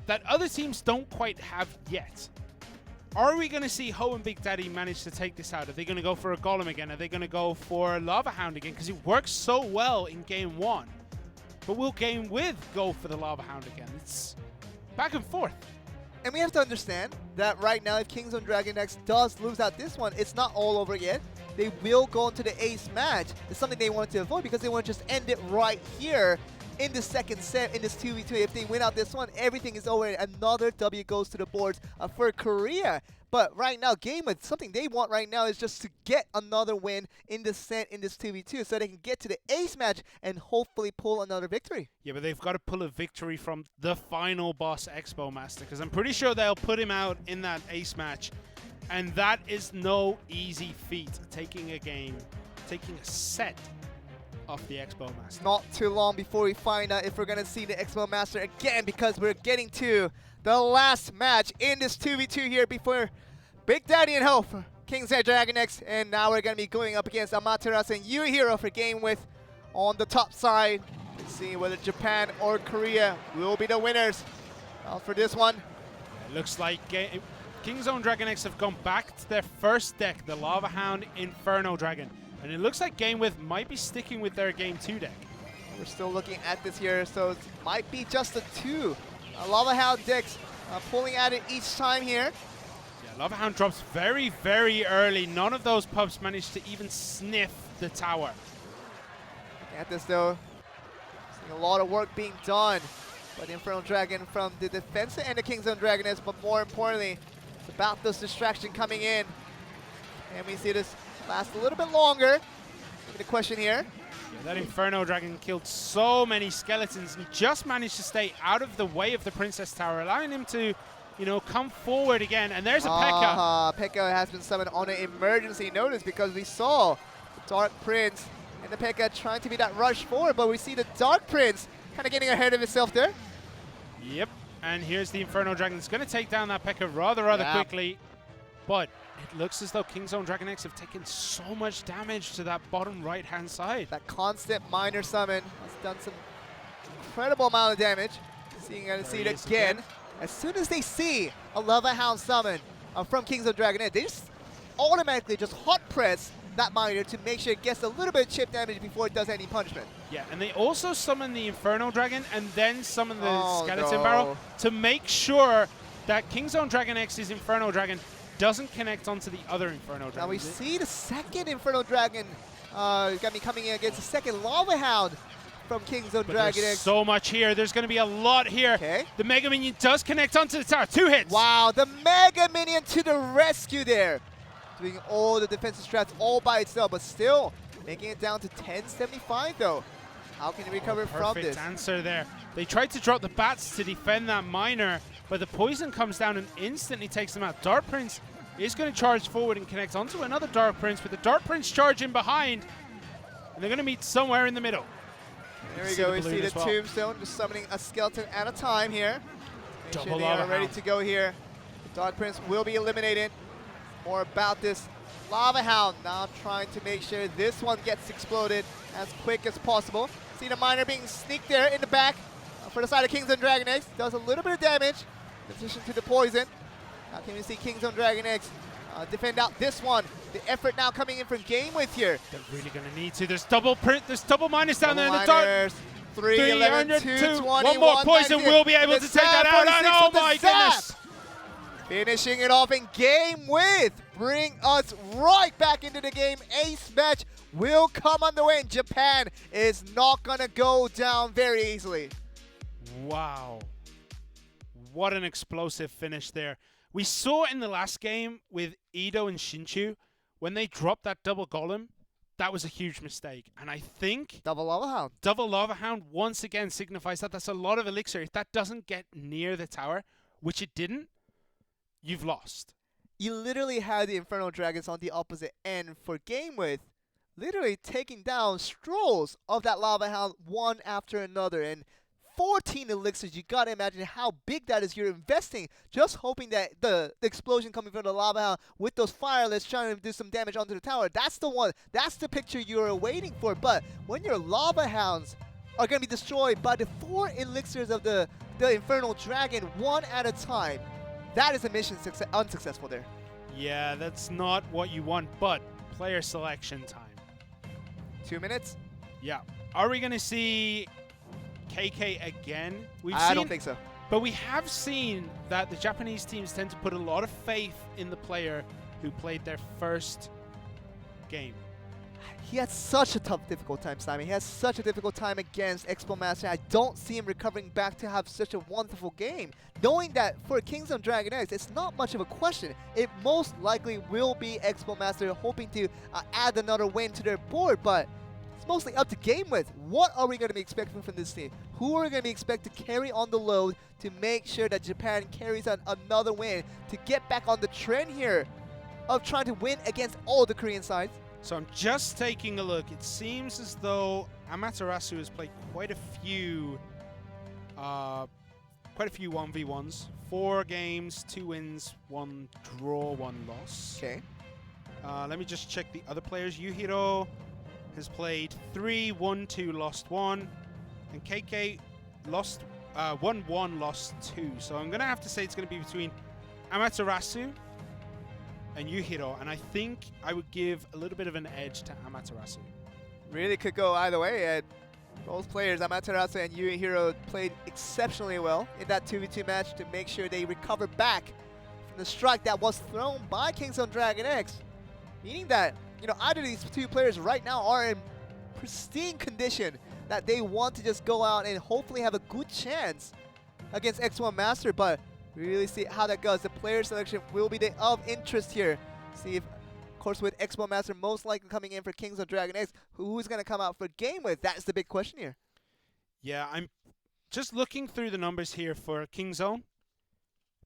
that other teams don't quite have yet. Are we going to see Ho and Big Daddy manage to take this out? Are they going to go for a Golem again? Are they going to go for a Lava Hound again? Because it works so well in game 1. But will game with go for the Lava Hound again? It's back and forth. And we have to understand that right now, if Kingzone Dragon X does lose out this one, it's not all over yet. They will go into the ace match. It's something they wanted to avoid because they want to just end it right here in the second set in this 2v2. If they win out this one, everything is over. Another W goes to the boards for Korea. But right now, something they want right now is just to get another win in this set in this 2v2 so they can get to the ace match and hopefully pull another victory. Yeah, but they've got to pull a victory from the final boss, Expo Master, because I'm pretty sure they'll put him out in that ace match. And that is no easy feat, taking a set off the Expo Master. Not too long before we find out if we're going to see the Expo Master again, because we're getting to the last match in this 2v2 here before Big Daddy and Ho for Kingzone Dragon X. And now we're going to be going up against Amaterasu and Yuhiro for game with on the top side. Let's see whether Japan or Korea will be the winners for this one. It looks like Kingzone Dragon X have gone back to their first deck, the Lava Hound Inferno Dragon. And it looks like Game With might be sticking with their Game 2 deck. We're still looking at this here, so it might be just the two Lava Hound decks pulling at it each time here. Yeah, Lava Hound drops very, very early. None of those pups managed to even sniff the tower. Looking at this though, seeing a lot of work being done by the Infernal Dragon from the defense and the Kingzone Dragon X, but more importantly, it's about this distraction coming in. And we see this last a little bit longer. The question here. Yeah, that Inferno Dragon killed so many skeletons. He just managed to stay out of the way of the Princess Tower, allowing him to, you know, come forward again. And there's a P.E.K.K.A. P.E.K.K.A. has been summoned on an emergency notice because we saw the Dark Prince and the P.E.K.K.A. trying to be that rush forward, but we see the Dark Prince kind of getting ahead of himself there. Yep, and here's the Inferno Dragon. It's going to take down that P.E.K.K.A. rather quickly, but it looks as though Kingzone Dragon X have taken so much damage to that bottom right-hand side. That constant minor summon has done some incredible amount of damage. See it again. As soon as they see a Lava Hound summon from Kingzone Dragon X, they just automatically just hot press that minor to make sure it gets a little bit of chip damage before it does any punishment. Yeah, and they also summon the Inferno Dragon and then summon the Skeleton Barrel to make sure that Kingzone Dragon X's Inferno Dragon doesn't connect onto the other Inferno Dragon. Now we see the second Inferno Dragon going to be coming in against the second Lava Hound from Kingzone Dragon There's X. so much here. There's going to be a lot here. Okay. The Mega Minion does connect onto the tower. 2 hits. Wow, the Mega Minion to the rescue there. Doing all the defensive strats all by itself, but still making it down to 1075 though. How can he recover from this? Perfect answer there. They tried to drop the bats to defend that miner, but the poison comes down and instantly takes them out. Dark Prince is going to charge forward and connect onto another Dark Prince, with the Dark Prince charging behind, and they're going to meet somewhere in the middle. There we go, we see the Tombstone just summoning a skeleton at a time here. Make sure they are ready to go here. The Dark Prince will be eliminated. More about this Lava Hound now trying to make sure this one gets exploded as quick as possible. See the miner being sneaked there in the back for the side of Kingzone Dragon X. Does a little bit of damage in addition to the poison. Now can we see Kingzone Dragon X defend out this one. The effort now coming in from Game With here. They're really going to need to. There's double miners down there in the dark. 311, 220, one more poison will be able to take that out. And oh my goodness! Finishing it off in Game With. Bring us right back into the game. Ace match will come underway, and Japan is not going to go down very easily. Wow. What an explosive finish there. We saw in the last game with Ido and Shinchu, when they dropped that double golem, that was a huge mistake. And I think Double Lava Hound once again signifies that that's a lot of elixir. If that doesn't get near the tower, which it didn't, you've lost. You literally had the Infernal Dragons on the opposite end for Game With, literally taking down strolls of that Lava Hound one after another. And 14 elixirs, you gotta imagine how big that is. You're investing, just hoping that the explosion coming from the Lava Hound with those firelets trying to do some damage onto the tower, that's the one, that's the picture you're waiting for. But when your Lava Hounds are gonna be destroyed by the 4 elixirs of the Infernal Dragon one at a time, That is a mission unsuccessful there. Yeah, that's not what you want, but player selection time. 2 minutes? Yeah. Are we going to see KK again? I don't think so. But we have seen that the Japanese teams tend to put a lot of faith in the player who played their first game. He had such a tough, difficult time, Simon. He has such a difficult time against Expo Master. I don't see him recovering back to have such a wonderful game. Knowing that for Kingdom Dragon X, it's not much of a question. It most likely will be Expo Master hoping to add another win to their board, but it's mostly up to game with. What are we going to be expecting from this team? Who are we going to be expected to carry on the load to make sure that Japan carries on another win to get back on the trend here of trying to win against all the Korean sides? So I'm just taking a look. It seems as though Amaterasu has played quite a few 1v1s. 4 games, 2 wins, 1 draw, 1 loss. Okay. Let me just check the other players. Yuhiro has played 3, won 2, lost 1. And KK lost, won 1, lost 2. So I'm going to have to say it's going to be between Amaterasu and Yuhiro, and I think I would give a little bit of an edge to Amaterasu. Really could go either way, and both players, Amaterasu and Yuhiro, played exceptionally well in that 2v2 match to make sure they recover back from the strike that was thrown by Kingdom Dragon X, meaning that, you know, either of these two players right now are in pristine condition that they want to just go out and hopefully have a good chance against X1 Master, but really see how that goes. The player selection will be of interest here. See if, of course, with Expo Master most likely coming in for Kings of Dragon X, who's going to come out for game with? That's the big question here. Yeah, I'm just looking through the numbers here for Kingzone.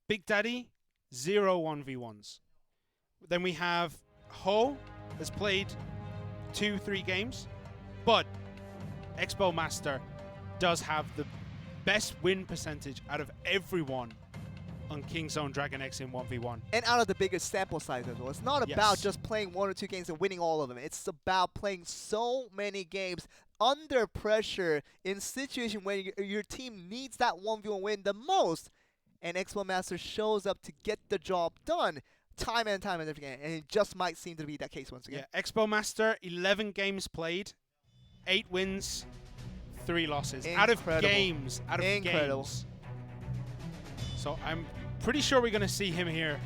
Big Daddy, 0 1v1s. Then we have Ho, has played 2-3 games, but Expo Master does have the best win percentage out of everyone on Kingzone Dragon X in 1v1. And out of the biggest sample size as well. It's not about just playing 1 or 2 games and winning all of them. It's about playing so many games under pressure in situation where your team needs that 1v1 win the most. And Expo Master shows up to get the job done time and time and again. And it just might seem to be that case once again. Yeah, Expo Master, 11 games played, 8 wins, 3 losses. Incredible. Out of games. Incredible. Games. So I'm pretty sure we're going to see him here.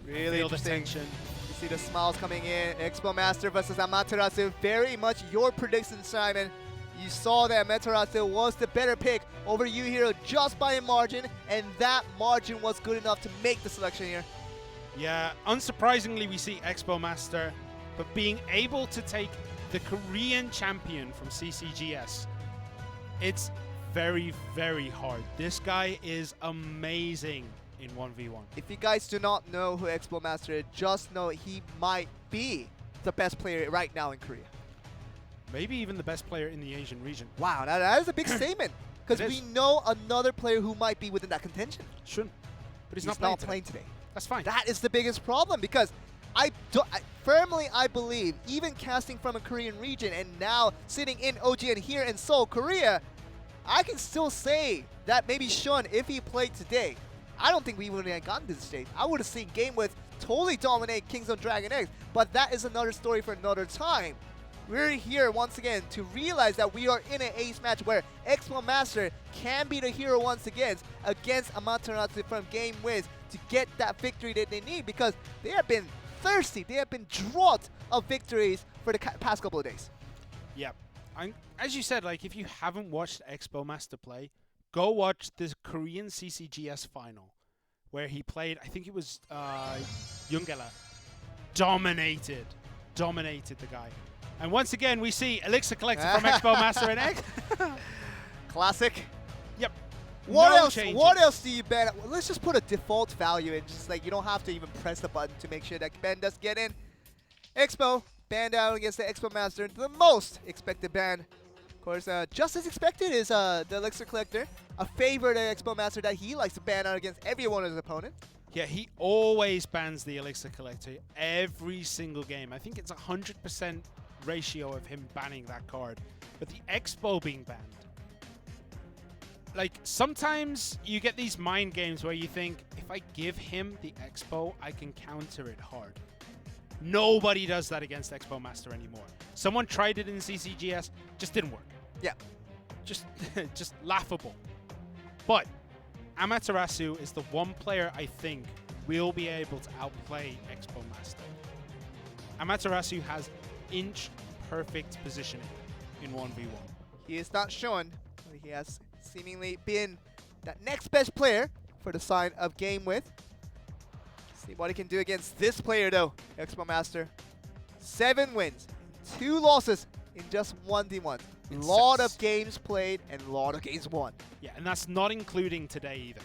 Really Feel the interesting. tension. You see the smiles coming in. Expo Master versus Amaterasu. Very much your prediction, Simon. You saw that Amaterasu was the better pick over Yuhiro just by a margin, and that margin was good enough to make the selection here. Yeah, unsurprisingly, we see Expo Master, but being able to take the Korean champion from CCGS, it's very, very hard. This guy is amazing in 1v1. If you guys do not know who Expo Master is, just know he might be the best player right now in Korea. Maybe even the best player in the Asian region. Wow, that is a big statement. Because we know another player who might be within that contention. Sure. But he's not playing today. That's fine. That is the biggest problem, because I firmly believe, even casting from a Korean region and now sitting in OGN here in Seoul, Korea, I can still say that maybe Sean, if he played today, I don't think we would have gotten to this stage. I would have seen Game With totally dominate Kingdom Dragon X, but that is another story for another time. We're here once again to realize that we are in an ace match where Expo Master can be the hero once again against Amaterasu from Game With to get that victory that they need, because they have been thirsty. They have been drought of victories for the past couple of days. Yeah. As you said, like, if you haven't watched Expo Master play, go watch the Korean CCGS final where he played, I think it was Jungela. Dominated the guy. And once again, we see Elixir Collector from Expo Master and X. Classic. Yep. What else? Changes. What else do you ban? Well, let's just put a default value in. Just like you don't have to even press the button to make sure that ban does get in. Expo banned out against the Expo Master. The most expected ban, of course, just as expected, is the Elixir Collector, a favorite Expo Master that he likes to ban out against every one of his opponents. Yeah, he always bans the Elixir Collector every single game. I think it's 100% ratio of him banning that card. But the Expo being banned, like, sometimes you get these mind games where you think, if I give him the Expo, I can counter it hard. Nobody does that against Expo Master anymore. Someone tried it in CCGS, just didn't work. Yeah. Just laughable. But Amaterasu is the one player I think will be able to outplay Expo Master. Amaterasu has inch-perfect positioning in 1v1. He is not shown, but he has seemingly been that next best player for the side of game with. See what he can do against this player though, Expo Master. 7 wins, 2 losses in just 1v1. Lot of games played and a lot of games won. Yeah, and that's not including today either.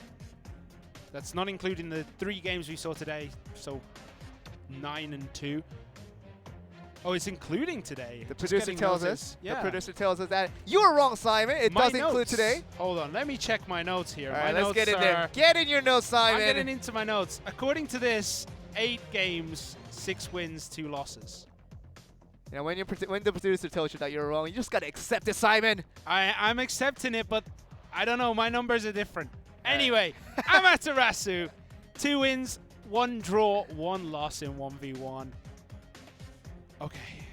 That's not including the 3 games we saw today, so 9 and 2. Oh, it's including today. The Just producer getting tells notice. us. Yeah. The producer tells us that you were wrong, Simon. It My does include notes. today. Hold on, let me check my notes here. All My right, let's notes get in there. are- Get in your notes, Simon. I'm getting into my notes. According to this, 8 games, 6 wins, 2 losses. Yeah, when the producer tells you that you're wrong, you just gotta accept it, Simon. I'm accepting it, but I don't know. My numbers are different. Anyway, Amaterasu, 2 wins, 1 draw, 1 loss in 1v1. Okay,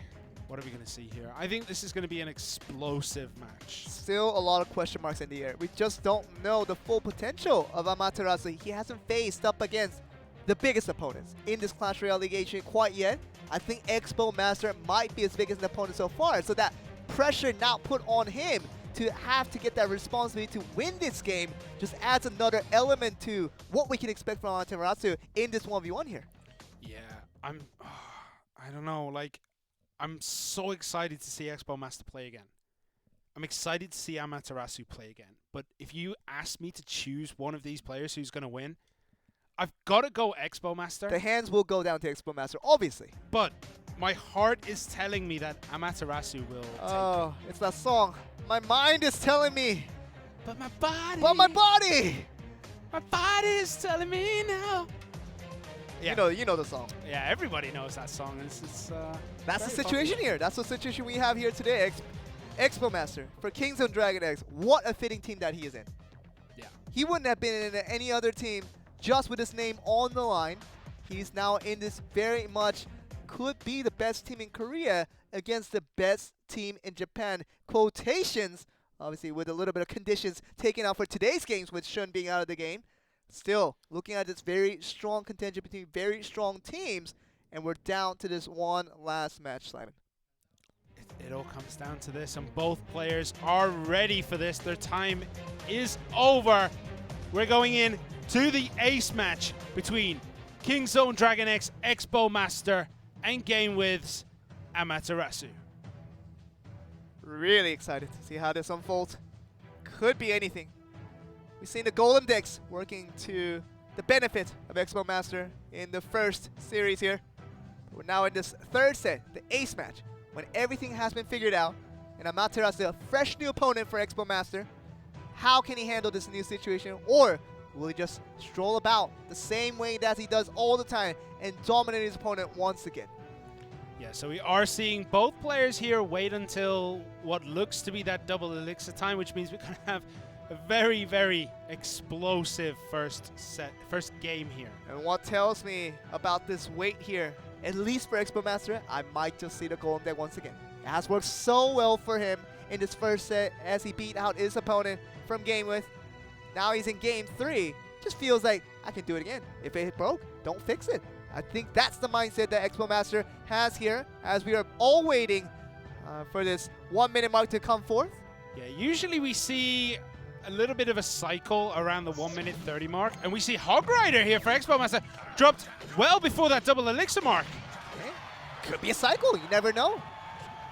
what are we going to see here? I think this is going to be an explosive match. Still a lot of question marks in the air. We just don't know the full potential of Amaterasu. He hasn't faced up against the biggest opponents in this Clash Royale League Asia quite yet. I think Expo Master might be his biggest opponent so far, so that pressure now put on him to have to get that responsibility to win this game just adds another element to what we can expect from Amaterasu in this 1v1 here. Yeah, I don't know, like, I'm so excited to see Expo Master play again. I'm excited to see Amaterasu play again. But if you ask me to choose one of these players who's going to win, I've got to go Expo Master. The hands will go down to Expo Master, obviously. But my heart is telling me that Amaterasu will Oh, it's that song. My mind is telling me. But my body. But my body. My body is telling me now. Yeah. You know the song. Yeah, everybody knows that song. It's That's the very situation here. That's the situation we have here today. Expo Master for Kings of Dragon X. What a fitting team that he is in. Yeah. He wouldn't have been in any other team just with his name on the line. He's now in this very much could be the best team in Korea against the best team in Japan. Quotations, obviously with a little bit of conditions taken out for today's games with Shun being out of the game. Still, looking at this very strong contention between very strong teams, and we're down to this one last match, Simon. It all comes down to this, and both players are ready for this. Their time is over. We're going in to the ace match between King Zone Dragon X, Expo Master, and Game With's Amaterasu. Really excited to see how this unfolds. Could be anything. We've seen the Golem decks working to the benefit of Expo Master in the first series here. We're now in this third set, the ace match, when everything has been figured out, and Amaterasu, a fresh new opponent for Expo Master. How can he handle this new situation, or will he just stroll about the same way that he does all the time and dominate his opponent once again? Yeah, so we are seeing both players here wait until what looks to be that double elixir time, which means we're going to have a very, very explosive first game here. And what tells me about this wait here, at least for Expo Master, I might just see the Golem deck once again. It has worked so well for him in this first set as he beat out his opponent from Game With. Now he's in Game 3. Just feels like, I can do it again. If it broke, don't fix it. I think that's the mindset that Expo Master has here as we are all waiting for this 1 minute mark to come forth. Yeah, usually we see a little bit of a cycle around the 1 minute 30 mark, and we see Hog Rider here for Expo Master dropped well before that double elixir mark. Okay. Could be a cycle, you never know.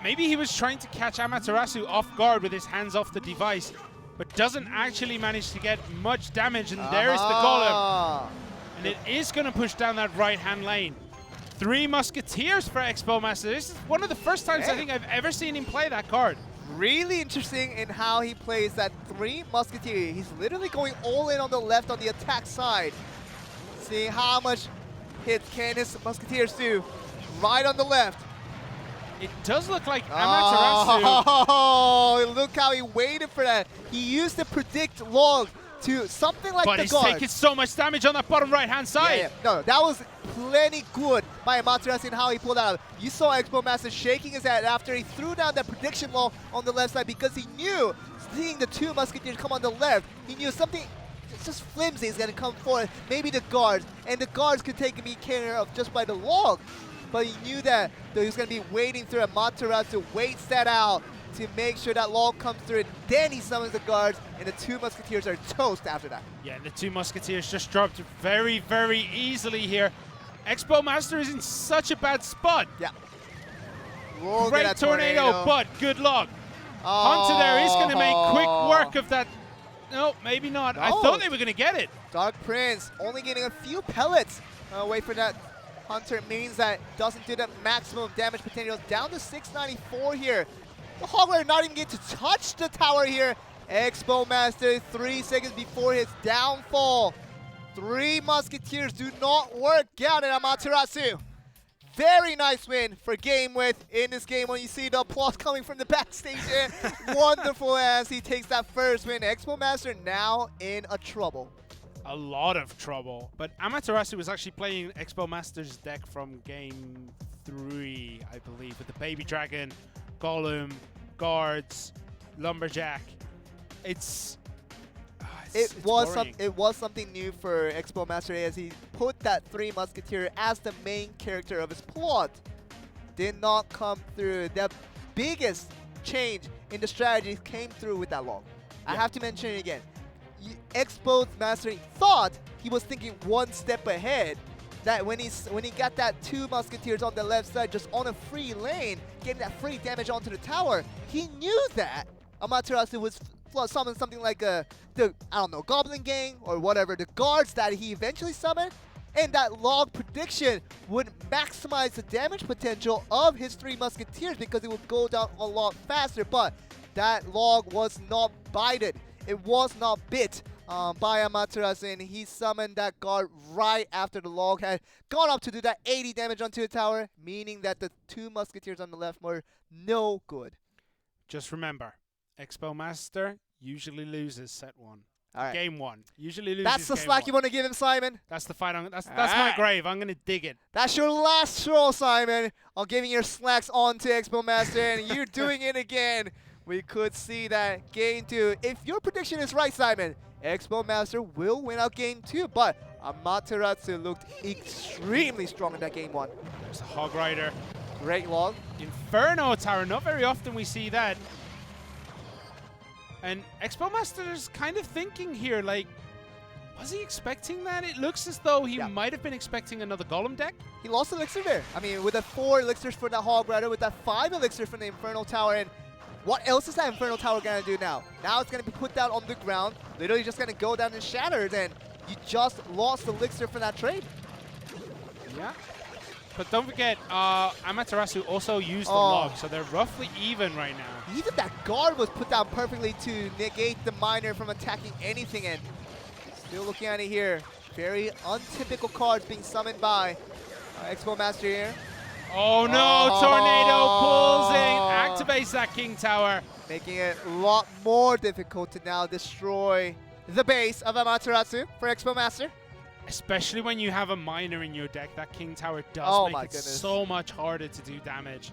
Maybe he was trying to catch Amaterasu off guard with his hands off the device, but doesn't actually manage to get much damage, and there is the Golem. And it is going to push down that right-hand lane. 3 Musketeers for Expo Master. This is one of the first times I think I've ever seen him play that card. Really interesting in how he plays that 3 Musketeer. He's literally going all in on the left on the attack side. Seeing how much hits can his Musketeers do right on the left. It does look like Amaterasu. Oh, look how he waited for that. He used the predict log to something like But the he's guard. taking so much damage on that bottom right-hand side. Yeah. No, that was plenty good by Amaterasu and how he pulled that out. You saw Expo Master shaking his head after he threw down that prediction log on the left side because he knew, seeing the two Musketeers come on the left, he knew something just flimsy is going to come forward. Maybe the guards, and the guards could take me care of just by the log. But he knew that he was going to be waiting through. Amaterasu waits that out to make sure that log comes through, and then he summons the guards, and the two Musketeers are toast after that. Yeah, and the two Musketeers just dropped very, very easily here. Expo Master is in such a bad spot. Yeah. Look Great at that tornado, but good luck. Hunter there is going to make quick work of that. No, maybe not. I thought they were going to get it. Dark Prince only getting a few pellets away from that Hunter. Means that doesn't do the maximum damage potential. Down to 694 here. The Hogwarts not even get to touch the tower here. Expo Master 3 seconds before his downfall. 3 Musketeers do not work out at Amaterasu. Very nice win for Game With in this game when you see the applause coming from the backstage here. Wonderful as he takes that first win. Expo Master now in a trouble. A lot of trouble. But Amaterasu was actually playing Expo Master's deck from Game 3, I believe, with the Baby Dragon, Golem, Guards, Lumberjack. It was worrying. something new for Expo Master as he put that 3 Musketeer as the main character of his plot. Did not come through. The biggest change in the strategy came through with that log. I have to mention it again. Expo Master thought he was thinking one step ahead. That when he got that 2 Musketeers on the left side just on a free lane, getting that free damage onto the tower, he knew that Amaterasu was summon something like the I don't know, Goblin Gang or whatever, the guards that he eventually summoned, and that log prediction would maximize the damage potential of his 3 Musketeers because it would go down a lot faster. But that log was not bited. It was not bit by Amaterasu, and he summoned that guard right after the log had gone up to do that 80 damage onto the tower, meaning that the 2 Musketeers on the left were no good. Just remember, Expo Master usually loses set 1. All right. Game 1. Usually loses That's the game slack 1. you want to give him, Simon? That's the fight. That's my grave. I'm going to dig it. That's your last straw, Simon, on giving your slacks on to Expo Master, and you're doing it again. We could see that Game 2. If your prediction is right, Simon, Expo Master will win out Game 2, but Amaterasu looked extremely strong in that Game 1. There's a Hog Rider. Great log. Inferno Tower. Not very often we see that. And Expo Master's kind of thinking here, like, was he expecting that? It looks as though he might have been expecting another Golem deck. He lost Elixir there. I mean, with the 4 Elixirs for the Hog Rider, with that 5 Elixir from the Inferno Tower, and what else is that Inferno Tower going to do now? Now it's going to be put down on the ground, literally just going to go down and shatter, then you just lost Elixir for that trade. Yeah. But don't forget, Amaterasu also used the log, so they're roughly even right now. Even that guard was put down perfectly to negate the miner from attacking anything, and still looking at it here. Very untypical cards being summoned by Expo Master here. Oh no, Tornado pulls in, activates that King Tower. Making it a lot more difficult to now destroy the base of Amaterasu for Expo Master. Especially when you have a miner in your deck, that King Tower does make it so much harder to do damage.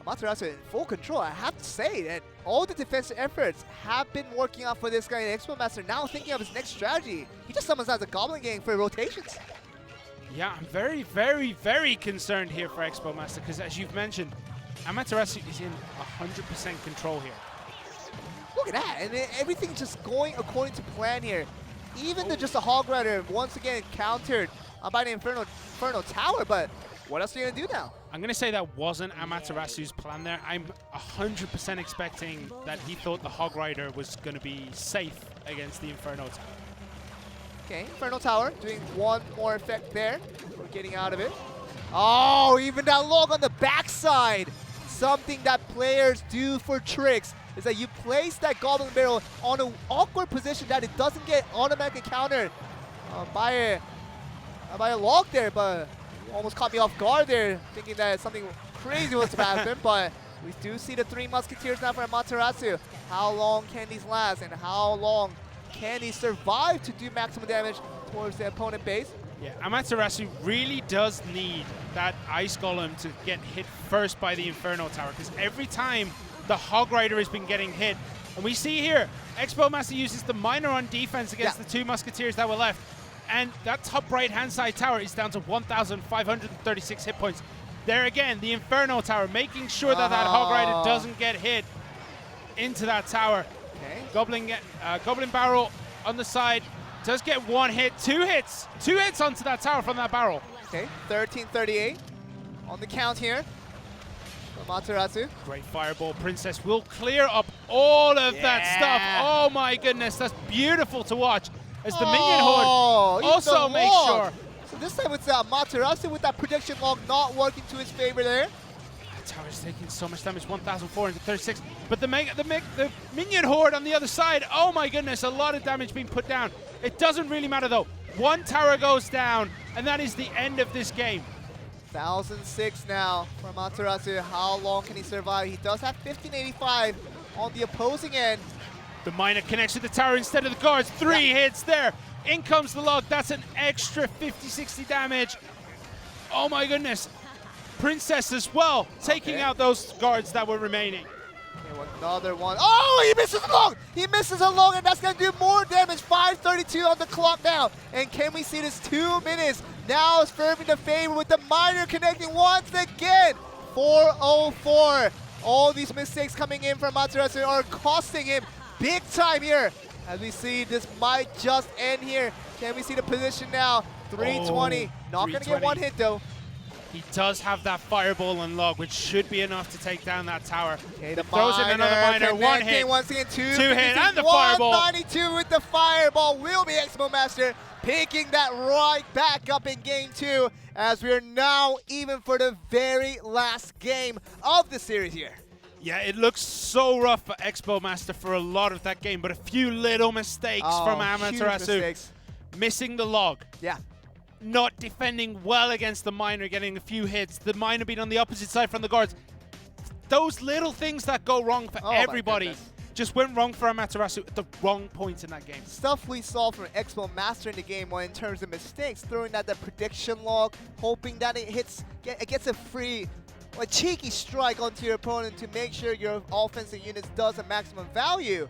Amaterasu in full control. I have to say that all the defensive efforts have been working out for this guy. Expo Master now thinking of his next strategy. He just summons out the Goblin Gang for rotations. Yeah, I'm very, very, very concerned here for Expo Master because, as you've mentioned, Amaterasu is in 100% control here. Look at that, and everything just going according to plan here. Even just a Hog Rider once again countered by the Inferno Tower, but what else are you going to do now? I'm going to say that wasn't Amaterasu's plan there. I'm 100% expecting that he thought the Hog Rider was going to be safe against the Inferno Tower. Okay, Inferno Tower doing one more effect there. We're getting out of it. Oh, even that log on the backside. Something that players do for tricks is that you place that Goblin Barrel on an awkward position that it doesn't get automatically countered by a log there, but almost caught me off guard there, thinking that something crazy what's happened, but we do see the three musketeers now for Amaterasu. How long can these last, and how long can he survive to do maximum damage towards the opponent base? Yeah, Amaterasu really does need that Ice Golem to get hit first by the Inferno Tower, because every time the Hog Rider has been getting hit, and we see here, Expo Master uses the Miner on defense against the two musketeers that were left, and that top right-hand side tower is down to 1,536 hit points. There again, the Inferno Tower, making sure that that Hog Rider doesn't get hit into that tower. Okay. Goblin Barrel on the side does get one hit, two hits onto that tower from that barrel. Okay, 1338 on the count here for Amaterasu. Great fireball. Princess will clear up all of that stuff. Oh my goodness, that's beautiful to watch. As the minion horde also makes sure. So this time it's Amaterasu with that prediction log not working to his favor there. That tower's taking so much damage, 1,436. But the minion horde on the other side, oh my goodness, a lot of damage being put down. It doesn't really matter though. One tower goes down, and that is the end of this game. 1,006 now for Amaterasu. How long can he survive? He does have 1585 on the opposing end. The miner connects to the tower instead of the guards. Three hits there. In comes the log. That's an extra 50-60 damage. Oh my goodness. Princess as well, taking out those guards that were remaining. Okay, another one. Oh, he misses a log! He misses a log, and that's going to do more damage. 5:32 on the clock now. And can we see this 2 minutes? Now it's firming the favor with the miner connecting once again. 4:04. All these mistakes coming in from Amaterasu are costing him big time here. As we see, this might just end here. Can we see the position now? 320. Not going to get one hit though. He does have that fireball and log, which should be enough to take down that tower. Okay, the throws in another miner, one hit. Once again, two hit, and the fireball. 192 with the fireball will be Expo Master picking that right back up in game 2 as we are now even for the very last game of the series here. Yeah, it looks so rough for Expo Master for a lot of that game, but a few little mistakes from Amaterasu. Missing the log. Yeah. Not defending well against the miner, getting a few hits. The miner being on the opposite side from the guards. Those little things that go wrong for everybody just went wrong for Amaterasu at the wrong point in that game. Stuff we saw from Expo Master in the game one in terms of mistakes, throwing out the prediction log, hoping that it gets a cheeky strike onto your opponent to make sure your offensive units does a maximum value.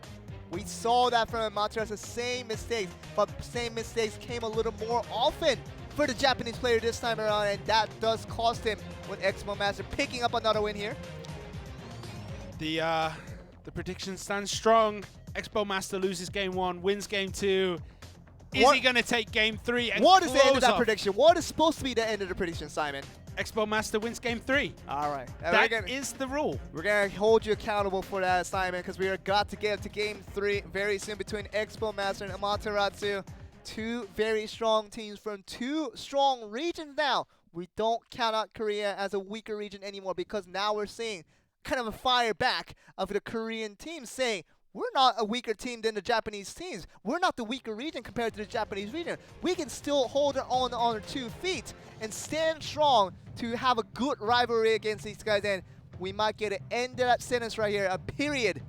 We saw that from Amaterasu, same mistakes, but same mistakes came a little more often for the Japanese player this time around, and that does cost him with Expo Master picking up another win here. The prediction stands strong. Expo Master loses game 1, wins game 2. Is he going to take game 3 and what is the end of that off? prediction? What is supposed to be the end of the prediction, Simon? Expo Master wins game 3. All right. That is the rule. We're going to hold you accountable for that, Simon, because we are got to get to game 3 very soon between Expo Master and Amaterasu. Two very strong teams from two strong regions now. We don't count out Korea as a weaker region anymore because now we're seeing kind of a fire back of the Korean team saying, we're not a weaker team than the Japanese teams. We're not the weaker region compared to the Japanese region. We can still hold it on our 2 feet and stand strong to have a good rivalry against these guys. And we might get an end of that sentence right here, a period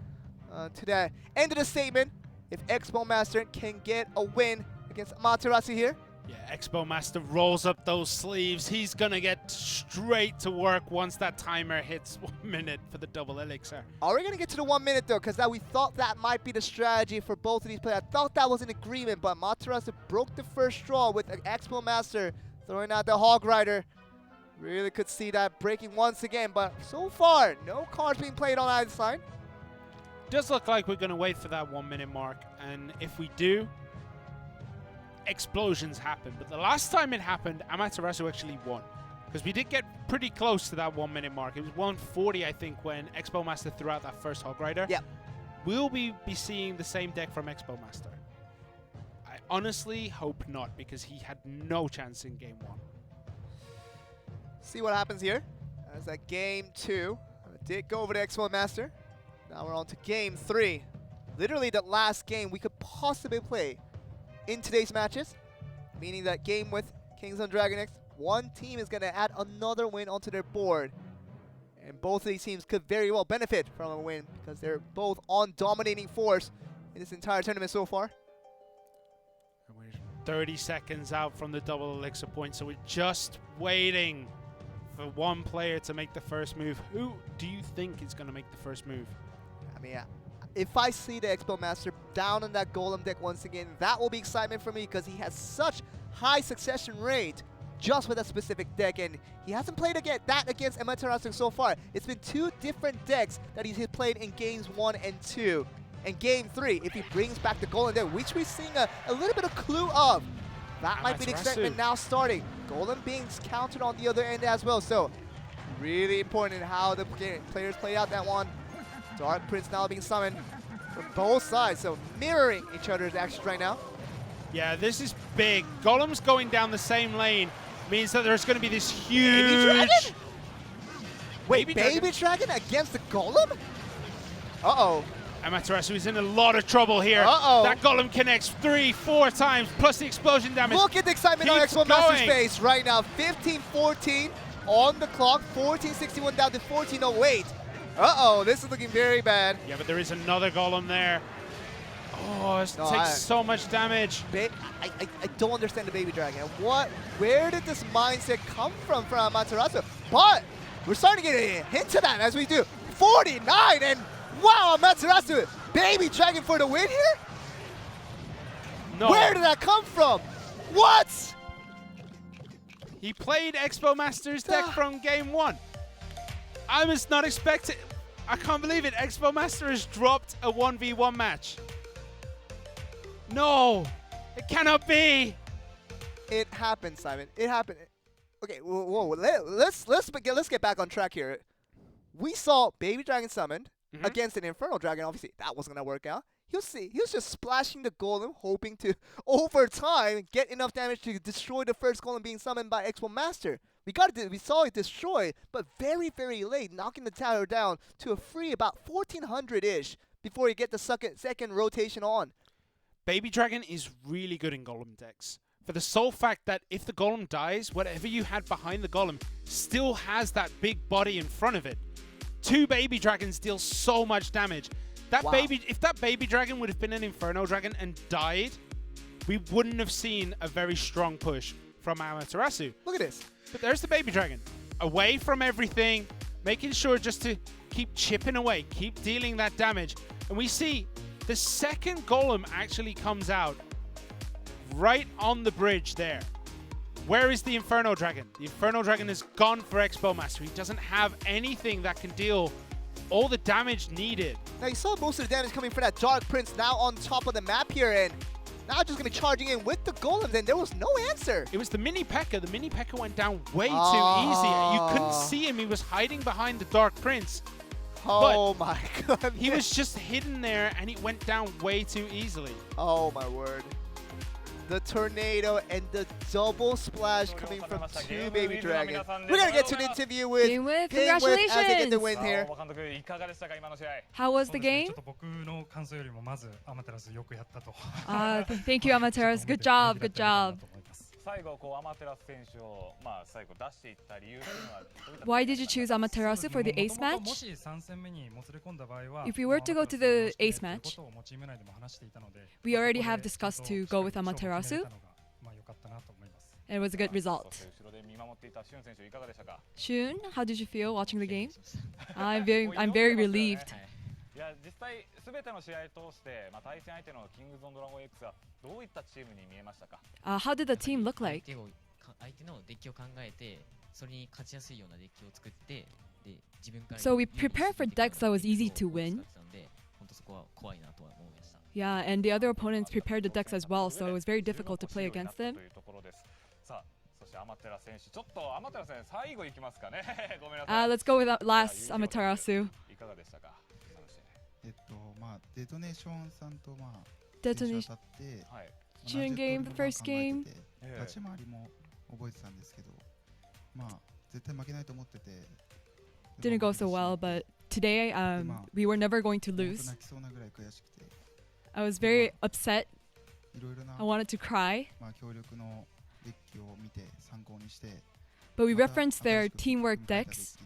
to that end of the statement. If Expo Master can get a win against Amaterasu here. Yeah, Expo Master rolls up those sleeves. He's going to get straight to work once that timer hits 1 minute for the double elixir. Are we going to get to the 1 minute, though? Because we thought that might be the strategy for both of these players. I thought that was an agreement, but Amaterasu broke the first straw with Expo Master throwing out the Hog Rider. Really could see that breaking once again, but so far, no cards being played on either side. Does look like we're going to wait for that 1 minute mark, and if we do, explosions happen. But the last time it happened, Amaterasu actually won, because we did get pretty close to that 1 minute mark. It was 140, I think, when Expo Master threw out that first Hog Rider. Yeah. Will we be seeing the same deck from Expo Master? I honestly hope not, because he had no chance in game 1. See what happens here. As that game 2 did go over to Expo Master. Now we're on to game 3. Literally the last game we could possibly play in today's matches, meaning that game with Kings on Dragon X, one team is going to add another win onto their board. And both of these teams could very well benefit from a win because they're both on dominating force in this entire tournament so far. And we're 30 seconds out from the double elixir point, so we're just waiting for one player to make the first move. Who do you think is going to make the first move? I mean, if I see the Expo Master down on that Golem deck once again, that will be excitement for me because he has such high succession rate just with that specific deck, and he hasn't played that against Amaterasu so far. It's been 2 different decks that he's played in games 1 and 2. And game 3, if he brings back the Golem deck, which we're seeing a little bit of clue of, that might be the excitement now starting. Golem being countered on the other end as well, so really important in how the players play out that one. Dark Prince now being summoned from both sides, so mirroring each other's actions right now. Yeah, this is big. Golem's going down the same lane means that there's going to be this huge... Baby Dragon? Wait, Baby Dragon against the Golem? Uh-oh. Amaterasu is in a lot of trouble here. Uh-oh. That Golem connects 3-4 times, plus the explosion damage. Look at the excitement on Keeps Expo Master's going. face right now. 15-14 on the clock, 14-61 down to 14-08. Uh-oh, this is looking very bad. Yeah, but there is another Golem there. Oh, it takes so much damage. I don't understand the Baby Dragon. Where did this mindset come from Amaterasu? But we're starting to get a hint of that as we do. 49, and wow, Amaterasu, Baby Dragon for the win here? No. Where did that come from? What? He played Expo Master's deck from game 1. I was not expecting... I can't believe it. Expo Master has dropped a 1v1 match. No, it cannot be. It happened, Simon. It happened. Okay, whoa. Let's get back on track here. We saw Baby Dragon summoned against an Infernal Dragon. Obviously, that wasn't gonna work out. He was just splashing the Golem, hoping to, over time, get enough damage to destroy the first Golem being summoned by Expo Master. We saw it destroy, but very, very late, knocking the tower down to a free about 1400-ish before you get the second rotation on. Baby Dragon is really good in Golem decks. For the sole fact that if the Golem dies, whatever you had behind the Golem still has that big body in front of it. 2 Baby Dragons deal so much damage. If that Baby Dragon would have been an Inferno Dragon and died, we wouldn't have seen a very strong push from Amaterasu. Look at this. But there's the Baby Dragon. Away from everything, making sure just to keep chipping away, keep dealing that damage. And we see the second Golem actually comes out right on the bridge there. Where is the Inferno Dragon? The Inferno Dragon is gone for Expo Master. He doesn't have anything that can deal all the damage needed. Now you saw most of the damage coming from that Dark Prince now on top of the map here, and now just gonna be charging in with the Golems, and there was no answer. It was the Mini P.E.K.K.A. The Mini P.E.K.K.A. went down way too easy. You couldn't see him. He was hiding behind the Dark Prince. Oh my god. He was just hidden there, and he went down way too easily. Oh my word. The tornado and the double splash coming from 2 Baby Dragons. We're gonna get to an interview with Game Whip. as they get the Congratulations. win here. How was the game? Thank you, Amaterasu. Good job. Good job. Why did you choose Amaterasu for the ace match? If we were to go to the ace match, we already have discussed to go with Amaterasu, and it was a good result. Shun, how did you feel watching the game? I'm very relieved. How did the team look like? So we prepared for decks that was easy to win. Yeah, and the other opponents prepared the decks as well, so it was very difficult to play against them. Let's go with last Amaterasu. Detonation June game, the first game. Didn't go so well, but today we were never going to lose. I was very upset. I wanted to cry. But we referenced their teamwork decks.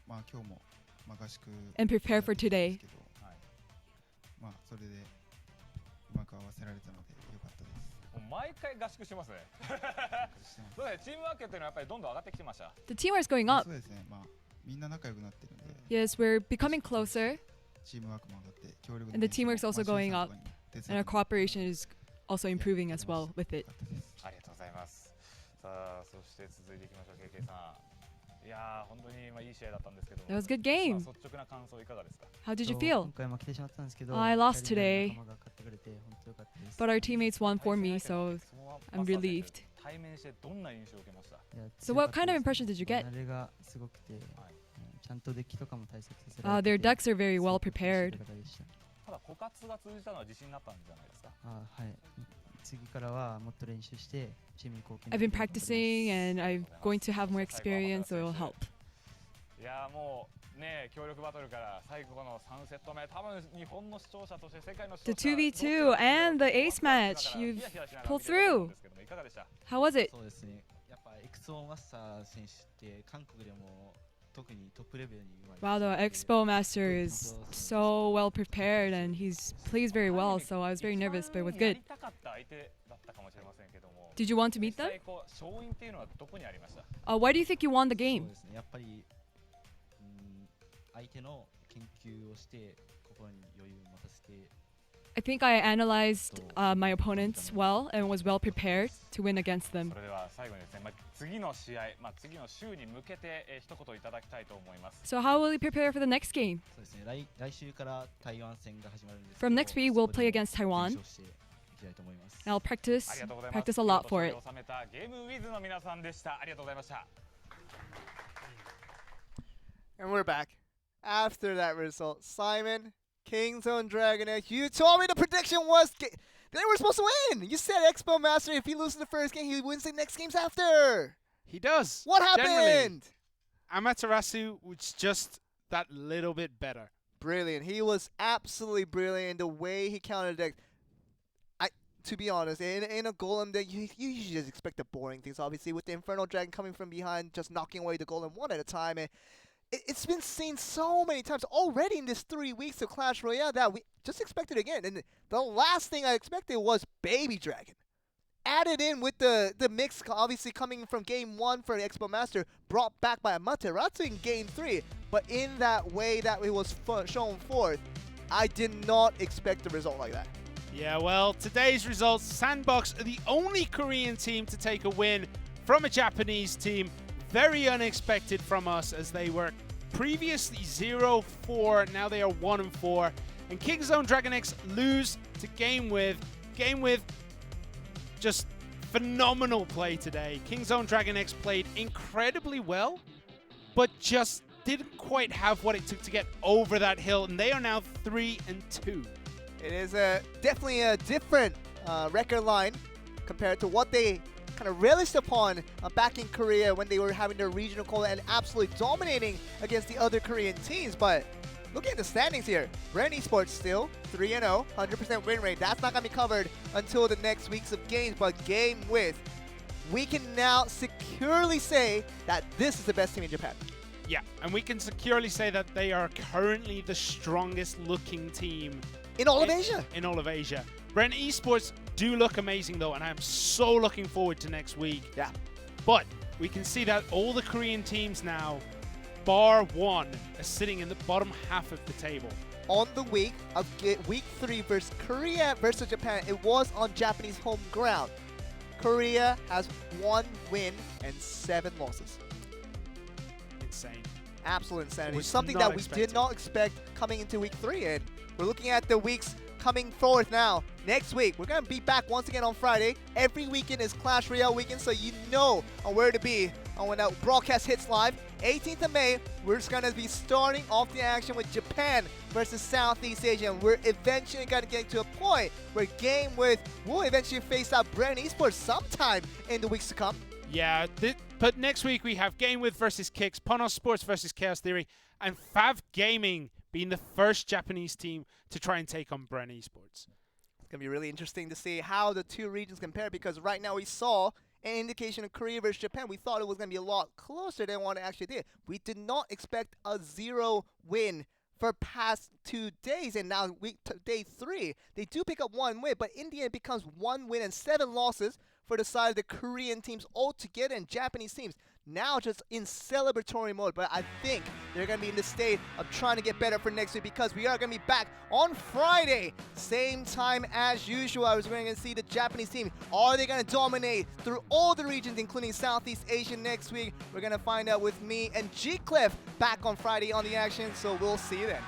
まあ今日もまあ合宿 and prepare for today. まあそれでうまく合わせられたので良かったです。毎回合宿してますね。そうですね。チームワークっていうのはやっぱりどんどん上がってきてました。The teamwork is going up. そうですね。まあみんな仲良くなってるんで。Yes, we're becoming closer. チームワークも上がって協力 And the teamwork's also going up. And our cooperation is also improving as well with it. ありがとうございます。さあそして続いていきましょう。KK さん。いやー本当にまあいい試合だったんですけど。That was a good game. 率直な感想いかがですか。How did you feel? 今回負けてしまったんですけど、I lost today. 仲間が勝ってくれて本当良かったです。 But our teammates won for me, so I'm relieved. 対面してどんな印象を受けました。 So what kind of impression did you get? 慣れがすごくて、ちゃんとデッキとかも対策させ Their decks are very well prepared. ただ枯渇が通じたのは自信になったんじゃないですか。はい。次からはもっと練習してチームに貢献。 I've been practicing and I'm going to have more experience, so it'll help. いやもうね協力バトルから最後の3セット目、多分日本の視聴者として世界の視聴者 The 2v2 and the ace match, you've pulled through. How was it? そうですね。やっぱエクソマスター選手って韓国でも特にトップレベルにうまい。 Wow, the Expo Master is so well prepared and he's plays very well, so I was very nervous, but it was good. Did you want to meet them? 勝因っていうのはどこにありました。Why do you think you won the game? そうですね。やっぱり相手の研究をして心に余裕を持たせて。 I think I analyzed my opponents well and was well prepared to win against them. それでは最後にですね、次の試合、次の週に向けて一言いただきたいと思います。 So how will you prepare for the next game? そうですね。来週から台湾戦が始まるんです。 From next week, we'll play against Taiwan. And I'll practice a lot for it. ゲームウィズの皆さんでした。ありがとうございました。 And we're back. After that result, Simon, Kingzone Dragon X, you told me the prediction was they were supposed to win. You said Expo Master, if he loses the first game, he wins the next games after. He does. What Generally, happened? Amaterasu was just that little bit better. Brilliant. He was absolutely brilliant in the way he countered deck. To be honest, in a golem deck, you usually just expect the boring things, obviously, with the Infernal Dragon coming from behind, just knocking away the golem one at a time. And it's been seen so many times already in this 3 weeks of Clash Royale that we just expected again. And the last thing I expected was Baby Dragon. Added in with the mix, obviously coming from Game 1 for the Expo Master, brought back by Amaterasu in Game 3. But in that way that it was shown forth, I did not expect a result like that. Yeah, well, today's results, Sandbox are the only Korean team to take a win from a Japanese team. Very unexpected from us, as they were previously 0-4, now they are 1-4. And Kingzone Dragon X lose to Game With. Game With, just phenomenal play today. Kingzone Dragon X played incredibly well, but just didn't quite have what it took to get over that hill, and they are now 3-2. It is definitely a different record line compared to what they kind of relished upon back in Korea when they were having their regional cola and absolutely dominating against the other Korean teams. But looking at the standings here, Brand Esports still 3-0, 100% win rate. That's not going to be covered until the next weeks of games, but Game With, we can now securely say that this is the best team in Japan. Yeah, and we can securely say that they are currently the strongest looking team in all of Asia. In all of Asia. Brent Esports do look amazing though, and I'm so looking forward to next week. Yeah. But we can see that all the Korean teams now, bar one, are sitting in the bottom half of the table. On the week of week 3 versus Korea versus Japan, it was on Japanese home ground. Korea has 1 win and 7 losses. Insane. Absolute insanity. Was something not that we expected. did not expect coming into week 3. And we're looking at the weeks coming forth now. Next week, we're going to be back once again on Friday. Every weekend is Clash Royale weekend, so you know where to be when that broadcast hits live. 18th of May, we're just going to be starting off the action with Japan versus Southeast Asia. And we're eventually going to get to a point where Game With will eventually face out Brand Esports sometime in the weeks to come. Yeah, but next week we have Game With versus Kicks, Panos Sports versus Chaos Theory, and Fav Gaming being the first Japanese team to try and take on Brand Esports. It's going to be really interesting to see how the two regions compare, because right now we saw an indication of Korea versus Japan. We thought it was going to be a lot closer than what it actually did. We did not expect a 0 win for past 2 days, and now day 3. They do pick up 1 win, but in the end it becomes 1 win and 7 losses for the side of the Korean teams altogether, and Japanese teams now just in celebratory mode. But I think they're going to be in the state of trying to get better for next week, because we are going to be back on Friday, same time as usual. I was going to see the Japanese team. Are they going to dominate through all the regions, including Southeast Asia next week? We're going to find out with me and G-Cliff back on Friday on the action, so we'll see you then.